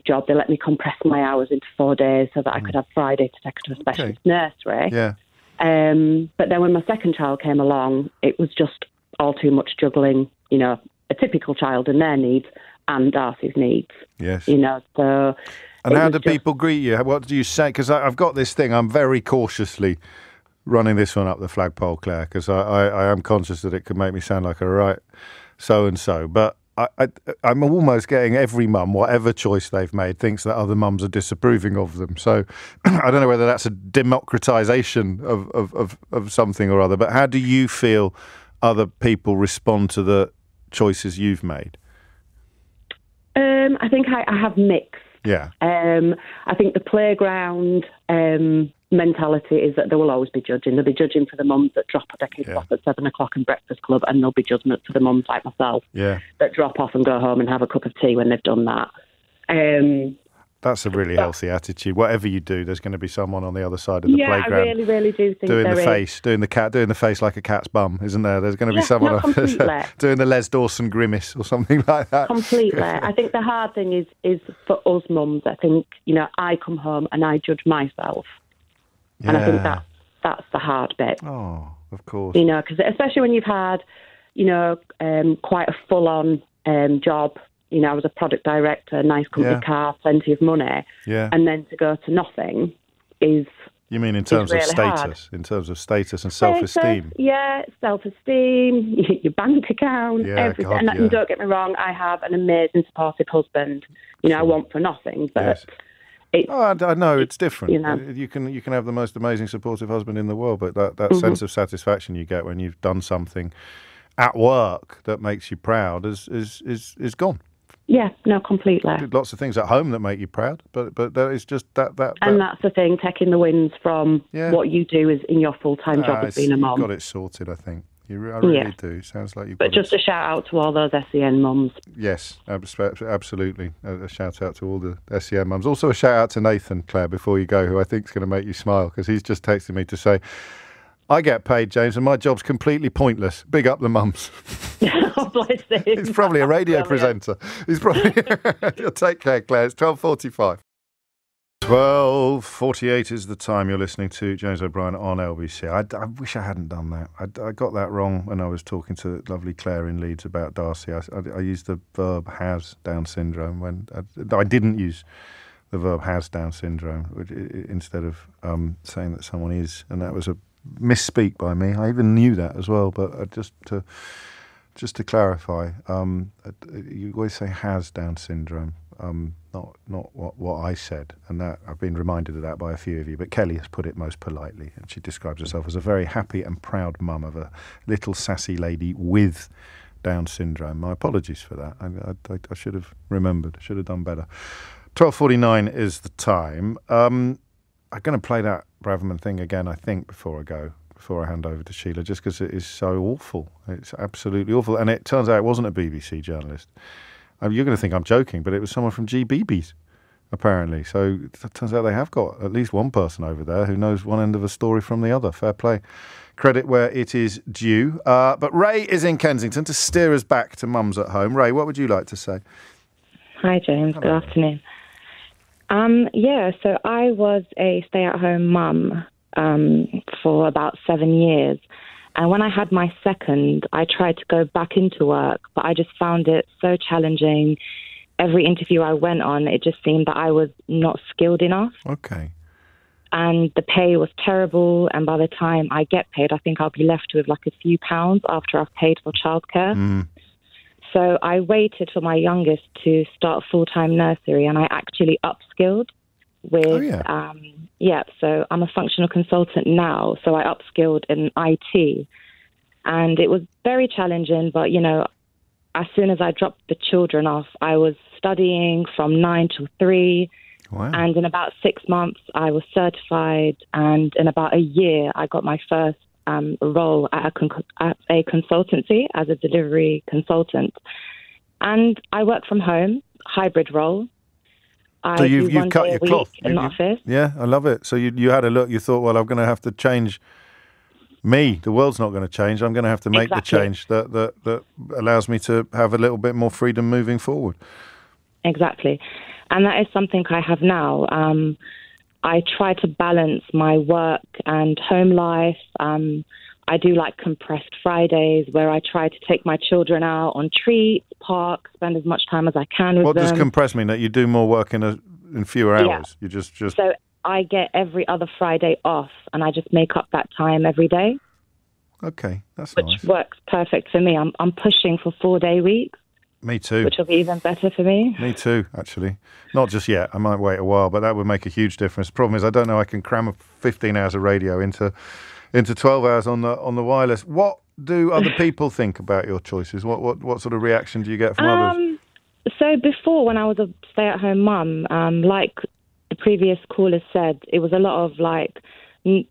job. They let me compress my hours into 4 days so that I could have Friday to take her to a specialist nursery. Yeah. But then when my second child came along, it was just all too much juggling, a a typical child and their needs and Darcy's needs. Yes. So... And how do people greet you? What do you say? Because I've got this thing, I'm very cautiously running this one up the flagpole, Claire, because I am conscious that it could make me sound like a right so-and-so. But I'm almost getting every mum, whatever choice they've made, thinks that other mums are disapproving of them. So I don't know whether that's a democratisation of something or other, but how do you feel other people respond to the choices you've made? I think I have mixed. Yeah. I think the playground mentality is that there will always be judging. There'll be judging for the mums that drop their kids off at 7 o'clock in breakfast club, and there'll be judgment for the mums like myself that drop off and go home and have a cup of tea when they've done that. That's a really healthy attitude. Whatever you do, there's going to be someone on the other side of the playground. Yeah, I really, really do think doing the face like a cat's bum, isn't there? There's going to be someone doing the Les Dawson grimace or something like that. Completely. I think the hard thing is for us mums. I think I come home and I judge myself, and I think that's the hard bit. Oh, of course. Because especially when you've had quite a full-on job. I was a product director, nice company car, plenty of money. Yeah. And then to go to nothing is... You mean in terms of really status? hard. In terms of status and self-esteem? Self-esteem, your bank account, everything. And don't get me wrong, I have an amazing supportive husband. I want for nothing, but... Yes. I know it's different. You can have the most amazing supportive husband in the world, but that sense of satisfaction you get when you've done something at work that makes you proud is gone. Yeah, no, completely. Lots of things at home that make you proud, but that is just that. And that's the thing, taking the wins from what you do is in your full-time job as being a mum. You've got it sorted, I think. I really do. Sounds like you've got it. But just a shout-out to all those SEN mums. Yes, absolutely. A shout-out to all the SEN mums. Also a shout-out to Nathan, Claire, before you go, who I think is going to make you smile, because he's just texted me to say, I get paid, James, and my job's completely pointless. Big up the mums. Oh, bless him. He's probably a radio presenter. He's probably... Take care, Claire. It's 12:45. 12:48 is the time. You're listening to James O'Brien on LBC. I wish I hadn't done that. I got that wrong when I was talking to lovely Claire in Leeds about Darcy. I used the verb has Down syndrome when I didn't use the verb has Down syndrome instead of saying that someone is, and that was a misspeak by me. I even knew that as well, but just to clarify, you always say has Down syndrome, not what I said, and that I've been reminded of that by a few of you. But Kelly has put it most politely, and she describes herself as a very happy and proud mum of a little sassy lady with Down syndrome. My apologies for that. I should have remembered. I should have done better. 12:49 is the time. I'm going to play that Braverman thing again, I think, before I hand over to Sheila, just because it is so awful. It's absolutely awful. And it turns out it wasn't a BBC journalist. You're going to think I'm joking, but it was someone from GBB's, apparently. So it turns out they have got at least one person over there who knows one end of a story from the other. Fair play. Credit where it is due. But Ray is in Kensington to steer us back to mums at home. Ray, what would you like to say? Hi, James. Good afternoon. So I was a stay-at-home mum for about 7 years. And when I had my second, I tried to go back into work, but I just found it so challenging. Every interview I went on, it just seemed that I was not skilled enough. Okay. And the pay was terrible. And by the time I get paid, I think I'll be left with like a few pounds after I've paid for childcare. Mm. So I waited for my youngest to start full-time nursery, and I actually upskilled with, so I'm a functional consultant now, so I upskilled in IT. And it was very challenging, but, as soon as I dropped the children off, I was studying from 9 to 3. Wow. And in about 6 months, I was certified, and in about a year, I got my first role at a consultancy as a delivery consultant. And I work from home, hybrid role. So you've cut your cloth in the office. Yeah, I love it. So you had a look, you thought, well, I'm going to have to change me. The world's not going to change. I'm going to have to make the change that allows me to have a little bit more freedom moving forward. Exactly. And that is something I have now. I try to balance my work and home life. I do like compressed Fridays where I try to take my children out on treats, parks, spend as much time as I can with them. What does compress mean? That you do more work in fewer hours? You just So I get every other Friday off, and I just make up that time every day. Okay, that's nice. Which works perfect for me. I'm pushing for 4-day weeks. Me too. Which will be even better for me. Me too, actually. Not just yet. I might wait a while, but that would make a huge difference. The problem is I don't know I can cram 15 hours of radio into 12 hours on the wireless. What do other people think about your choices? What sort of reaction do you get from others? So before, when I was a stay-at-home mum, like the previous caller said, it was a lot of like,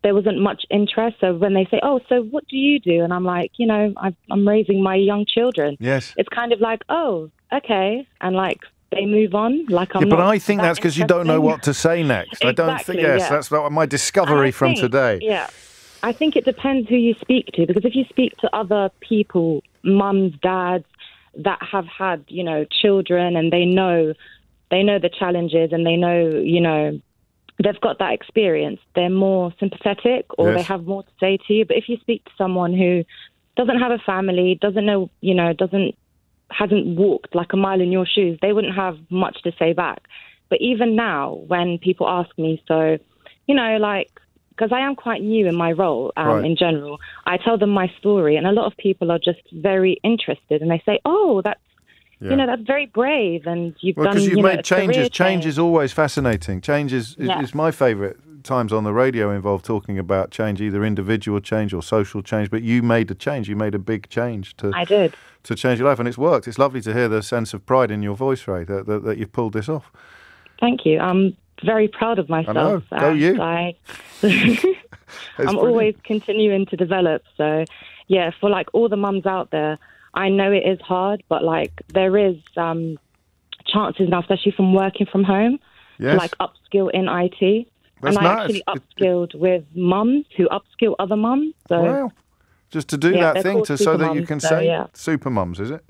there wasn't much interest. So when they say, oh, so what do you do? And I'm like, I'm raising my young children. Yes. It's kind of like, oh, okay. And like, they move on. Like I'm but I think that's because you don't know what to say next. Exactly, I don't think, that's my discovery from today. Yeah. I think it depends who you speak to, because if you speak to other people, mums, dads, that have had, children, and they know the challenges, and they know, they've got that experience, they're more sympathetic, or they have more to say to you. But if you speak to someone who doesn't have a family, doesn't know, hasn't walked like a mile in your shoes, they wouldn't have much to say back. But even now, when people ask me, so, because I am quite new in my role in general, I tell them my story, and a lot of people are just very interested, and they say, oh, that's, that's very brave, and you've done, because you've made changes. Change is always fascinating. Change is my favourite times on the radio involve talking about change, either individual change or social change, but you made a change. You made a big change to change your life, and it's worked. It's lovely to hear the sense of pride in your voice, Ray, that you've pulled this off. Thank you. I'm very proud of myself. I know. Go you. I'm always continuing to develop. So, for like all the mums out there, I know it is hard, but like there is chances now, especially from working from home, to like upskill in IT. That's and I actually upskilled with mums who upskill other mums. So wow. Just to do that thing so that you can say super mums, is it?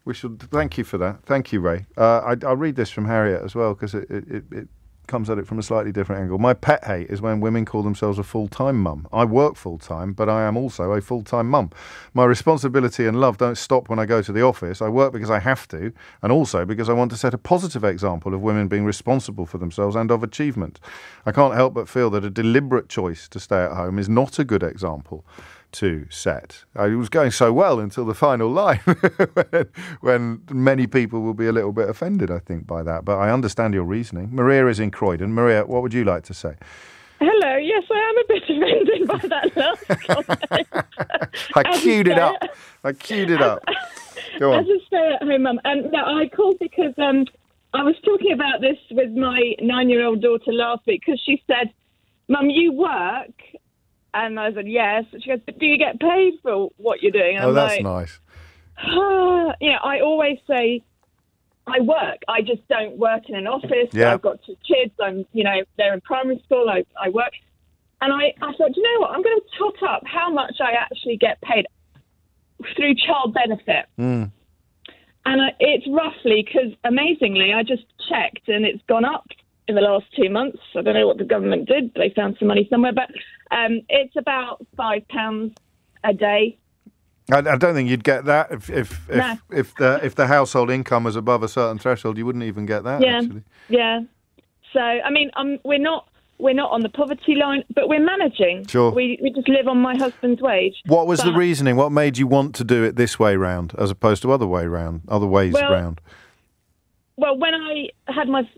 We should thank you for that. Thank you, Ray. I'll read this from Harriet as well, because it comes at it from a slightly different angle. My pet hate is when women call themselves a full-time mum. I work full-time, but I am also a full-time mum. My responsibility and love don't stop when I go to the office. I work because I have to, and also because I want to set a positive example of women being responsible for themselves and of achievement. I can't help but feel that a deliberate choice to stay at home is not a good example to set. It was going so well until the final line when many people will be a little bit offended, I think, by that. But I understand your reasoning. Maria is in Croydon. Maria, what would you like to say? Hello. Yes, I am a bit offended by that last comment. I queued it up. Go on. As a stay-at-home mum. No, I called because I was talking about this with my 9-year-old daughter last week, because she said, Mum, you work. And I said, yes. She goes, but do you get paid for what you're doing? And that's nice. I always say I work. I just don't work in an office. Yeah. I've got 2 kids. They're in primary school. I work. And I thought, you know what? I'm going to tot up how much I actually get paid through child benefit. Mm. And it's roughly, because amazingly, I just checked and it's gone up in the last 2 months. I don't know what the government did. They found some money somewhere, but it's about £5 a day. I don't think you'd get that if the household income was above a certain threshold. You wouldn't even get that. Actually. Yeah. So I mean, we're not on the poverty line, but we're managing. Sure. We just live on my husband's wage. What was the reasoning? What made you want to do it this way round as opposed to other ways round? Well, when I had my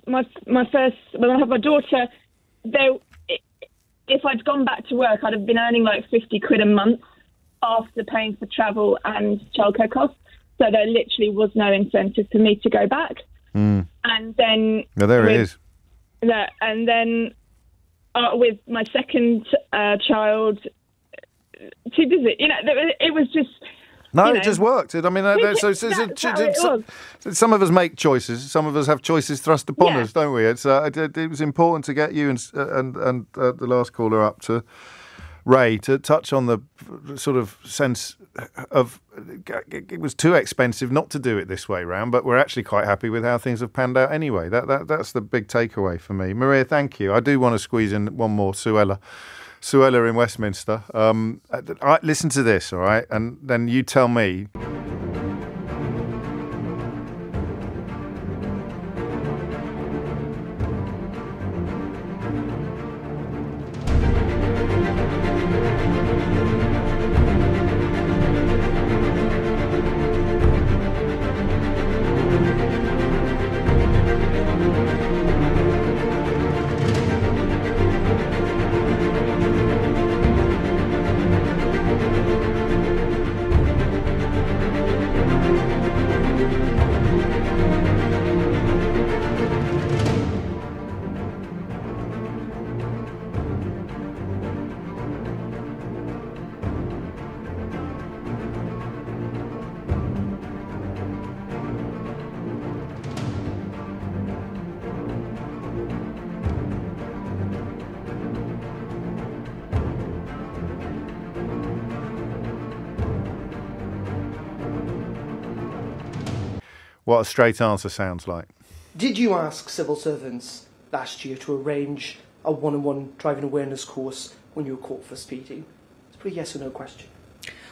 daughter, if I'd gone back to work, I'd have been earning like 50 quid a month after paying for travel and childcare costs. So there literally was no incentive for me to go back. Mm. And then it is. And then with my second child, too busy. It was just. No, it just worked. I mean, some of us make choices. Some of us have choices thrust upon us, don't we? It was important to get you and the last caller up to Ray to touch on the sort of sense of it was too expensive not to do it this way round, but we're actually quite happy with how things have panned out anyway. That's the big takeaway for me. Maria, thank you. I do want to squeeze in one more, Suella, Suella in Westminster. Listen to this, all right? And then you tell me. What a straight answer sounds like. Did you ask civil servants last year to arrange a one-on-one driving awareness course when you were caught for speeding? It's a pretty yes or no question.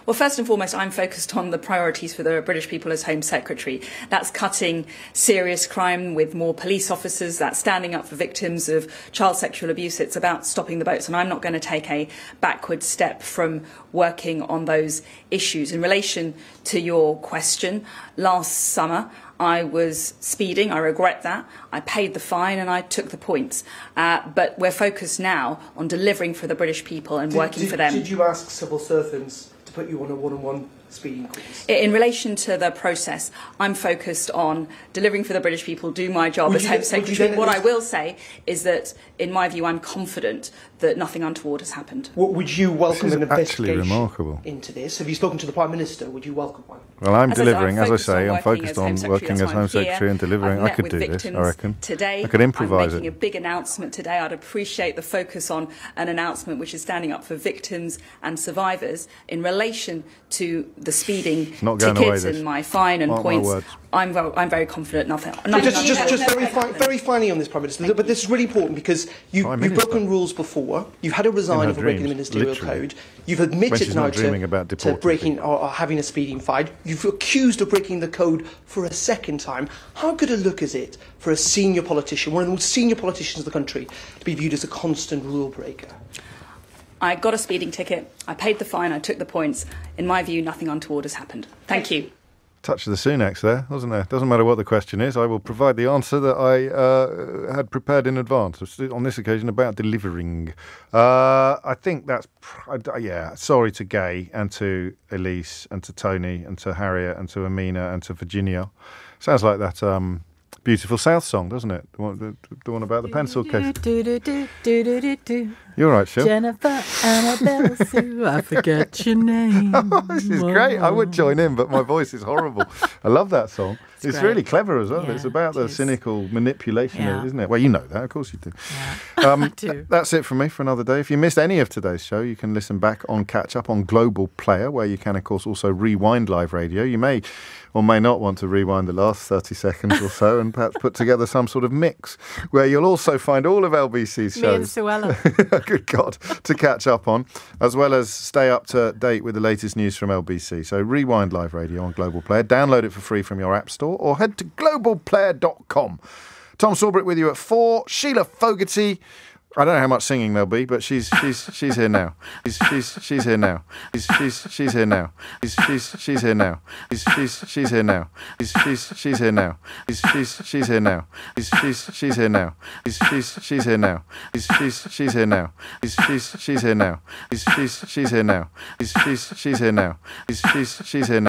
Well, first and foremost, I'm focused on the priorities for the British people as Home Secretary. That's cutting serious crime with more police officers. That's standing up for victims of child sexual abuse. It's about stopping the boats. And I'm not going to take a backward step from working on those issues. In relation to your question, last summer, I was speeding. I regret that. I paid the fine and I took the points. But we're focused now on delivering for the British people and working for them. Did you ask civil servants to put you on a one-on-one speeding course? In relation to the process, I'm focused on delivering for the British people, do my job as Home Secretary. What I will say is that, in my view, I'm confident that nothing untoward has happened. Would you welcome an investigation remarkable. into this? Have you spoken to the Prime Minister? Would you welcome one? Well, I'm delivering, as I say, I'm focused on working as Home Secretary and delivering. I could do this, I reckon. Today, I could improvise I'm making a big announcement today. I'd appreciate the focus on an announcement which is standing up for victims and survivors in relation to the speeding tickets and my fine and points. I'm very confident. Just very finally on this, Prime Minister, but this is really important because you've broken rules before. You've had a resign of a regular ministerial code. You've admitted now to breaking or having a speeding fine. You've accused of breaking the code for a second time. How good a look is it for a senior politician, one of the most senior politicians of the country, to be viewed as a constant rule breaker? I got a speeding ticket. I paid the fine. I took the points. In my view, nothing untoward has happened. Thank you. Touch of the Sunaks there, wasn't there? Doesn't matter what the question is, I will provide the answer that I had prepared in advance. On this occasion, about delivering. I think that's, sorry to Gay and to Elise and to Tony and to Harriet and to Amina and to Virginia. Sounds like that Beautiful South song, doesn't it? The one about the pencil case. You're right, Phil. Jennifer, Annabelle, Sue, I forget your name. This is great. I would join in, but my voice is horrible. I love that song. It's really clever as well. Yeah, it's about the cynical manipulation, isn't it? Well, you know that. Of course you do. Yeah. I do. That's it from me for another day. If you missed any of today's show, you can listen back on Catch Up on Global Player, where you can, of course, also rewind live radio. You may or may not want to rewind the last 30 seconds or so and perhaps put together some sort of mix where you'll also find all of LBC's shows. Me and Suella. Good God, to catch up on, as well as stay up to date with the latest news from LBC. So rewind live radio on Global Player. Download it for free from your app store or head to globalplayer.com. Tom Sawbrick with you at 4. Sheila Fogarty. I don't know how much singing there'll be, but she's here now. She's here now. She's here now. She's here now. She's here now. She's here now. She's here now. She's here now. She's here now. She's here now. She's here now. She's here now. She's here now. She's here now. She's here now.